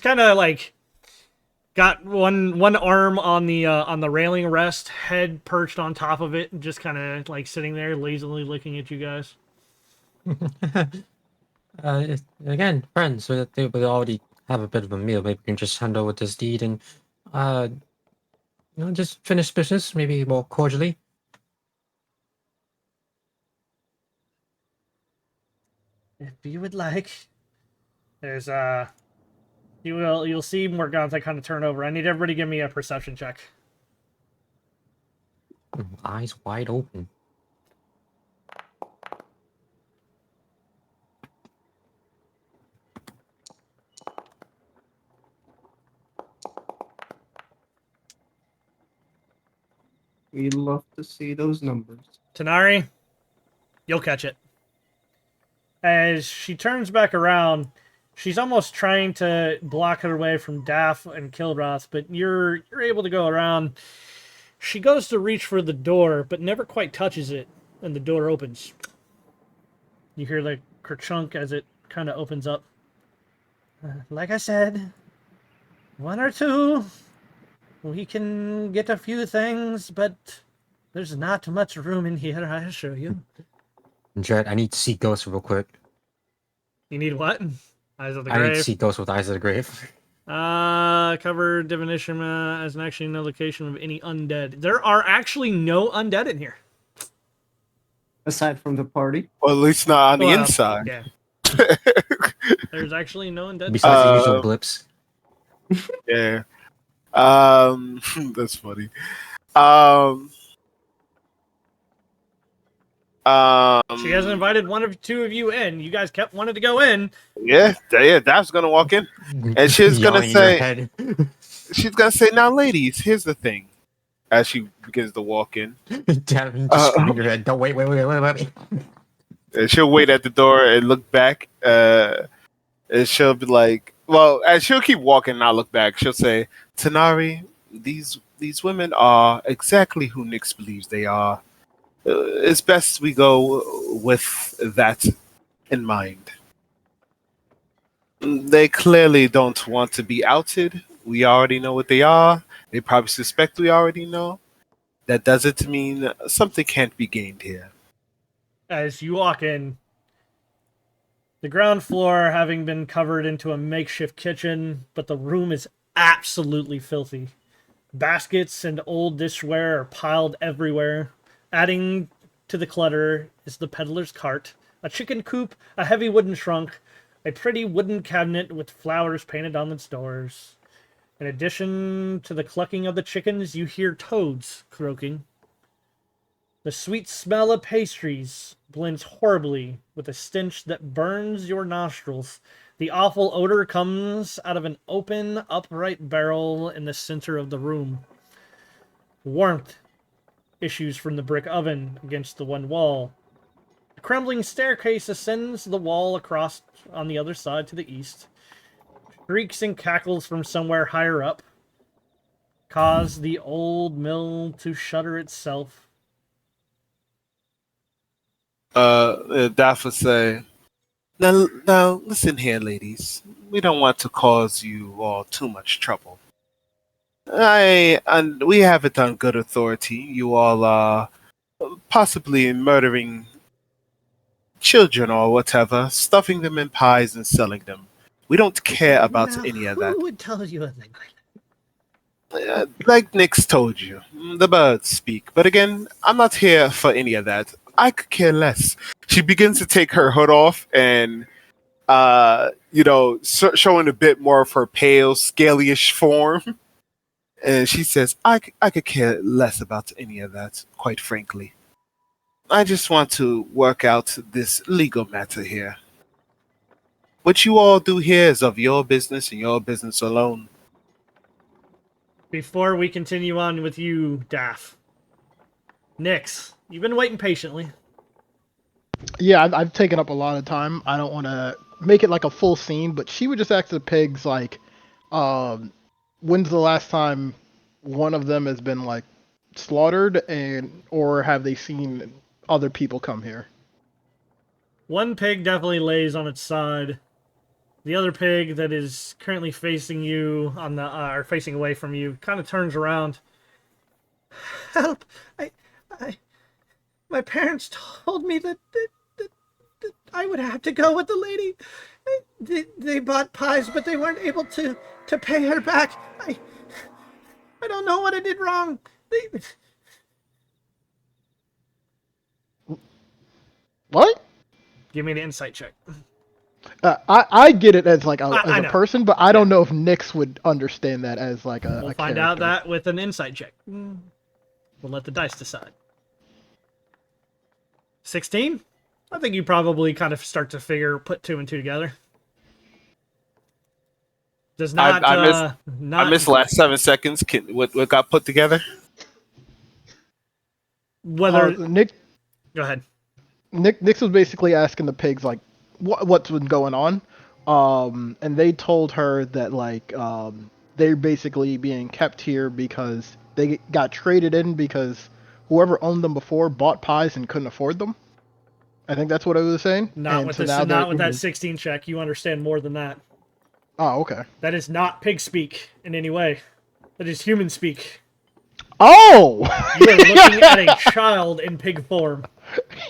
kind of like got one arm on the railing rest, head perched on top of it, and just kind of like sitting there lazily looking at you guys. Again, friends, so that they would already have a bit of a meal. Maybe we can just handle with this deed and just finish business, maybe more cordially. If you would like, there's you'll see Morgantha kind of turn over. I need everybody to give me a perception check. Eyes wide open. We'd love to see those numbers. Tanari, you'll catch it. As she turns back around, she's almost trying to block her way from Daff and Kilroth, but you're able to go around. She goes to reach for the door, but never quite touches it, and the door opens. You hear the kerchunk as it kind of opens up. Like I said, 1 or 2. We can get a few things, but there's not much room in here, I assure you. Jet, I need to see ghosts real quick. You need what? Eyes of the I Grave? need to see ghosts with Eyes of the Grave. Cover divination as an actually no location of any undead. There are actually no undead in here. Aside from the party. Well, at least not on the inside. Yeah. There's actually no undead. Besides the usual blips. Yeah. That's funny. She hasn't invited 1 or 2 of you in. You guys kept wanting to go in. Yeah, Daph's gonna walk in, and she's gonna say, "Now, ladies, here's the thing." As she begins to walk in, Damn, just screaming your head. Don't wait. And she'll wait at the door and look back. And she'll be like, "Well," as she'll keep walking, and not look back. She'll say, "Tanari, these These women are exactly who Nix believes they are. It's best we go with that in mind. They clearly don't want to be outed. We already know what they are. They probably suspect we already know. That doesn't mean something can't be gained here. As you walk in, the ground floor having been covered into a makeshift kitchen, but the room is absolutely filthy. Baskets and old dishware are piled everywhere. Adding to the clutter is the peddler's cart, a chicken coop, a heavy wooden trunk, a pretty wooden cabinet with flowers painted on its doors. In addition to the clucking of the chickens, you hear toads croaking. The sweet smell of pastries blends horribly with a stench that burns your nostrils. The awful odor comes out of an open, upright barrel in the center of the room. Warmth issues from the brick oven against the one wall. A crumbling staircase ascends the wall across on the other side to the east. Shrieks and cackles from somewhere higher up cause the old mill to shudder itself. Daphne say, now, listen here, ladies. We don't want to cause you all too much trouble. And we have it on good authority. You all are possibly murdering children or whatever, stuffing them in pies and selling them. We don't care about Now, any of that. who would tell you a thing like Like Nix told you, the birds speak. But again, I'm not here for any of that. I could care less. She begins to take her hood off and, showing a bit more of her pale, scalyish form. And she says, I could care less about any of that, quite frankly. I just want to work out this legal matter here. What you all do here is of your business and your business alone. Before we continue on with you, Daff. Nix, you've been waiting patiently. Yeah, I've taken up a lot of time. I don't want to make it like a full scene, but she would just ask the pigs like, when's the last time one of them has been like slaughtered, and or have they seen other people come here? One pig definitely lays on its side. The other pig that is currently facing you on the or facing away from you kind of turns around. Help! My parents told me that I would have to go with the lady. They bought pies, but they weren't able to pay her back. I don't know what I did wrong. What? Give me an insight check. I get it as like as I a know. person, but I don't know if Nix would understand that as like a. We'll a find character. out that with an insight check. We'll let the dice decide. 16? I think you probably kind of start to put two and two together. Does not. I missed the last 7 seconds. What got put together? Whether Nick. Go ahead. Nix was basically asking the pigs like, what's been going on, and they told her that like they're basically being kept here because they got traded in because whoever owned them before bought pies and couldn't afford them. I think that's what I was saying. Not with that 16 check. You understand more than that. Oh, okay. That is not pig speak in any way. That is human speak. Oh! You are looking at a child in pig form.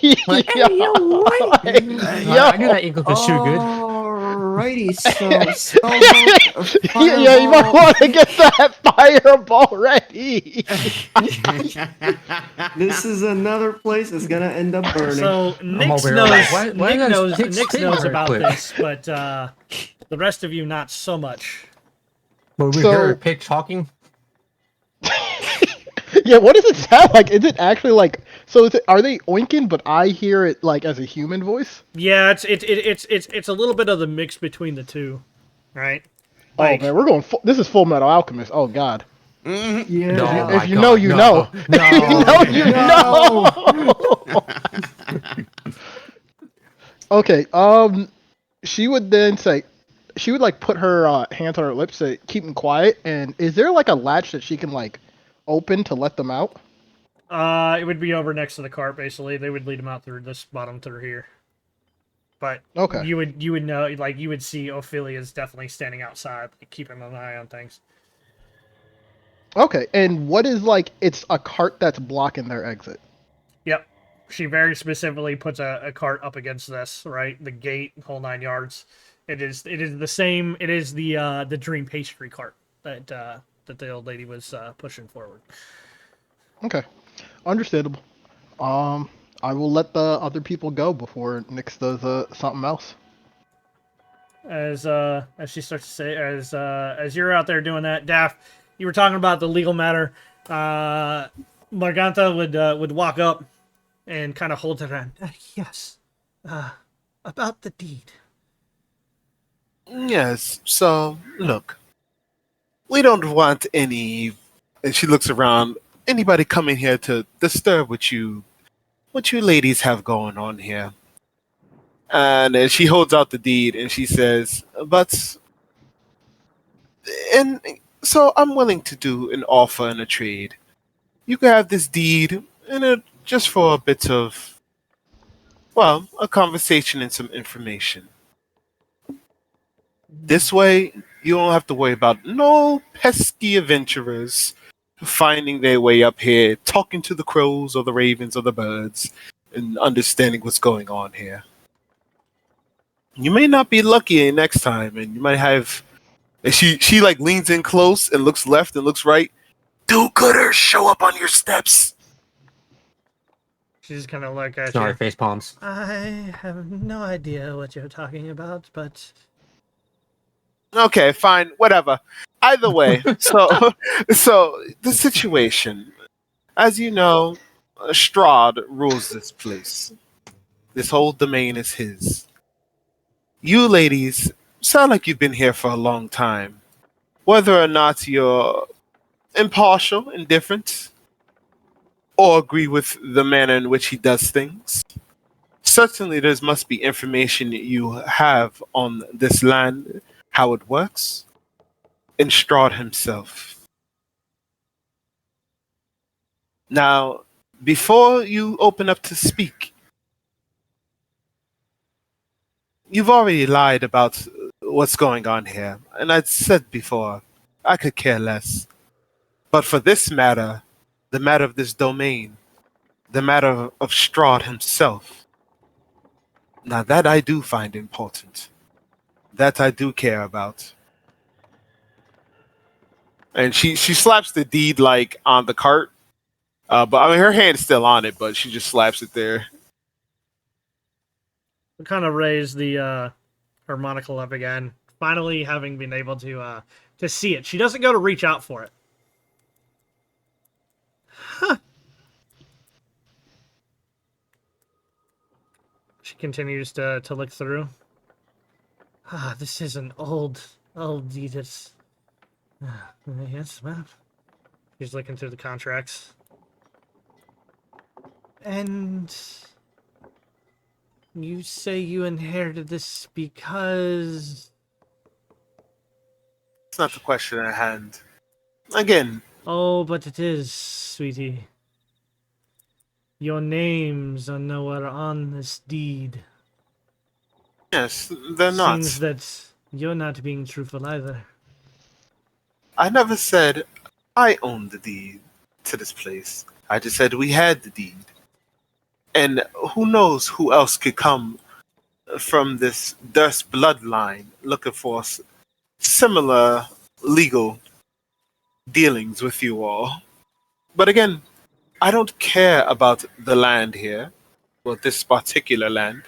I knew that English was too good. Alrighty, so yeah, you might want to get that fireball ready. This is another place that's gonna end up burning. So Nick knows about this, but the rest of you not so much. Well, we heard a pig talking. Yeah, what does it sound like? Is it actually like? So are they oinking? But I hear it like as a human voice. Yeah, it's a little bit of the mix between the two, right? Like, oh man, we're going. This is Full Metal Alchemist. Oh god. Mm-hmm. Yeah. No, if you know, you know. If you know, you know. Okay. She would then say, she would like put her hands on her lips to keep them quiet. And is there like a latch that she can like open to let them out? It would be over next to the cart. Basically, they would lead him out through this bottom through here. But Okay. you would know, like you would see Ophelia's definitely standing outside, like, keeping an eye on things. Okay, and what is like? It's a cart that's blocking their exit. Yep. She very specifically puts a cart up against this, right? The gate, whole 9 yards. It is the same. It is the dream pastry cart that that the old lady was pushing forward. Okay, understandable. I will let the other people go before Nyx does something else. As she starts to say, as you're out there doing that, Daff, you were talking about the legal matter. Marganta would walk up and kind of hold her hand. Yes, about the deed. Yes. So look, we don't want any. And she looks around. Anybody coming here to disturb what you ladies have going on here? And then she holds out the deed and she says, "But and so I'm willing to do an offer and a trade. You can have this deed and just for a bit of, well, a conversation and some information. This way, you don't have to worry about no pesky adventurers finding their way up here, talking to the crows or the ravens or the birds, and understanding what's going on here. You may not be lucky next time, and you might have." And she like leans in close and looks left and looks right. Do-gooders show up on your steps. She just kind of look at Sorry, you. face palms. I have no idea what you're talking about, but Okay, fine, whatever. Either way, so the situation, as you know, Strahd rules this place. This whole domain is his. You ladies sound like you've been here for a long time. Whether or not you're impartial, indifferent, or agree with the manner in which he does things, certainly there must be information that you have on this land, how it works, and Strahd himself. Now, before you open up to speak, you've already lied about what's going on here, and I'd said before, I could care less. But for this matter, the matter of this domain, the matter of Strahd himself, now that I do find important. That I do care about. And she slaps the deed like on the cart. But I mean her hand's still on it, but she just slaps it there. kind of raise the her monocle up again. Finally, having been able to see it, she doesn't go to reach out for it. Huh. She continues to look through. This is an old deed. It's yes, well. She's looking through the contracts. And you say you inherited this because... It's not the question at hand. Again. Oh, but it is, sweetie. Your names are nowhere on this deed. Yes, they're not. Seems that you're not being truthful either. I never said I owned the deed to this place. I just said we had the deed. And who knows who else could come from this Durst bloodline looking for similar legal dealings with you all. But again, I don't care about the land here, well, this particular land.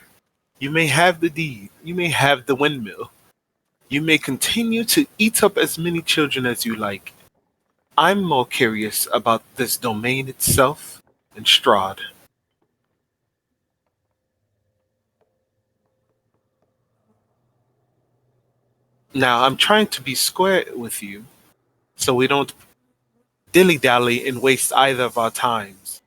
You may have the deed, you may have the windmill, you may continue to eat up as many children as you like. I'm more curious about this domain itself and Strahd. Now, I'm trying to be square with you so we don't dilly-dally and waste either of our times.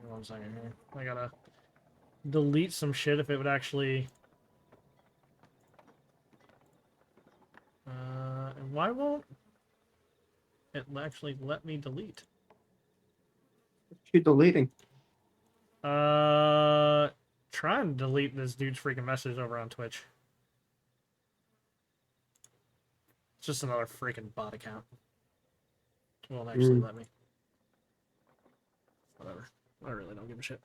1 second here. I gotta delete some shit if it would actually... why won't... it actually let me delete. You deleting? Trying to delete this dude's freaking message over on Twitch. It's just another freaking bot account. It won't actually let me. Whatever. I really don't give a shit.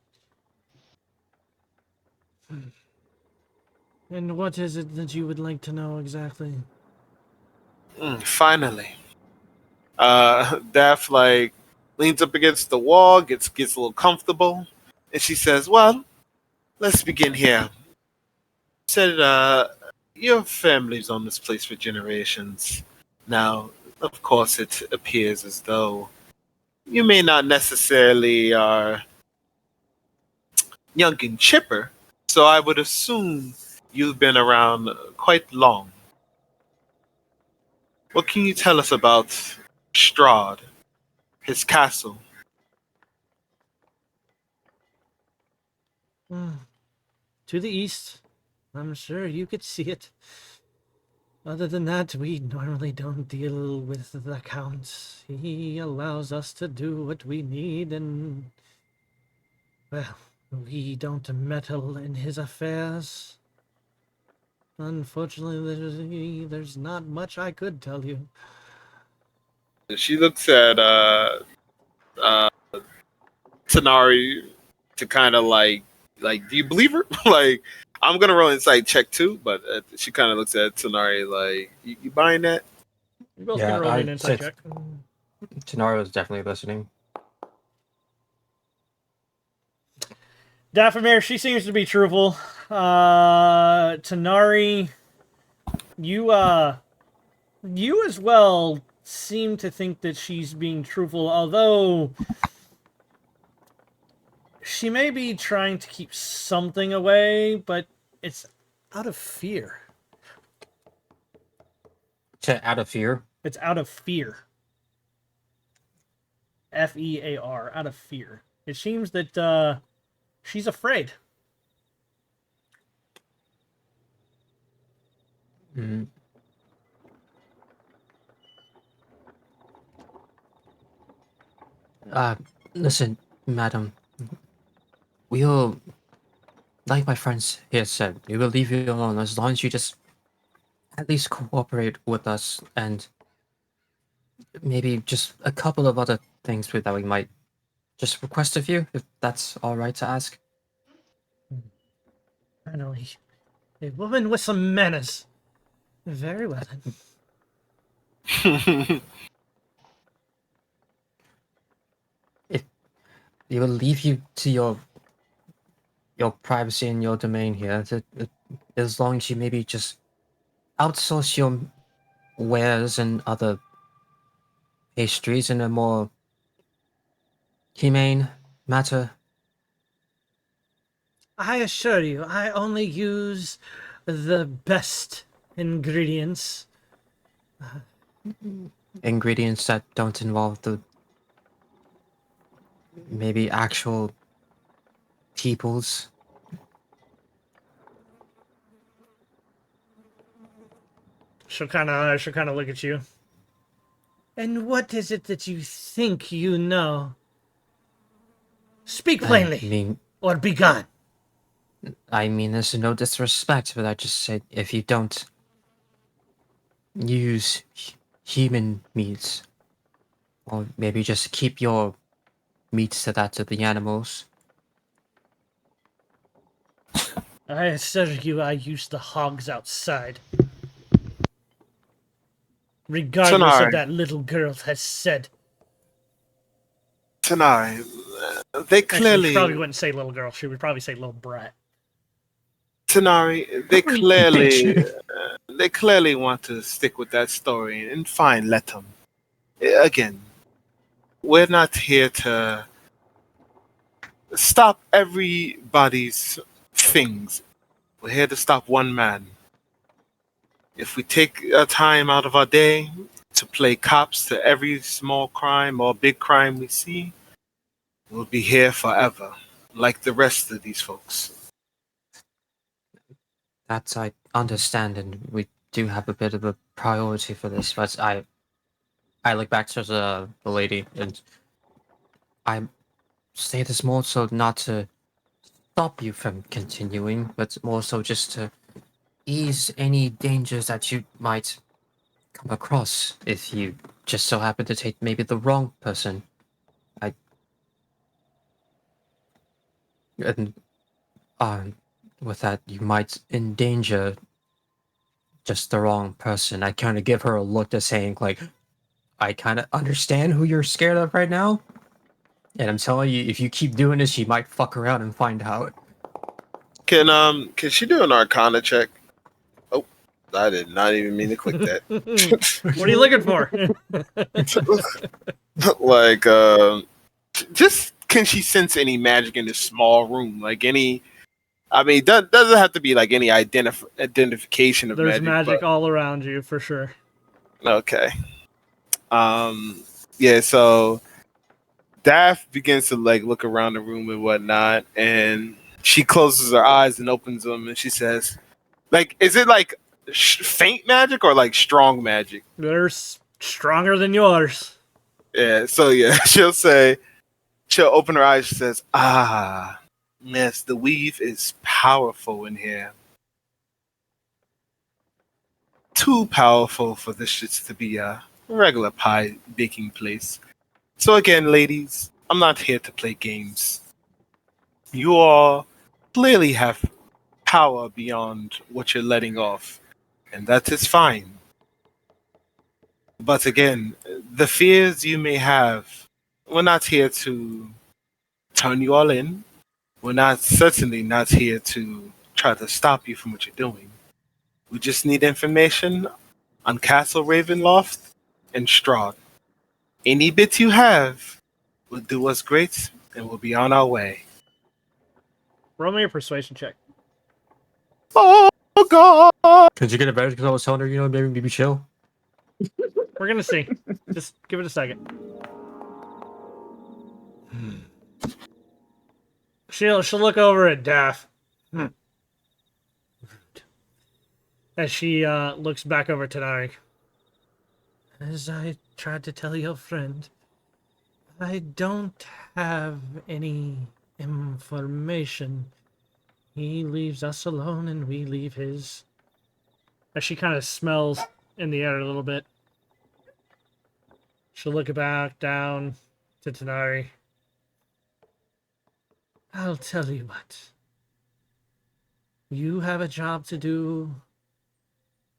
And what is it that you would like to know exactly? Finally. Daff like leans up against the wall, gets a little comfortable, and she says, "Well, let's begin here. You said your family's owned this place for generations. Now, of course, it appears as though you may not necessarily are young and chipper, so I would assume you've been around quite long. What can you tell us about Strahd, his castle?" To the east. I'm sure you could see it. Other than that, we normally don't deal with the Count. He allows us to do what we need, and, well, we don't meddle in his affairs. Unfortunately, there's not much I could tell you. She looks at Tanari to kind of like, do you believe her? Like, I'm gonna roll insight check too, but she kind of looks at Tanari like, you buying that? You're both gonna roll an insight check. Tanari was definitely listening. Dathomir, she seems to be truthful. Tanari, you as well seem to think that she's being truthful, although she may be trying to keep something away, but it's out of fear. Out of fear? It's out of fear. Fear, out of fear. It seems that she's afraid. Listen, madam. We'll, like my friends here said, we will leave you alone as long as you just at least cooperate with us and maybe just a couple of other things that we might just request of you, if that's all right to ask. Finally, a woman with some manners. Very well then. We will leave you to your privacy and your domain here, as long as you maybe just outsource your wares and other pastries in a more humane matter. I assure you, I only use the best ingredients. Ingredients that don't involve the maybe actual peoples. She'll kind of look at you. And what is it that you think you know? Speak plainly, or be gone. I mean, there's no disrespect, but I just said if you don't use human meats, or maybe just keep your meats to that of the animals. I assure you, I use the hogs outside. Regardless of Tanari. that little girl has said. Tanari, they clearly. Actually, she probably wouldn't say little girl. She would probably say little brat. Tanari, they clearly want to stick with that story, and fine, let them. Again, we're not here to stop everybody's things. We're here to stop one man. If we take a time out of our day to play cops to every small crime or big crime we see, we'll be here forever, like the rest of these folks. That I understand, and we do have a bit of a priority for this, but I I look back to the lady, and I say this more so not to stop you from continuing, but more so just to ease any dangers that you might come across if you just so happen to take maybe the wrong person. And with that, you might endanger just the wrong person. I kind of give her a look to saying, like, I kind of understand who you're scared of right now. And I'm telling you, if you keep doing this, you might fuck around and find out. Can she do an Arcana check? Oh, I did not even mean to click that. What are you looking for? Like, just can she sense any magic in this small room? Like any, I mean, that doesn't have to be like any identification of There's magic but, all around you for sure. Okay. Yeah. So Daff begins to like look around the room and whatnot, and she closes her eyes and opens them, and she says, "Like, is it like faint magic or like strong magic?" They're stronger than yours. Yeah. So yeah, she'll open her eyes. She says, "Ah, yes, the weave is powerful in here. Too powerful for this just to be a regular pie baking place. So again, ladies, I'm not here to play games. You all clearly have power beyond what you're letting off, and that is fine. But again, the fears you may have, we're not here to turn you all in. We're not certainly not here to try to stop you from what you're doing. We just need information on Castle Ravenloft and Strahd. Any bit you have will do us great, and we'll be on our way." Roll me a persuasion check. Oh God! Could you get advantage because I was telling her, maybe chill? We're gonna see. Just give it a second. She'll look over at Daff. As she looks back over to Nari. As I tried to tell your friend, I don't have any information. He leaves us alone and we leave his. As she kind of smells in the air a little bit. She'll look back down to Tanari. I'll tell you what. You have a job to do,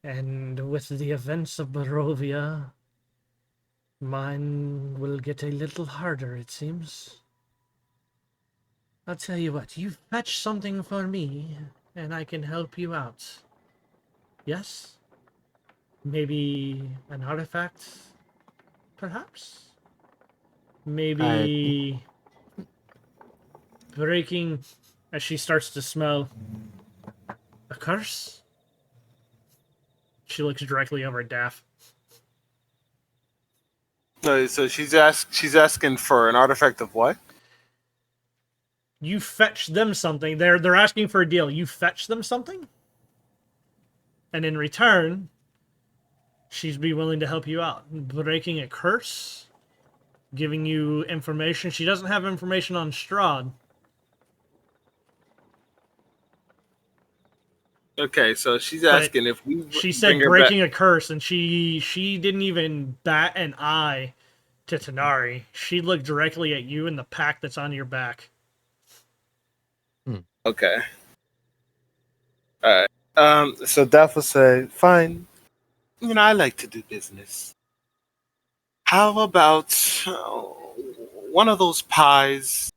and with the events of Barovia, mine will get a little harder, it seems. I'll tell you what, you fetch something for me, and I can help you out. Yes? Maybe an artifact? Perhaps? Maybe breaking, as she starts to smell, a curse? She looks directly over at Daff. No, so she's asking for an artifact of what? You fetch them something. They're asking for a deal. You fetch them something, and in return, she'd be willing to help you out. Breaking a curse, giving you information. She doesn't have information on Strahd. Okay, so she's asking if we. She said breaking a curse, and she didn't even bat an eye to Tanari. She looked directly at you and the pack that's on your back. Okay. All right. So Daff will say, "Fine. I like to do business. How about one of those pies,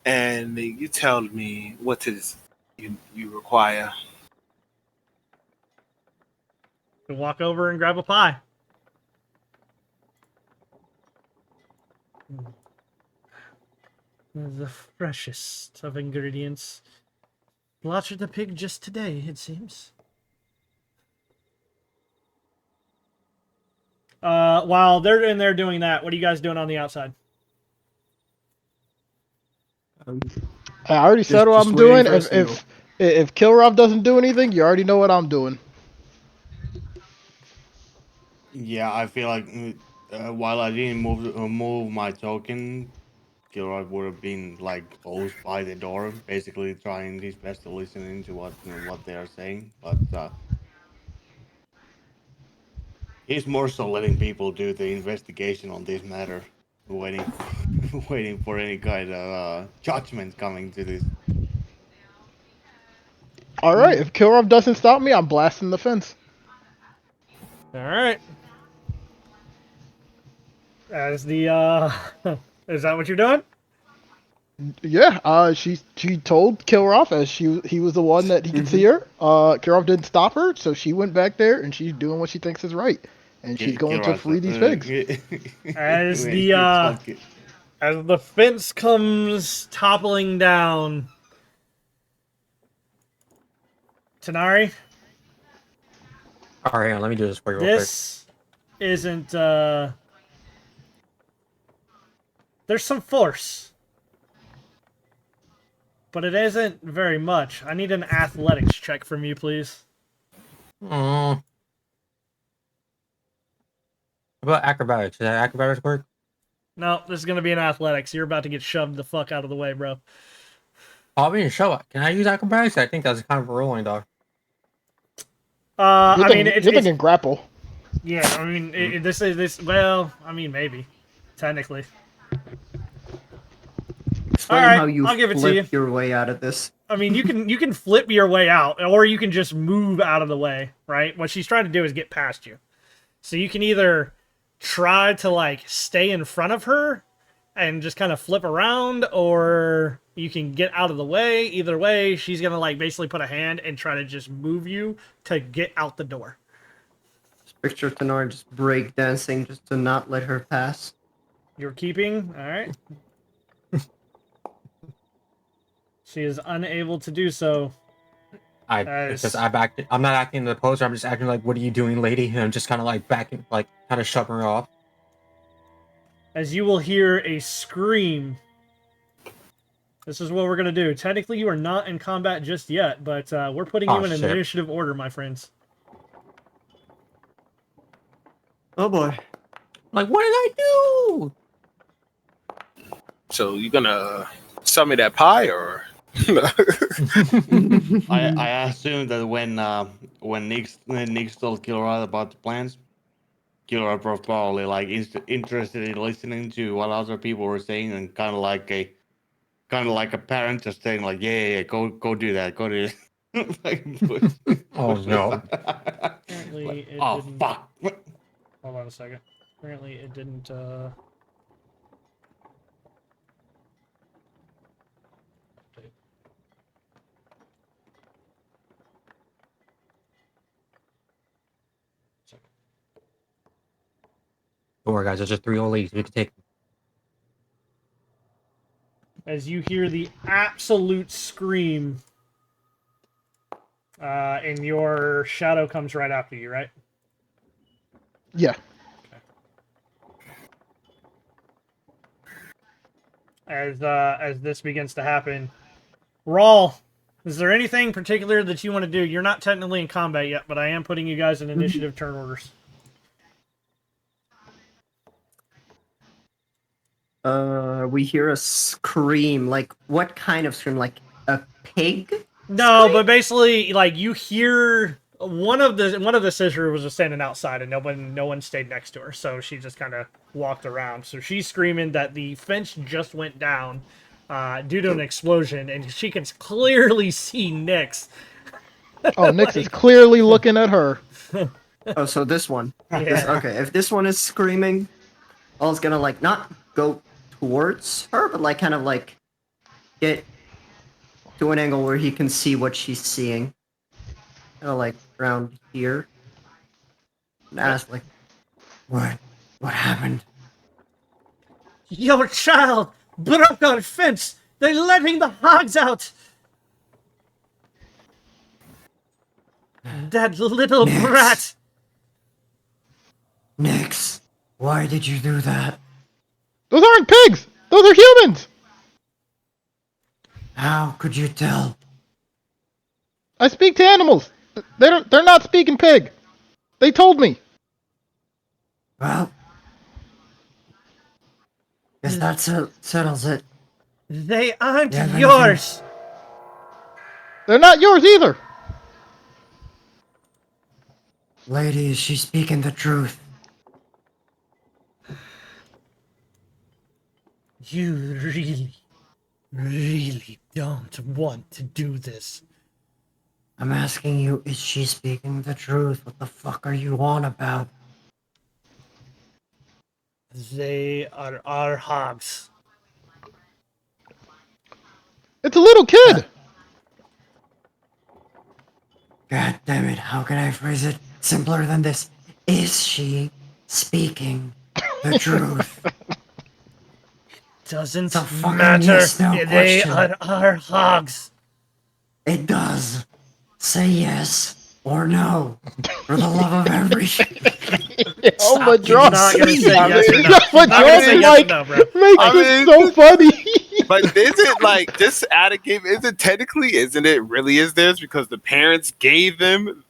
and you tell me what is you require." You walk over and grab a pie. The freshest of ingredients. Slaughtered the pig just today, it seems. While they're in there doing that, what are you guys doing on the outside? I already said what I'm doing. If Kilrov doesn't do anything, you already know what I'm doing. Yeah, I feel like while I didn't move my token, Gilroy would have been like close by the door, basically trying his best to listen into what they are saying. But he's more so letting people do the investigation on this matter, waiting for waiting for any kind of judgment coming to this. All right, if Kilrov doesn't stop me, I'm blasting the fence. All right. As the is that what you're doing? Yeah, she told Kilrov as he was the one that he could see her. Kilrov didn't stop her, so she went back there and she's doing what she thinks is right, and she's going to free these pigs. As Wait, the it's fucking- as the fence comes toppling down, Tanari, All right, let me do this for you real quick. this isn't there's some force, but it isn't very much. I need an athletics check from you, please. How about acrobatics? Does that acrobatics work? No, this is gonna be an athletics. You're about to get shoved the fuck out of the way, bro. I'll be in show. Can I use acrobatics? I think that's kind of a rolling dog. You're I mean, you're thinking grapple. Yeah, I mean, this. Well, I mean, maybe, technically. Explain All right, how you I'll give it to flip you. your way out of this. I mean, you can flip your way out, or you can just move out of the way, right? What she's trying to do is get past you. So you can either try to like stay in front of her and just kind of flip around, or you can get out of the way. Either way, she's gonna like basically put a hand and try to just move you to get out the door. Just picture Tenor just break dancing just to not let her pass. You're keeping, all right. She is unable to do so. Because I'm not acting in the poser. I'm just acting like, "What are you doing, lady?" And I'm just kind of like backing, like kind of shoving her off. As you will hear a scream. This is what we're gonna do. Technically, you are not in combat just yet, but we're putting you in an initiative order, my friends. Oh boy! Like, what did I do? So you gonna sell me that pie or? I assume that when Nick told Kilroy about the plans, Kilroy was probably like interested in listening to what other people were saying and kind of like a parent just saying like, yeah, go do that, go do it. Like, Oh no! Apparently, it oh didn't. fuck! Hold on a second. Apparently, it didn't. Don't worry, guys. There's just 3 old ladies. We can take them. As you hear the absolute scream, and your shadow comes right after you, right? Yeah. As this begins to happen, Rawl, is there anything particular that you want to do? You're not technically in combat yet, but I am putting you guys in initiative turn orders. We hear a scream. Like, what kind of scream? Like a pig? No, but basically, like you hear one of the sisters was just standing outside, and no one stayed next to her, so she just kind of walked around. So she's screaming that the fence just went down due to an explosion, and she can clearly see Nyx. Oh, Nyx is clearly looking at her. Oh, so this one. Yeah. Okay, if this one is screaming, All's gonna like not go towards her, but like kind of like get to an angle where he can see what she's seeing. Kind of like around here. And ask like, what happened? Your child broke our fence. They're letting the hogs out. That little brat. Nyx, why did you do that? Those aren't pigs! Those are humans! How could you tell? I speak to animals. They're not speaking pig. They told me. Well, guess that settles it. They aren't Yeah, yours. They're not yours either. Lady, is she speaking the truth? You really don't want to do this. I'm asking you, is she speaking the truth? What the fuck are you on about? They are our hogs. It's a little kid. God damn it, how can I phrase it simpler than this? Is she speaking the truth? Doesn't It's a fucking matter. yes, no They question. are our hogs. It does. Say yes or no. For the love of every... Oh my He's god! not gonna say I yes or mean- no. Yeah, He's but not gonna say Jordan, yes or like, no, bro. makes I it mean, so funny. But is it like just out of game? Is it technically? Isn't it really is theirs because the parents gave them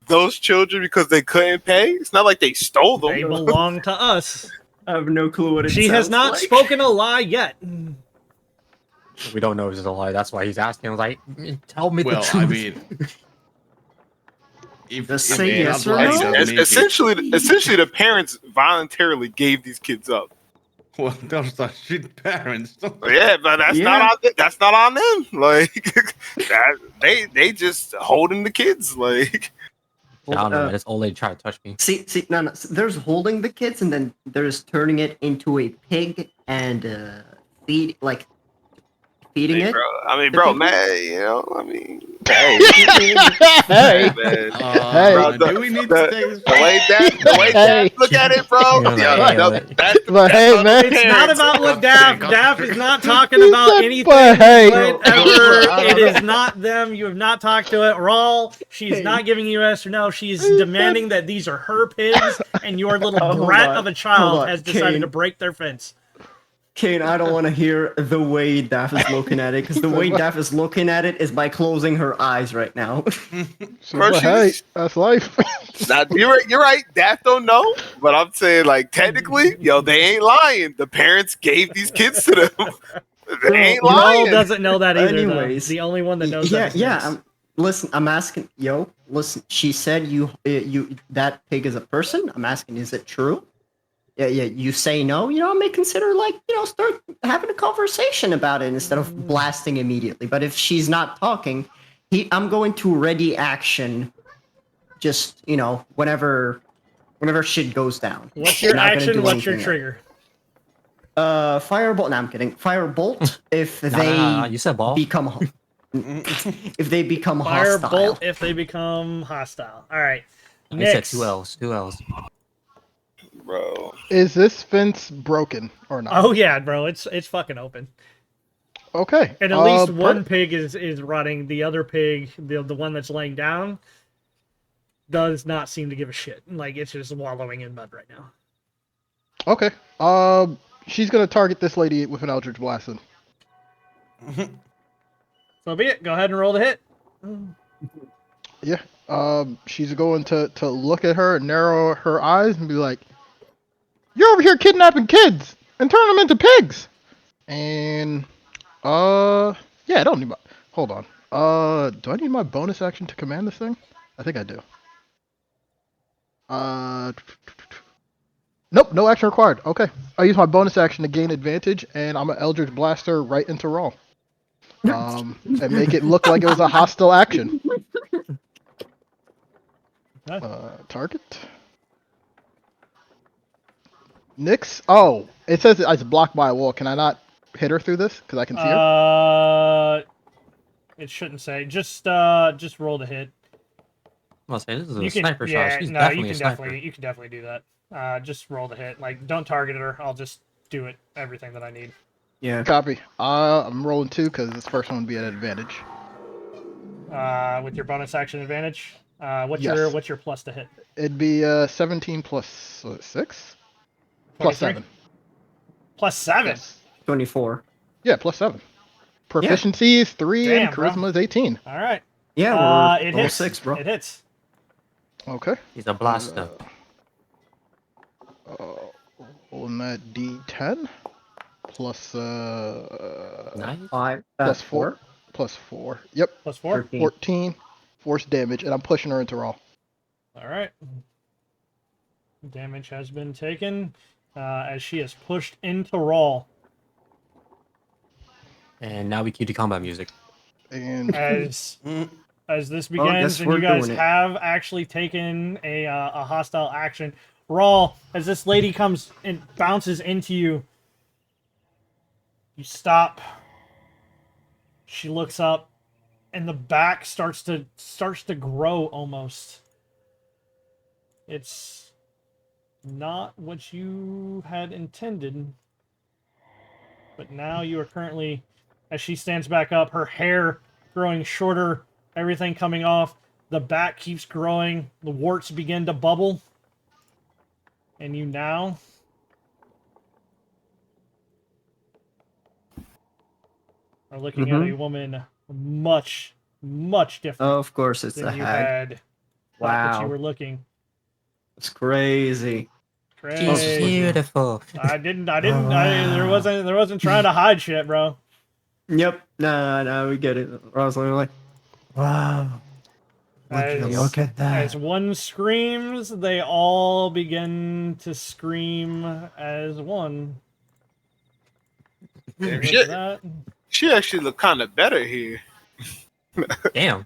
those children because they couldn't pay? It's not like they stole them. They belong to us. I have no clue what it She has sounds not like. spoken a lie yet. We don't know if it's a lie. That's why he's asking. I was like, tell me the Well, truth. I mean, if, Just if say it's yes not or lying, no. doesn't make it- Essentially, the parents voluntarily gave these kids up. Well, those are shit parents. Yeah, but that's not on. That's not on them. Like that, they just holding the kids. Like I don't know. This old lady tried to touch me. See, no. There's holding the kids, and then there's turning it into a pig and feeding hey, it. bro. I mean, The bro, people? man. You know, I mean, hey, Hey, man. Hey. Bro, do we need to take this? the way that look at it, bro. Yeah, Yeah, like, no, hey, that's the, But hey, on man. the It's not parents. about what Daff is not talking He about said, anything. but hey. Whatever. It is not them. You have not talked to it. Rawl, she is not giving you yes or no. She is demanding that these are her pigs, and your little hold brat on. of a child Hold on. has decided Kane. to break their fence. Kane, I don't want to hear the way Daff is looking at it, because the way Daff is looking at it is by closing her eyes right now. Bro, But hey, she's- that's life. Nah, you're right. Daft don't know, but I'm saying like technically, yo, they ain't lying. The parents gave these kids to them. They ain't Rawl lying. doesn't know that either. Anyways, though. The only one that knows yeah, that is yeah. Nix. Listen, I'm asking, listen. She said you that pig is a person. I'm asking, is it true? Yeah. You say no. I may consider start having a conversation about it instead of blasting immediately. But if she's not talking, I'm going to ready action. Just whenever shit goes down. What's your Not gonna action? do What's your anything trigger? Firebolt. No, I'm kidding. Firebolt. If they Nah, you said ball. become if they become Fire hostile. bolt if they become hostile. All right. I said Nix. 2 L's. 2 L's. Bro. Is this fence broken or not? Oh yeah, bro. It's fucking open. Okay. And at least one pig is running. The other pig, the one that's laying down, does not seem to give a shit. Like it's just wallowing in mud right now. Okay. She's gonna target this lady with an Eldritch Blast. Then. So be it. Go ahead and roll the hit. Yeah. She's going to look at her and narrow her eyes and be like, "You're over here kidnapping kids and turning them into pigs." And yeah, I don't need my. Hold on. Do I need my bonus action to command this thing? I think I do. Nope, no action required. Okay. I use my bonus action to gain advantage, and I'm an Eldritch Blaster right into Raw. And make it look like it was a hostile action. Target. Nyx? Oh, it says it's blocked by a wall. Can I not hit her through this? Because I can see her? It shouldn't say. Just roll the hit. I'm gonna say this is a You can, sniper yeah, shot. She's no, definitely you a can sniper. you can definitely do that. Just roll the hit. Like, don't target her. I'll just do it. Everything that I need. Yeah. Copy. I'm rolling 2 because this first one would be at advantage. With your bonus action advantage. What's Yes. your plus to hit? It'd be 17 plus 6? Plus 7. Plus 7. Yes. 24. Yeah, plus 7. Proficiency is 3 Damn, and bro. charisma is 18. All right. Yeah, it we're hits. 6, bro. It hits. Okay. He's a blaster. Rolling that D10 plus Nice. 5. plus 4 plus 4. Yep, Plus 4. 13. 14 force damage, and I'm pushing her into raw. All right. Damage has been taken as she is pushed into Raw. And now we cue the combat music. And As this Well, begins, guess and we're you guys doing it. have actually taken a hostile action. Raw, as this lady comes and bounces into you, you stop. She looks up, and the back starts to grow almost. It's not what you had intended, but now you are currently, as she stands back up, her hair growing shorter, everything coming off, the back keeps growing, the warts begin to bubble, and you now are looking at a woman much, much different Of course, it's a than you hag. had thought that you Wow. were looking. It's crazy. She's Crazy. beautiful. There wasn't trying to hide shit, bro. Yep. No, we get it. I was literally like, wow. Look at that. As one screams, they all begin to scream as one. Damn, Look at that. she actually look kind of better here. Damn.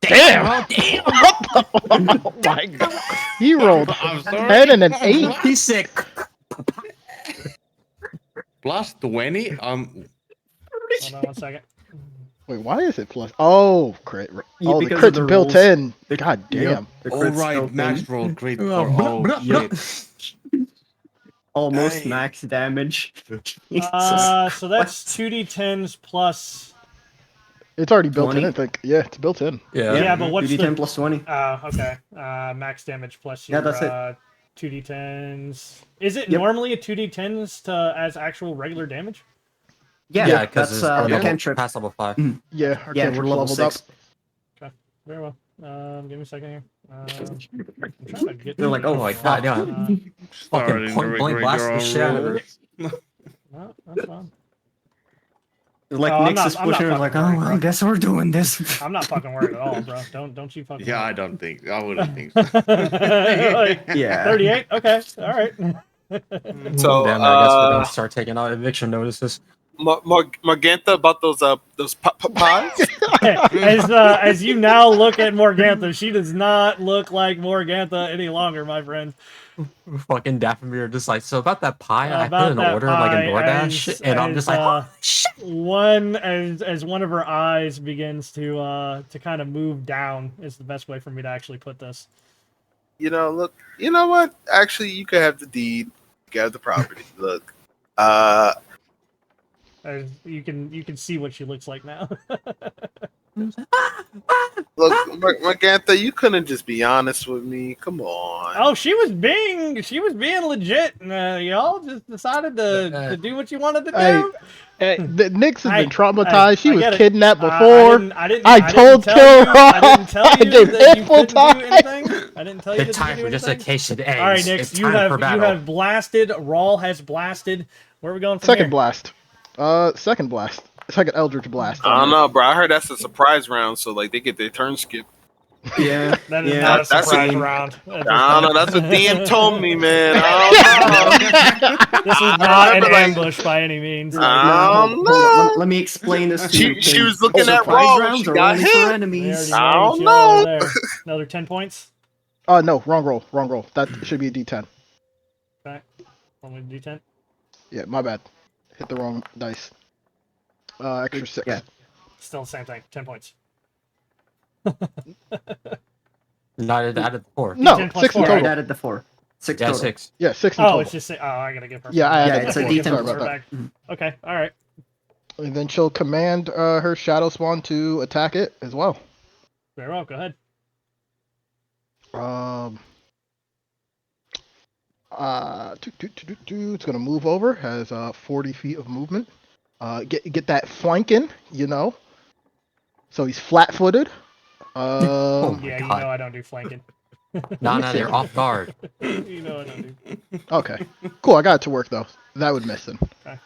damn! Damn. Oh my god! He rolled I'm sorry. 10 and an 8. He's sick. Plus 20. Hold on 1 second. Wait, why is it plus? Oh, crit! Yeah, Oh, the because of crit's the built rolls. in. God damn! The All crit's right, built max in. roll crit. Oh, Oh shit. Almost Dang. max damage. Jesus. So that's 2d10s plus. It's already built 20? in. I think. Yeah, it's built in. Yeah, but what's 2d10 the plus 20. okay. Max damage plus your Yeah, that's it. 2d10s. Is it Yep. normally a 2d10s to as actual regular damage? Yeah, because that's it's our the level, cantrip. past level 5. Yeah, our Yeah, cantrip's we're level leveled 6. Okay, very well. Give me a second here. I'm trying to get. They're like, Oh my god, yeah. Fucking Starting point to blank regret blast your the own shit out of rules. No, that's fine. Like Oh, I'm Nix not- is I'm not pushing her like, fucking oh, worried, well, I bro. guess we're doing this. I'm not fucking worried at all, bro. Don't you fucking. Yeah, I worry. don't think. I wouldn't think so. Like, Yeah. 38. Okay, all right. So, Damn, I guess we're gonna start taking out eviction notices. Morgantha, about those pies. As you now look at Morgantha, she does not look like Morgantha any longer, my friend. Fucking Dathomir just like, so about that pie, I put About an that order like a pie, DoorDash, and I'm just like, as one of her eyes begins to kind of move down is the best way for me to actually put this. You know, look. You know what? Actually, you could have the deed. You could have the property. Look. As you can see what she looks like now. Look, Morgantha, you couldn't just be honest with me. Come on. Oh, she was being legit, and y'all just decided to do what you wanted to do. Hey, Nix has been I traumatized. She was get it. kidnapped I before. didn't tell you I gave that you ample couldn't do time. anything. I didn't tell you the that you time could for do just anything. a case of eggs. All right, Nix, it's you time for battle. have blasted. Rawl has blasted. Where are we going from Second here? blast. Second blast. Second Eldritch blast. I don't know, bro. I heard that's a surprise round, so like they get their turn skipped. Yeah. That is yeah, not a that's surprise a- round. I don't know. That's what DM told me, man. I This is not an ambush by any means. They're like, nah, hold know. on. Let me explain this to you. She was looking at Surprise Raw when rounds she are got only hit. for We enemies. already I know don't what y'all know. are there. Another 10 points. No, wrong roll. Wrong roll. That should be a D10. Okay. Only D10. Yeah, my bad. Hit the wrong dice. Extra 6. Yeah. Still the same thing. 10 points. Not added 4. No, D10 plus 6 in four, Yeah, total. I added the 4. 6 Yeah, total. 6. Yeah, 6 in Oh, total. it's just I gotta give her. Yeah, I Yeah, added it's the a 4. D10 Sorry plus about that. back. Okay, all right. And then she'll command her Shadow Spawn to attack it as well. Very well. Go ahead. It's gonna move over. Has 40 feet of movement. Get that flanking, you know. So he's flat-footed. Oh my Yeah, god. you know I don't do flanking. Nah, they're off guard. You know what I mean. Okay. Cool. I got it to work though. That would miss then. Okay.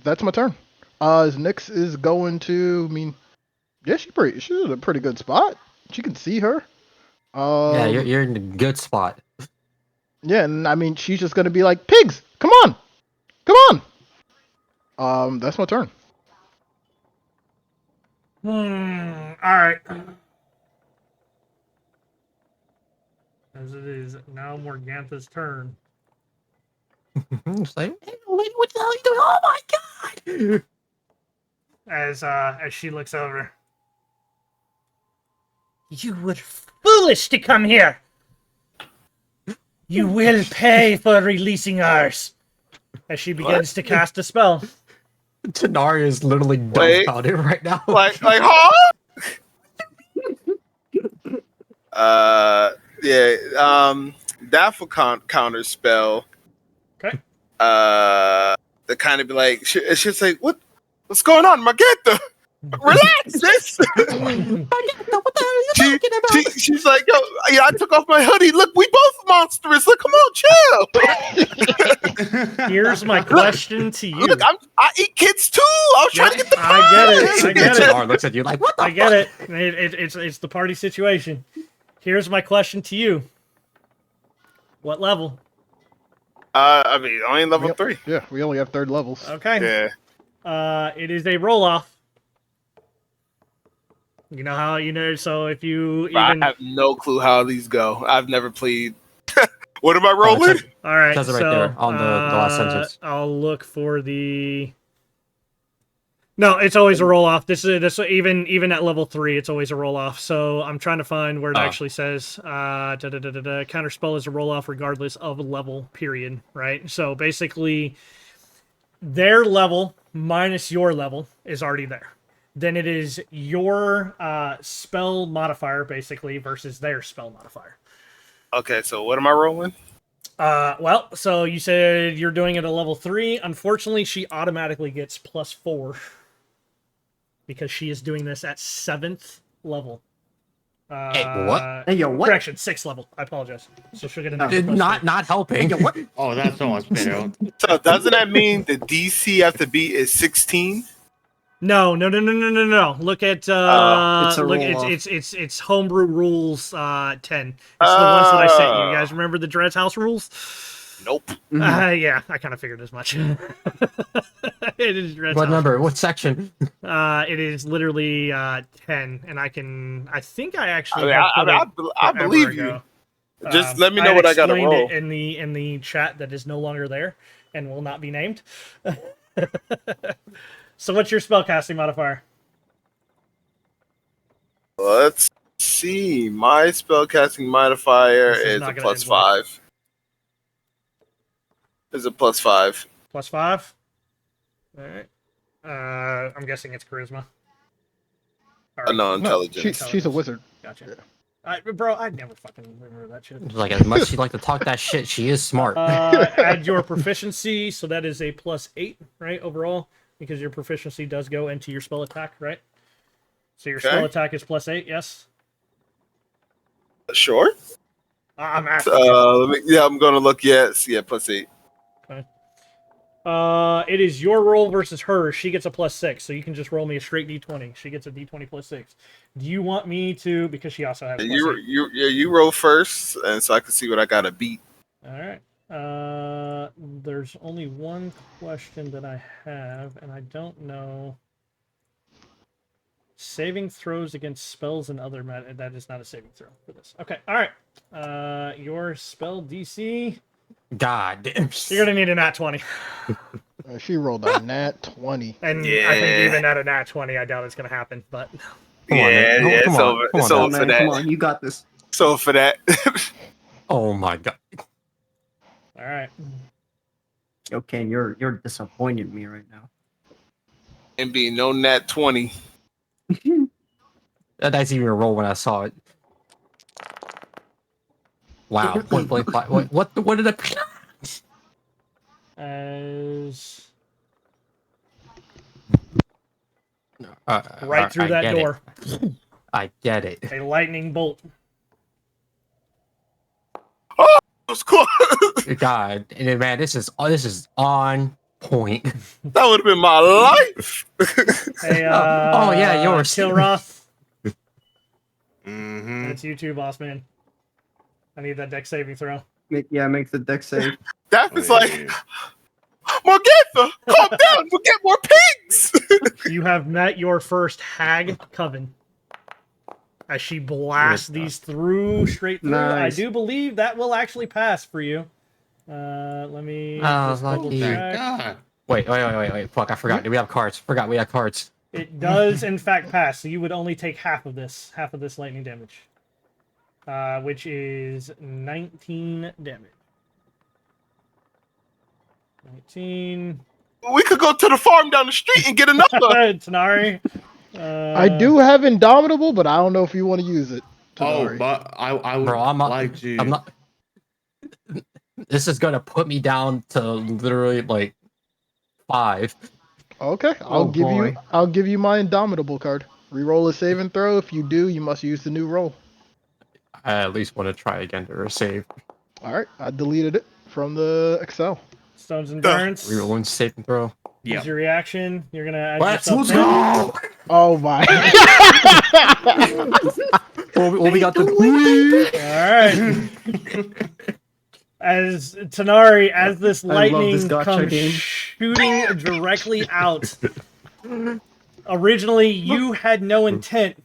That's my turn. Nyx is going to. I mean, yeah, she's in a pretty good spot. She can see her. Yeah, you're in a good spot. Yeah, and I mean, she's just gonna be like, pigs, come on, come on. That's my turn. All right. As it is now Morgantha's turn. It's like, hey, what the hell are you doing? Oh my god! As she looks over. You were foolish to come here. You will pay for releasing ours. As she begins to cast a spell. Tanari is literally dumbfounded right now. Huh? That for counter spell. Okay. To kind of be like, she's like, what's going on, Magenta? Relax, sis. What the hell are you talking about? She's like, yo, I took off my hoodie. Look, we both monstrous. Look, come on, chill. Here's my question to you. Look, I eat kids too. I was trying to get the prize. I get it. Tanari looks at you like, what the I get it. It's the party situation. Here's my question to you. What level? I mean, only level 3. Yeah, we only have 3rd levels. Okay. Yeah. It is a roll off. You know how so if you even I have no clue how these go. I've never played. What am I rolling? all right, Says it right there on the last sentence. I'll look for the. No, it's always a roll off. This even at level 3, it's always a roll off. So I'm trying to find where it actually says counter spell is a roll off regardless of level. Period. Right. So basically, their level minus your level is already there. Then it is your spell modifier basically versus their spell modifier. Okay, so what am I rolling? Well, so you said you're doing it at level 3. Unfortunately, she automatically gets +4 because she is doing this at 7th level. Hey, what? Hey, yo, what? Correction, 6th level. I apologize. So she'll get an Not helping. Hey, yo, what? Oh, that's so much better. So doesn't that mean the DC I have to beat is 16? No. Look at It's a look roll-off. it's homebrew rules 10. It's the ones that I sent you. You guys remember the Dread's house rules? Nope. Yeah, I kind of figured as much. It is Dread's What house number? rules. What section? It is literally 10, and I think I actually I believe you. Just let me know had what I gotta explained roll. it in the chat that is no longer there and will not be named. So what's your spellcasting modifier? Let's see. My spellcasting modifier This is is not a gonna end +5. Is a +5. +5? Alright. I'm guessing it's charisma. Or- No, intelligence. She's a wizard. Gotcha. Bro, I never fucking remember that shit. Like, as much as she like to talk that shit, she is smart. Add your proficiency, so that is a +8, right, overall? Because your proficiency does go into your spell attack, right? So your spell attack is +8, yes? Sure. I'm asking. I'm gonna look. Yes, yeah, +8. Okay. It is your roll versus hers. She gets a +6, so you can just roll me a straight d20. She gets a d20 +6. Do you want me to? Because she also has. You roll first, and so I can see what I gotta beat. All right. There's only one question that I have, and I don't know. Saving throws against spells and other that is not a saving throw for this. Okay. All right. Your spell DC. God damn. You're gonna need a nat 20. She rolled a nat 20. And I think even at a nat 20, I doubt it's gonna happen. But It's over. It's over for that. Come on, you got this. So for that. Oh my god. All right. Okay, you're disappointing me right now. And being no nat 20. That's even a roll when I saw it. Wow. 1.5. What did it? As Right through that door. I get it. A lightning bolt. Oh, that was cool. God, man, this is on point. That would have been my life. Hey, oh yeah, yours. Kilroth. Mm-hmm. That's you too, boss man. I need that deck saving throw. Make the deck save. That was like, Morgatha, calm down. We'll get more pigs. You have met your first hag coven. As she blasts these straight through. Nice. I do believe that will actually pass for you. Let me Oh, just double lucky. check. God. Wait. Fuck, I forgot. We have cards. Forgot we have cards. It does in fact pass, so you would only take half of this lightning damage. Which is 19 damage. 19. We could go to the farm down the street and get another. Tanari. I do have Indomitable, but I don't know if you want to use it. Tanari. Oh, but I would Bro, I'm not, like to. I'm not. This is gonna put me down to literally like 5. Okay, I'll give you my Indomitable card. Reroll a save and throw. If you do, you must use the new roll. I at least want to try again to save. All right, I deleted it from the Excel. Stone's Endurance. Reroll save and throw. Yeah. Is your reaction. You're gonna add Let's yourself go! Oh my! well, we got the. All right. As Tanari, as this lightning gacha comes game. shooting directly out. Originally, you had no intent,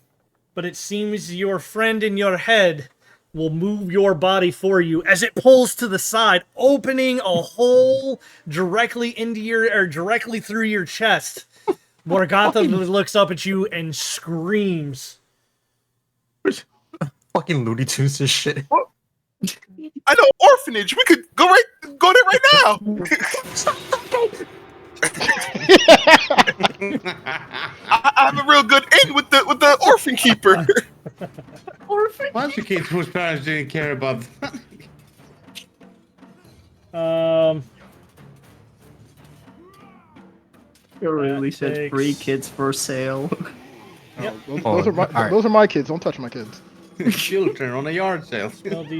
but it seems your friend in your head will move your body for you as it pulls to the side, opening a hole directly into directly through your chest. Morgatha looks up at you and screams. Fucking Looney Tunes this shit. I know orphanage. We could go there right now. I have a real good in with the orphan keeper. Bunch of kids whose parents didn't care about. You really said free kids for sale. Yep. Those are my kids. Don't touch my kids. Children on a yard sale.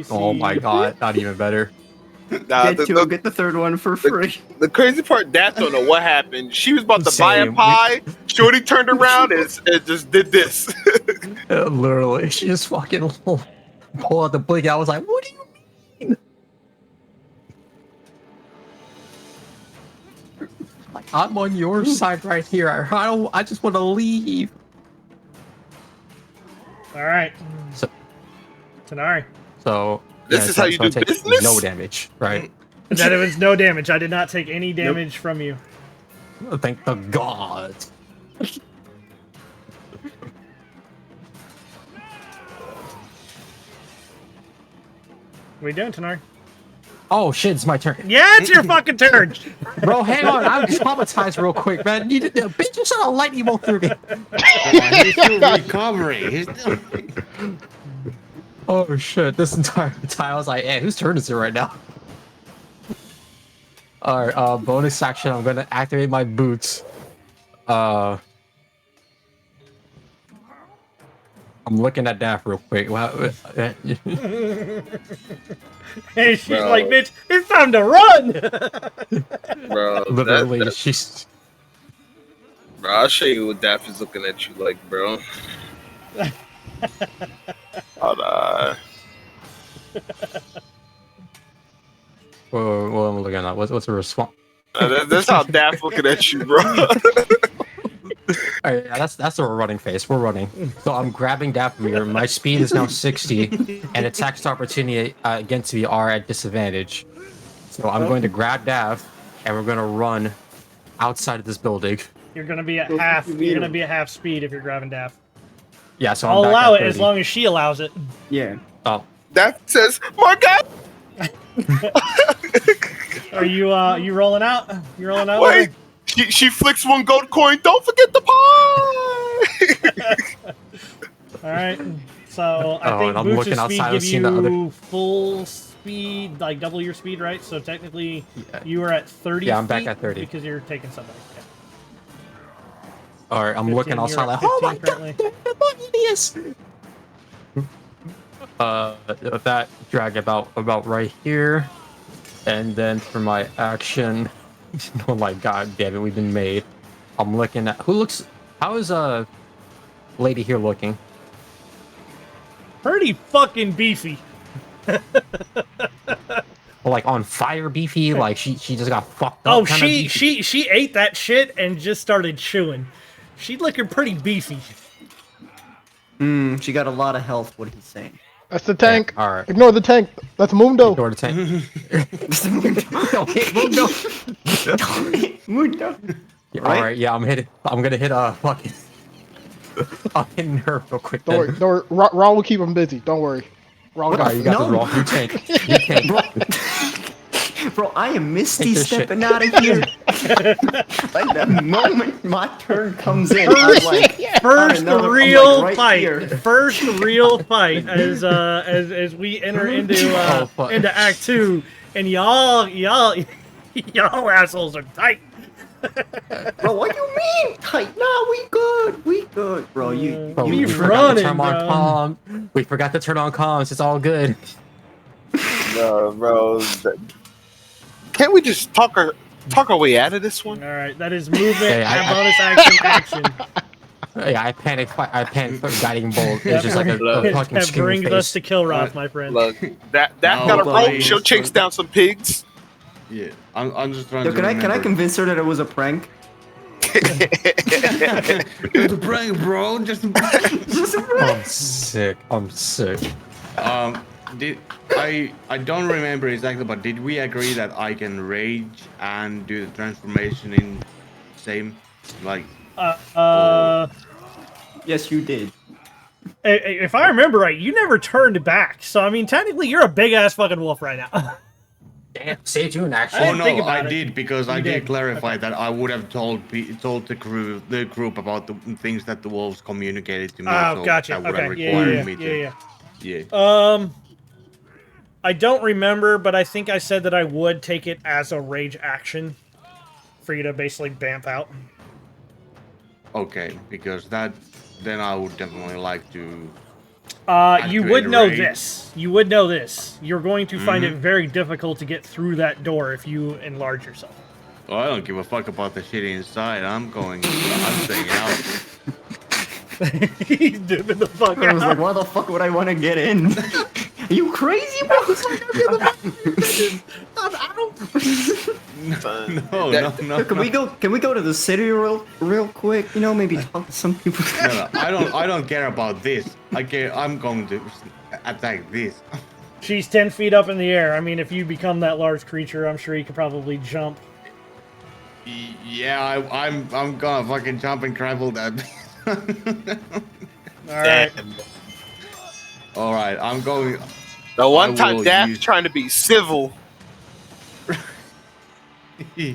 Oh my god, not even better. Nah, Get the third one for free. The crazy part, Dad don't know what happened. She was about to buy a Same. pie. Shorty turned around and just did this. Literally, she just fucking pulled out the blink. I was like, what do you mean? Like, I'm on your side right here. I just want to leave. All right. So, Tanari. So This is how you do take business? No damage, right? That it was no damage. I did not take any damage from you. Thank the gods. What are you doing, Tanari? Oh shit, it's my turn. Yeah, it's your fucking turn. Bro, hang on. I'm traumatized real quick, man. You did a bitch just saw a lightning bolt through me. He's still recovering. He's still... Oh shit, this entire time I was like, hey, whose turn is it right now? Alright, bonus action, I'm gonna activate my boots. I'm looking at Daff real quick. Hey, she's like, bitch, it's time to run! Bro, literally, she's... Bro, I'll show you what Daff is looking at you like, bro. Hold on. Well, I'm looking at what's the response? That's how Daff looking at you, bro. Alright, yeah, that's our running phase. We're running. So I'm grabbing Dathomir. My speed is now 60, and attacks to opportunity against me are at disadvantage. So I'm going to grab Dath, and we're going to run outside of this building. You're gonna be at half. You're gonna be at half speed if you're grabbing Daff. Yeah, so I'll I'm back allow at it 30. as long as she allows it. Yeah. Oh. Daff says, "Morgan." Are you you rolling out? You rolling out? Wait. She flicks one gold coin. Don't forget the pie. All right. So I think and I'm boots looking of speed outside, give seeing the you full speed, like double your speed, right? So technically, you are at 30. Yeah, I'm back feet at 30. because you're taking somebody. Yeah. Alright, I'm 15, looking you're outside at like, oh my 15 currently. god, they're bugging me Yes. That drag about right here, and then for my action, oh my god damn it, we've been made. I'm looking at how is lady here looking? Pretty fucking beefy. Like on fire beefy, like she just got fucked up Oh, kind of beefy. she ate that shit and just started chewing. She's looking pretty beefy. She got a lot of health. What he's saying. That's the tank. All right. Ignore the tank. That's Mundo. Ignore the tank. Mundo. Yeah, all right, yeah, I'm gonna hit fucking. I'm hitting her real quick. Don't worry. Don't worry. Raw will keep him busy. Don't worry. Raw got You got this, Raw. You tank. You tank. Bro, I am Misty Take this stepping shit. out of here. Like the moment my turn comes in, I'm like, First I'm real like right fight. here. First real fight as we enter into Act 2, and y'all assholes are tight. Bro, what you mean tight? Nah, we good, bro. Bro, we forgot to turn on comms. We forgot to turn on comms. It's all good. No, bro. Can't we just talk our way out of this one? All right, that is movement Hey, and bonus action. Yeah, I panicked for guiding bolt. It's just like a fucking That screaming brings face. us to Kilroth, my friend. Look, that got a rope. She'll chase down some pigs. Yeah, I'm just trying Yo, to can I remember. convince her that it was a prank? It was a prank, bro. Just a prank. I'm sick. I don't remember exactly, but did we agree that I can rage and do the transformation in same like? Yes, you did. If I remember right, you never turned back. So I mean, technically, you're a big ass fucking wolf right now. Damn, say June actually. Oh no, I did because I did clarify that I would have told the group about the things that the wolves communicated to me. Oh, so gotcha. That would have Okay, required me to. Yeah. I don't remember, but I think I said that I would take it as a rage action for you to basically bamf out. Okay, because then I would definitely like to. You would know rage. this. You would know this. You're going to find it very difficult to get through that door if you enlarge yourself. Well, I don't give a fuck about the shit inside. I'm staying out. He's dipping the fuck I was out. like, why the fuck would I want to get in? Are you crazy, bro? I'm out. No. Can we go to the city real quick? You know, maybe talk to some people. No, I don't care about this. I'm going to attack this. She's 10 feet up in the air. I mean, if you become that large creature, I'm sure you could probably jump. Yeah, I'm gonna fucking jump and travel that. Alright. Alright, I'm going. The one time Daph's trying to be civil. Yeah,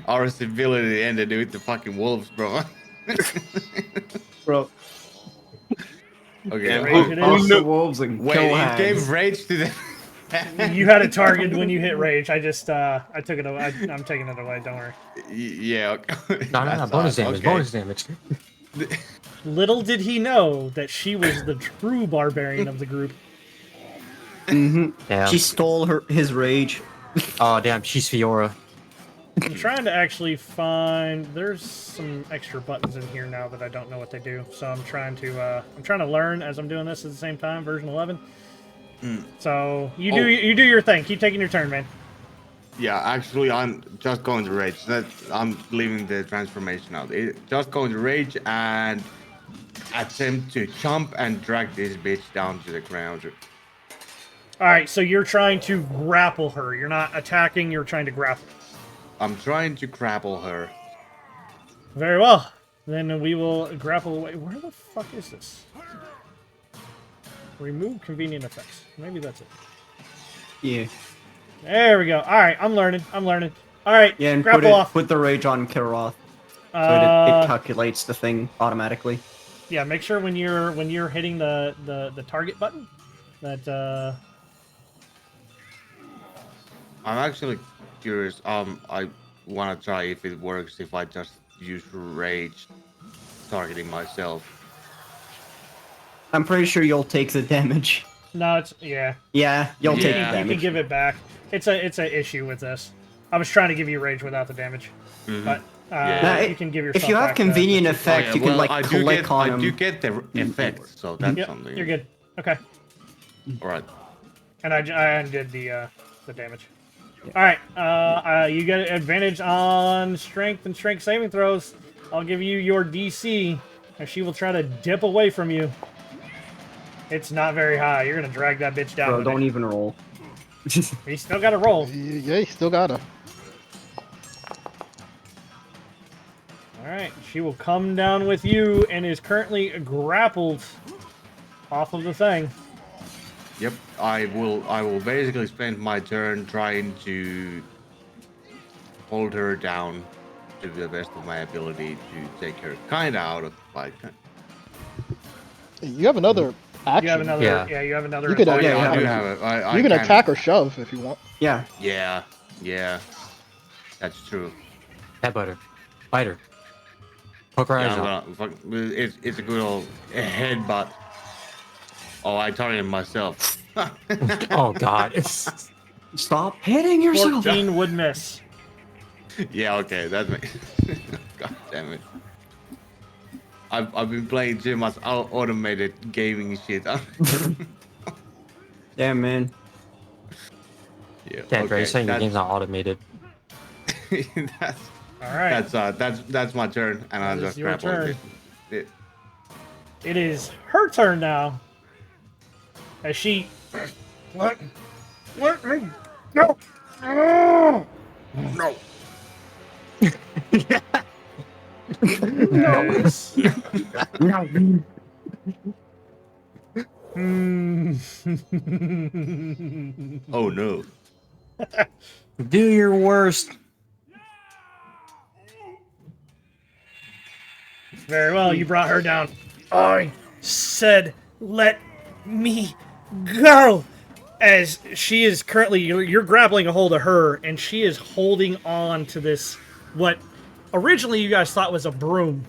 our civility ended with the fucking wolves, bro. Bro. Okay. Who knew wolves and Wait, it gave rage to them. You had it targeted when you hit rage. I just, I took it away. I'm taking it away. Don't worry. Yeah. No. Bonus damage. Okay. Bonus damage. Little did he know that she was the true barbarian of the group. Damn. She stole his rage. Oh damn, she's Fiora. I'm trying to actually find. There's some extra buttons in here now that I don't know what they do. So I'm trying to learn as I'm doing this at the same time. Version 11. So you do your thing. Keep taking your turn, man. Yeah, actually, I'm just going to rage. I'm leaving the transformation out. Just going to rage and attempt to jump and drag this bitch down to the ground. All right. So you're trying to grapple her. You're not attacking. You're trying to grapple. I'm trying to grapple her. Very well. Then we will grapple away. Where the fuck is this? Remove convenient effects. Maybe that's it. Yeah. There we go. All right, I'm learning. All right, Yeah, and grapple off. put the rage on Kilroth, so it calculates the thing automatically. Yeah, make sure when you're hitting the target button that. I'm actually curious. I want to try if it works if I just use rage targeting myself. I'm pretty sure you'll take the damage. No, it's yeah. Yeah, you'll take the Yeah. You can damage. give it back. It's a issue with this. I was trying to give you rage without the damage, but Yeah. you can give yourself. If you have back convenient the effect, you can well, like I do click get, on I them. do get the effects, so that's Yep, something. you're good. Okay, All right. and I undid the damage. All right, you get advantage on strength and strength saving throws. I'll give you your DC, and she will try to dip away from you. It's not very high. You're gonna drag that bitch down. Bro, with don't it. even roll. You still got to roll. Yeah, you still gotta. All right, she will come down with you and is currently grappled off of the thing. Yep. I will basically spend my turn trying to hold her down to the best of my ability to take her kind of out of the fight. You have another action. You have another. Yeah. Yeah, you have another. You could, attack. Yeah, I yeah. do have it. I You can can attack or shove if you want. Yeah. Yeah. That's true. Headbutt her. Bite her. Poke her eyes Yeah, out. it's a good old headbutt. Oh, I targeted myself. Oh god. Stop hitting yourself. 14 would miss. Yeah, okay, that's me. God damn it. I've been playing too much automated gaming shit. Damn, man. Yeah, Can't okay, saying your game's not automated. that's, All right. That's my turn, and I'll That is just your grapple turn. it. It is her turn now. As she. What? No. No. Yes. Oh no. Do your worst. Very well, you brought her down. I said, let me go. As she is currently, you're grappling a hold of her, and she is holding on to this, what originally you guys thought was a broom,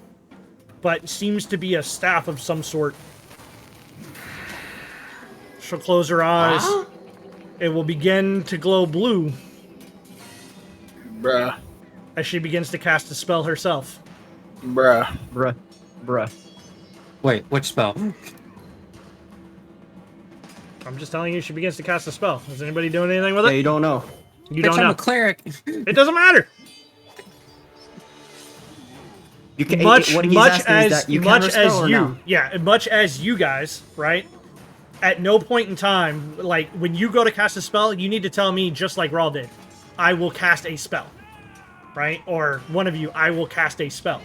but seems to be a staff of some sort. She'll close her eyes. Huh? It will begin to glow blue Bruh. as she begins to cast a spell herself. Bruh. Wait, which spell? I'm just telling you, she begins to cast a spell. Is anybody doing anything with it? Yeah, you don't know. You don't know. I'm a cleric. It doesn't matter. You can, Much what he's as asking is that you much counterspell as or you, no? yeah, much as you guys, right? At no point in time, like when you go to cast a spell, you need to tell me just like Rawl did. I will cast a spell, right? Or one of you, I will cast a spell.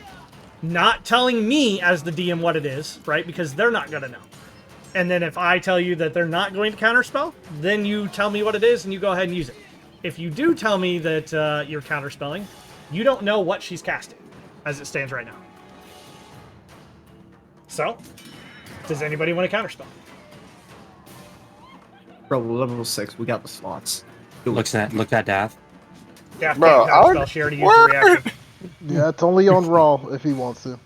Not telling me as the DM what it is, right? Because they're not gonna know. And then if I tell you that they're not going to counterspell, then you tell me what it is and you go ahead and use it. If you do tell me that you're counterspelling, you don't know what she's casting as it stands right now. So, does anybody want to counterspell? Bro, level 6, we got the slots. Look at Dath. Yeah, Bro, can't counterspell. She already used the reaction. Yeah, it's only on Raw if he wants to.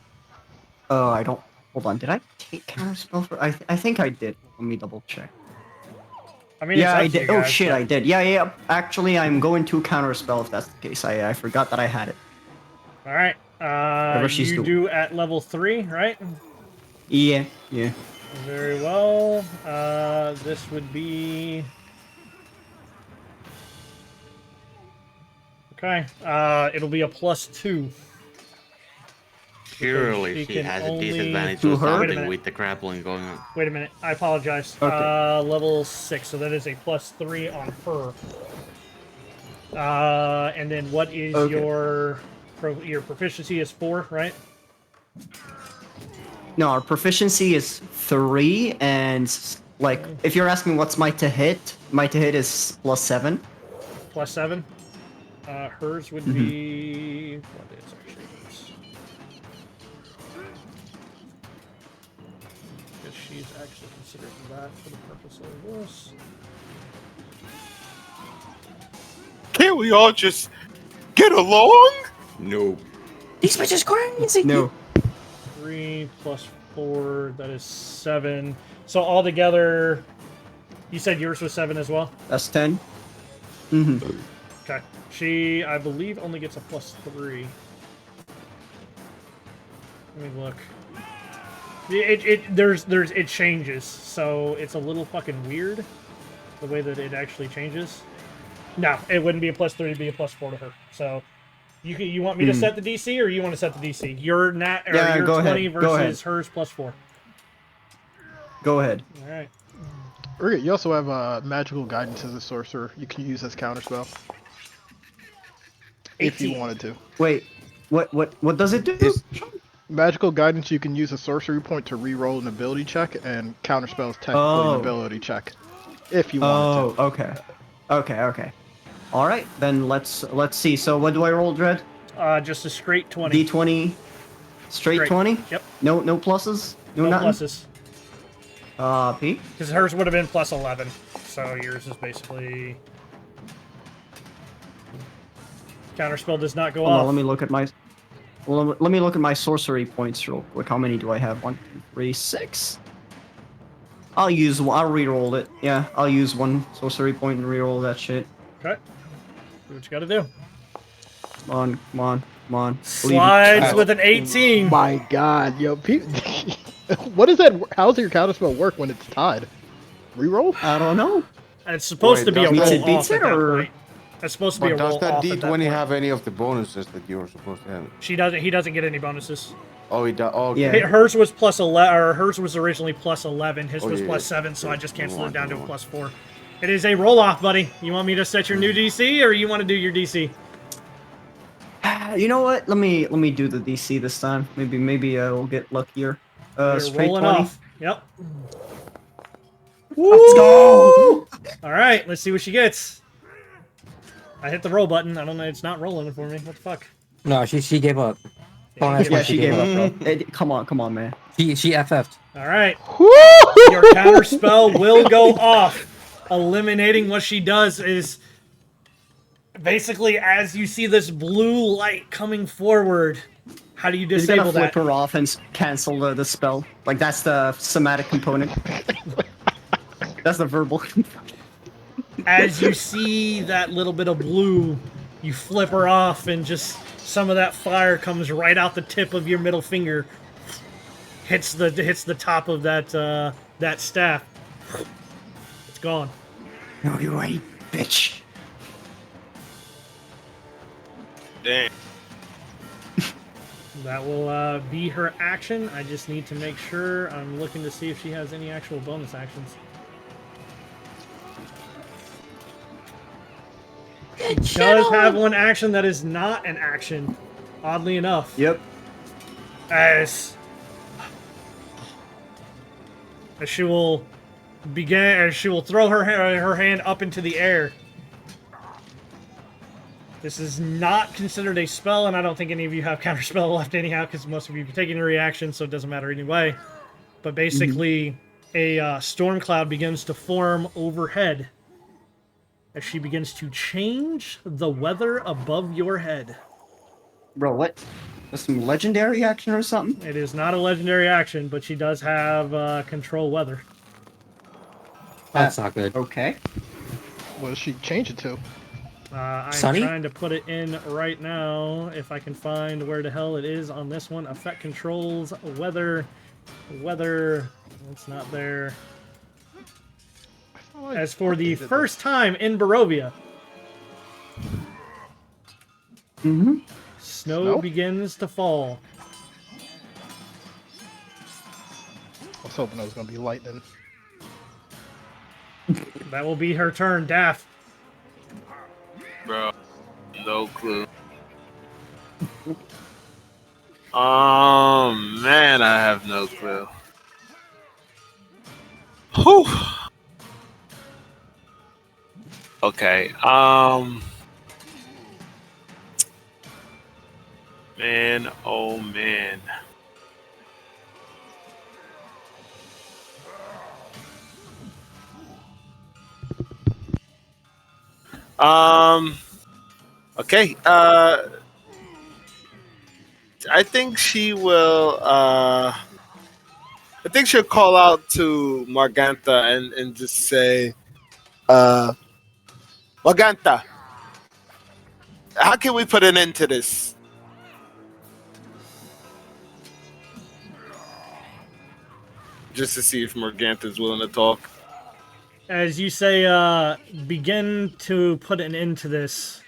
Oh, I don't. Hold on, did I take counterspell for? I think I did. Let me double check. I mean, Yeah, I it's up to did. you Oh guys, shit, but- I did. Yeah. Actually, I'm going to counterspell if that's the case. I forgot that I had it. All right. Whatever she's You doing. do at level 3, right? Yeah. Very well. This would be... Okay. It'll be a +2. Surely she she can has a only- disadvantage To or her? Wait a something minute. with the grappling going on. Wait a minute. I apologize. Okay. Level 6, so that is a +3 on her. And then what is Okay. your proficiency is 4, right? No, our proficiency is 3, and like if you're asking what's my to hit is +7. +7. Hers would be... What is actually this? Because she's actually considered that for the purpose of this. Can't we all just get along? No. These bitches crazy. No. 3 plus 4, that is 7. So altogether, you said yours was 7 as well? That's 10. Mm-hmm. Okay. She, I believe, only gets a +3. Let me look. It changes, so it's a little fucking weird the way that it actually changes. No, it wouldn't be a +3; it'd be a +4 to her. So, you want me to set the DC, or you want to set the DC? Your your go 20 ahead. Go ahead. versus hers +4. Go ahead. All right. Okay, you also have magical guidance as a sorcerer. You can use as counterspell. If you 18. wanted to. Wait, what does it do? Magical guidance, you can use a sorcery point to re-roll an ability check, and counterspell is technically an ability check. If you wanted to. Okay. All right, then let's see. So what do I roll, Dread? Just a straight 20. D20, straight 20. Yep. No pluses. No nothing? pluses. P. Because hers would have been +11, so yours is basically. Counterspell does not go Hold off. on, let me look at my. Well, let me look at my sorcery points real quick. How many do I have? 1, 2, 3, 6. I'll re-roll it. Yeah, I'll use 1 sorcery point and re-roll that shit. Okay. Do what you gotta do. Come on. Slides with an 18. My God, yo, what is that? How's your counterspell work when it's tied? Reroll? I don't know. And it's supposed to be a roll off at that or... point. It's supposed to be a roll does that off at that D20 point. have any of the bonuses that you were supposed to have? He doesn't get any bonuses. Oh, he does. Oh, okay. Yeah. Hers was +11, or hers was originally +11. His was yeah. +7, so I just canceled it down to a +4. It is a roll off, buddy. You want me to set your new DC, or you want to do your DC? You know what? Let me do the DC this time. Maybe we'll get luckier. Straight 20. Off. Yep. Let's go! All right, let's see what she gets. I hit the roll button. I don't know. It's not rolling for me. What the fuck? No, she gave up. Yeah, she gave up, bro. Come on, man. She FF'd. All right. Your counter spell will go off. Eliminating what she does is basically as you see this blue light coming forward. How do you He's gonna disable flip that? her off and cancel the spell. Like that's the somatic component. That's the verbal. As you see that little bit of blue, you flip her off, and just some of that fire comes right out the tip of your middle finger, hits the top of that staff. It's gone. No, you ain't, bitch. Damn. That will be her action. I just need to make sure. I'm looking to see if she has any actual bonus actions. She does have one action that is not an action, oddly enough. Yep. As she will throw her hand up into the air. This is not considered a spell, and I don't think any of you have counterspell left anyhow, because most of you have taken your reaction, so it doesn't matter anyway. But basically, a storm cloud begins to form overhead as she begins to change the weather above your head. Bro, what? That's some legendary action or something? It is not a legendary action, but she does have control weather. That's not good. Okay. What does she change it to? I'm Sunny? trying to put it in right now, if I can find where the hell it is on this one. Effect controls, weather, it's not there. As for the first time in Barovia, snow begins to fall. I was hoping it was going to be lightning. That will be her turn, Daff. Bro, no clue. Man, I have no clue. Whew. Okay, man, oh man. Okay, I think she will, I think she'll call out to Marganta and just say, Marganta, how can we put an end to this? Just to see if Morganta's willing to talk. As you say, begin to put an end to this.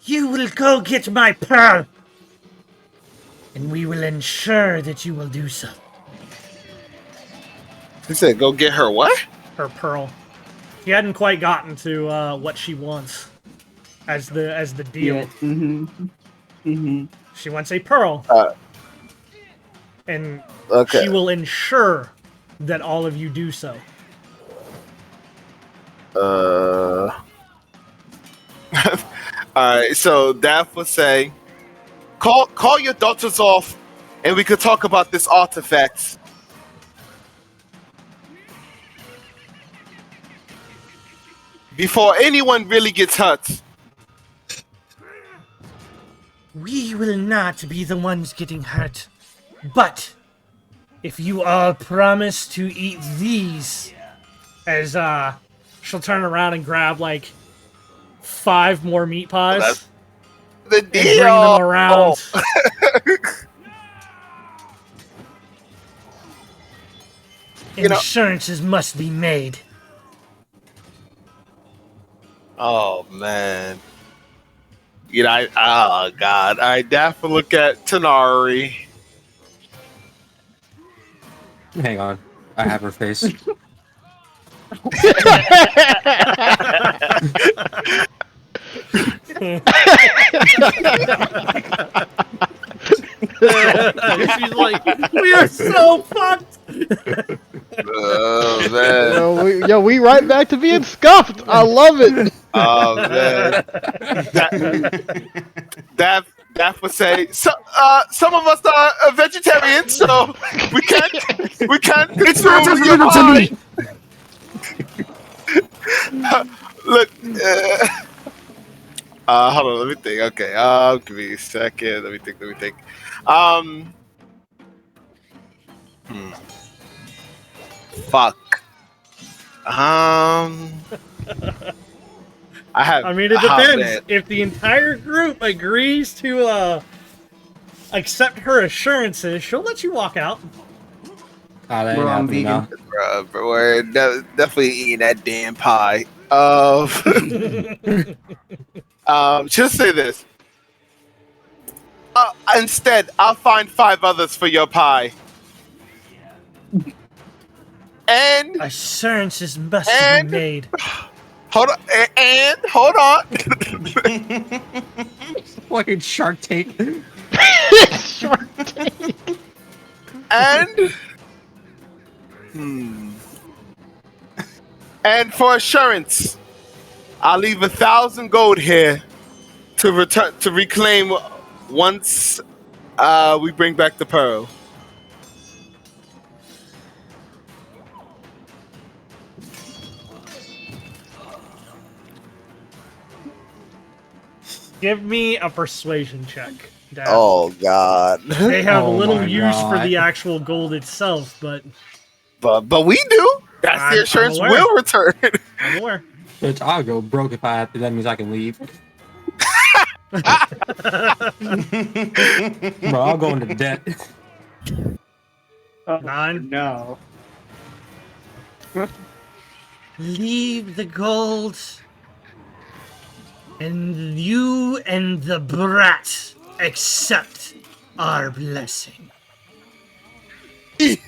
You will go get my pearl, and we will ensure that you will do so. He said, "Go get her what?" Her pearl. She hadn't quite gotten to what she wants as the deal. Yeah. She wants a pearl, and Okay. she will ensure that all of you do so. Alright, so Daff would say, call your daughters off and we could talk about this artifact. Before anyone really gets hurt. We will not be the ones getting hurt, but if you all promise to eat these, as she'll turn around and grab like 5 more meat pies The and bring them around. Insurances must be made. Oh man. Oh god. Alright, Daff will look at Tanari. Hang on. I have her face. She's like, we are so fucked. Oh man. We right back to being scuffed. I love it. Oh man. Daff would say, some of us are vegetarians, so we can't It's not just given to me. Look, hold on, let me think. Okay, give me a second. Let me think. Fuck. I mean, it depends. If the entire group agrees to accept her assurances, she'll let you walk out. That ain't Bro, I'm happening now. vegan. Bro, we're definitely eating that damn pie. Just say this. Instead, I'll find 5 others for your pie. And assurances must be made. Hold on. Fucking Shark Tank. Shark Tank. And for assurance, I'll leave 1,000 gold here to reclaim once we bring back the pearl. Give me a persuasion check, Dad. Oh God! They have little use God. for the actual gold itself, but we do. That's the assurance will return. I'm aware. Bitch, I'll go broke if I have to. That means I can leave. Bro, I'll go into debt. 9. No. Leave the gold, and you and the brat accept our blessing.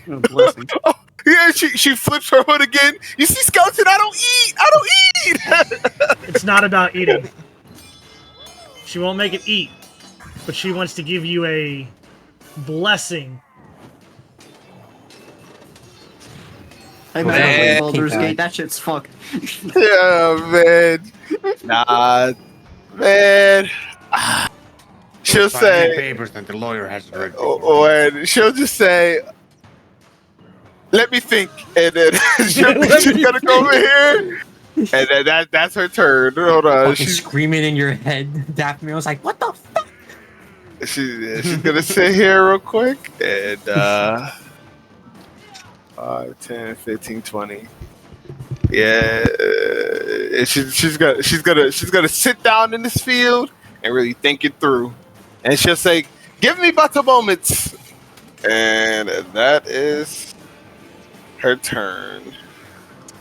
Blessing. Oh, yeah, she flips her hood again. You see, Skeleton, I don't eat. It's not about eating. She won't make it eat, but she wants to give you a blessing. I play Baldur's Gate. That shit's fucked. Yeah, man. Nah, man. She'll Sign say, the papers that the lawyer has read. and she'll just say, "Let me think," and then she's gonna go over here, and then that's her turn. Hold on, Fucking screaming in your head. Daphne was like, "What the fuck?" She's gonna sit here real quick and 5, 10, 15, 20. Yeah, and she's gonna sit down in this field and really think it through, and she'll say, "Give me but a moment," and that is her turn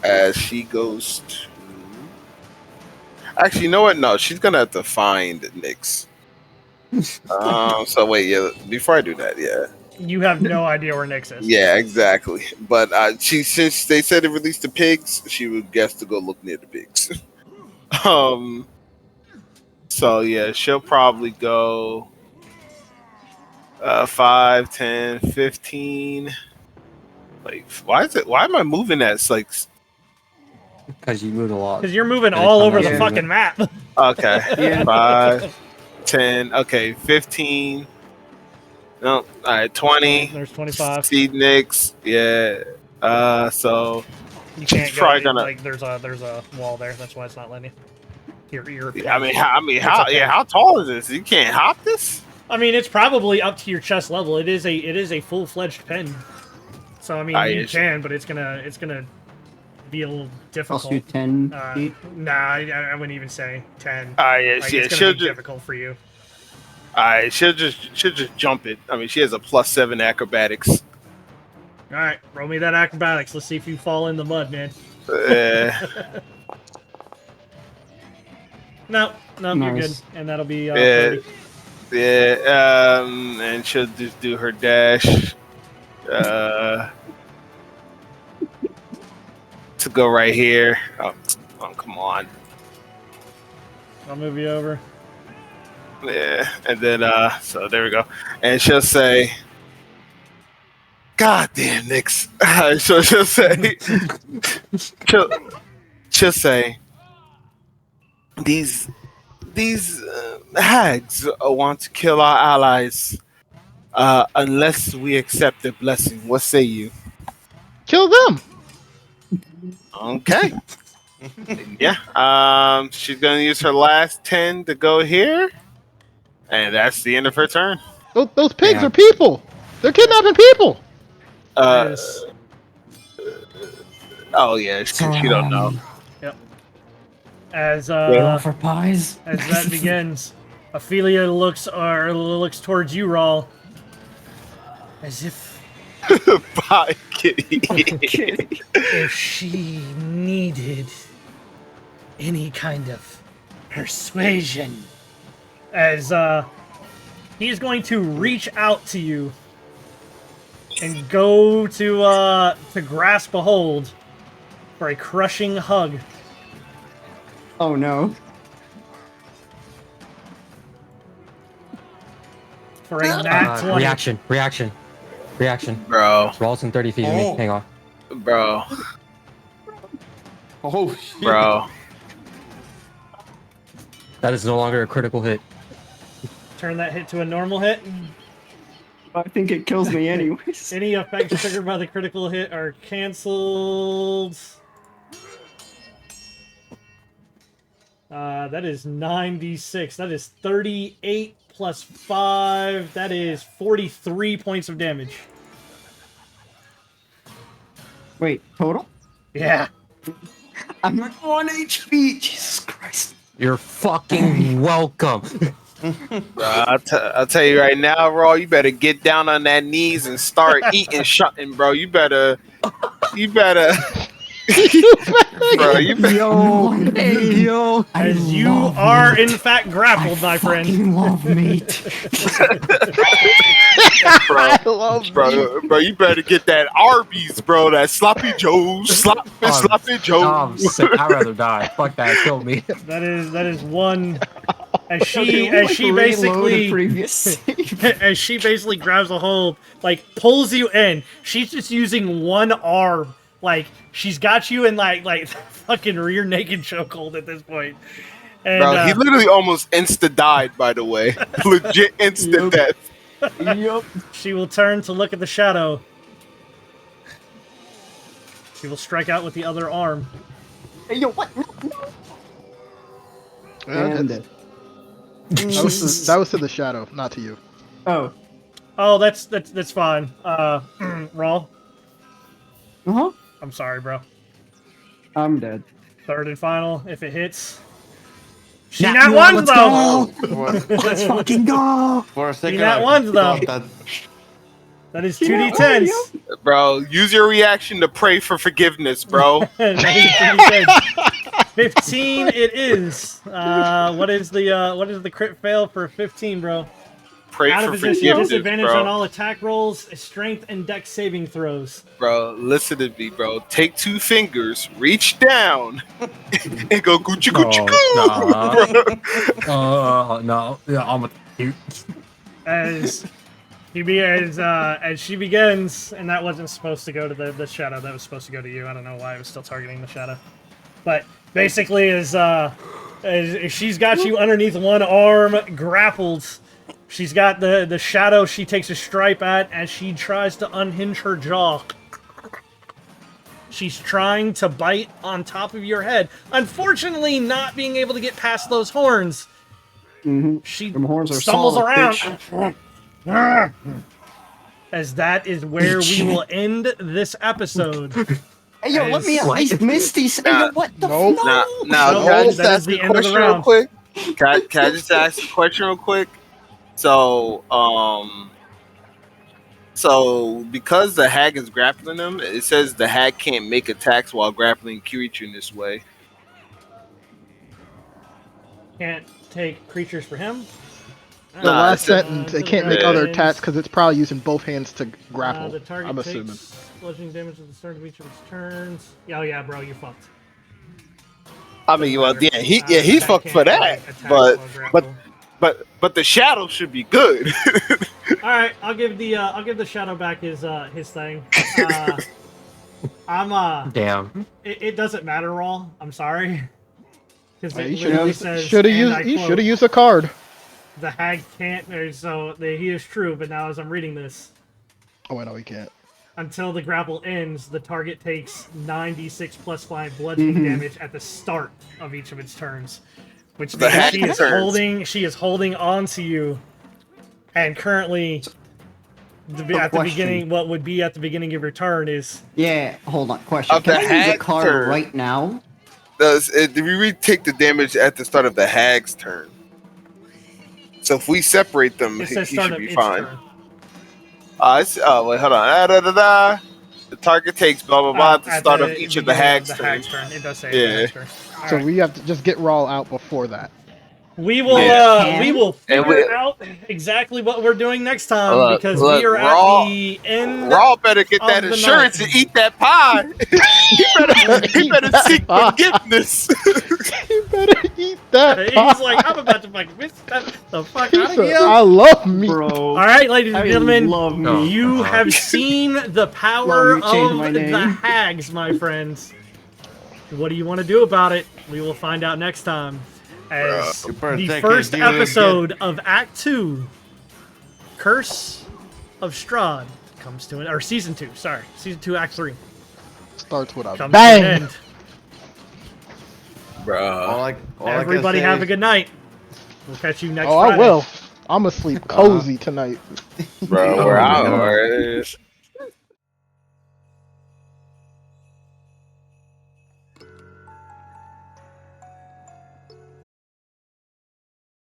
as she goes to. Actually, you know what? No, she's gonna have to find Nyx. So wait, yeah. Before I do that, yeah. You have no idea where Nyx is. Yeah, exactly. But since they said it released the pigs, she would guess to go look near the pigs. So yeah, she'll probably go 5, 10, 15. Like, why am I moving that? It's like, Because you moved a lot. Because you're moving Every all time over I the move fucking it. map. okay, Yeah. 5, 10, okay, 15. No, all right, 20. There's 25. See Nyx, yeah. So You she's can't go. probably gonna. Like, there's a wall there. That's why it's not letting you. You're I mean, how okay. how tall is this? You can't hop this. I mean, it's probably up to your chest level. It is a full-fledged pen. So I mean, you can, but it's gonna be a little difficult. Cost you 10 feet. Nah, I wouldn't even say 10. Yeah, Like, yeah, it's gonna be difficult for you. Alright, she'll just jump it. I mean, she has a +7 acrobatics. All right, roll me that acrobatics. Let's see if you fall in the mud, man. No, you're good, Nice. and that'll be 30. Yeah, and she'll just do her dash. To go right here. Oh, come on. I'll move you over. Yeah, and then so there we go. And she'll say, "God damn, Nyx." So she'll say, she'll say, these hags want to kill our allies unless we accept their blessing. What say you? Kill them. Okay. Yeah. She's gonna use her last 10 to go here, and that's the end of her turn. Those pigs are people. They're kidnapping people. Yes. Oh yeah, she don't know. Yep. As for pies. as that begins, Ophelia looks towards you, Rawl, as if Bye, kitty. if she needed any kind of persuasion. As he's going to reach out to you and go to grasp a hold for a crushing hug. Oh no. For a nat 20. Reaction. Bro. Raw's in 30 feet of me. Hang on. Bro. Oh, shit. Bro. That is no longer a critical hit. Turn that hit to a normal hit. I think it kills me anyways. Any effects triggered by the critical hit are canceled. That is 9d6. That is 38 plus 5. That is 43 points of damage. Wait, total? Yeah. I'm at 1 HP. Jesus Christ. You're fucking welcome. I'll tell you right now, Raw, you better get down on that knees and start eating something, bro. You better bro, you better Yo, as you are in fact grappled, my friend. I love meat. bro, you better get that Arby's, bro. That sloppy Joe's, sloppy Joe's. I'm sick. I'd rather die. Fuck that. Kill me. That is one. As she basically grabs a hold, like pulls you in. She's just using one arm. Like she's got you in like fucking rear naked chokehold at this point. And, bro, he literally almost insta died. By the way, legit instant death. Yup. She will turn to look at the shadow. She will strike out with the other arm. Hey, yo, what? No. Yeah, And that was to the shadow, not to you. Oh. Oh, that's fine. Raw. Uh-huh. I'm sorry, bro. I'm dead. Third and final, if it hits. She Nat nat one, ones let's though. go! Let's fucking go! For a She second, nat I ones though. thought that That is She nat 2d10s. Bro, use your reaction to pray for forgiveness, bro. That is 2d10s. 15 it is. What is the crit fail for 15, bro? Pray Out of for position, forgiveness, disadvantage on bro. all attack rolls, strength and dex saving throws. Bro, listen to me, bro. Take 2 fingers, reach down, and go Gucci Gucci Goo, bro. No. Yeah, I'm a cute. As she begins, and that wasn't supposed to go to the shadow. That was supposed to go to you. I don't know why I was still targeting the shadow. But basically, as she's got you underneath one arm, grappled. She's got the shadow she takes a stripe at as she tries to unhinge her jaw. She's trying to bite on top of your head. Unfortunately, not being able to get past those horns. Mm-hmm. She Them horns are stumbles solid, around. bitch. As that is where we will end this episode. Hey, yo, let me at least miss these. Hey, yo, what the Nope. fuck? Now, Nope. can I just That is ask the a end of the question real round. quick? Can I just ask a question real quick? So, because the hag is grappling him, it says the hag can't make attacks while grappling creature in this way. Can't take creatures for him. The Nah, last it's sentence, they can't make other attacks because it's probably using both hands to grapple. The target I'm assuming. takes bludgeoning damage at the start of each of its turns. Oh yeah, bro, you fucked. I mean, well, yeah, he That fucked for can't, that, like, attack while grappled. but the shadow should be good. All right, I'll give the shadow back his thing. Damn. It doesn't matter, Raw. I'm sorry. Because it You literally should have says, used a card. the hag can't. He is true, but now as I'm reading this, Oh, I know he can't. until the grapple ends, the target takes 9d6 plus 5 bludgeoning damage at the start of each of its turns, which The means hag she is holding on to you, and currently at the beginning, what would be at the beginning of your turn is Hold on. Question. Of Can the I use a hag's card turn. right now? We take the damage at the start of the hag's turn. So if we separate them, it he says start should of be its fine. turn. Wait, hold on. The target takes blah blah blah at the start of each of the hag's turn. It does say Yeah. hag's turn. All So right. we have to just get Raw out before that. We will figure out exactly what we're doing next time because we are Raw, at the end. Raw better get that of the insurance night. and eat that pie. he better seek forgiveness. You better eat that. He's like, I'm about to fucking miss the fuck out of Said, here. I love meat. Bro. All right, ladies and I gentlemen, love meat. you have seen the power Love me, change of my the name. hags, my friends. What do you want to do about it? We will find out next time. As You better the take first it, dude. episode of Act 2, Curse of Strahd, comes to an... Or Season 2, sorry. Season 2, Act 3. Starts with a Comes bang. to an end. Bro. Everybody have a good night. We'll catch you next Oh, Friday. I will. I'm asleep cozy tonight. Bro, we're out.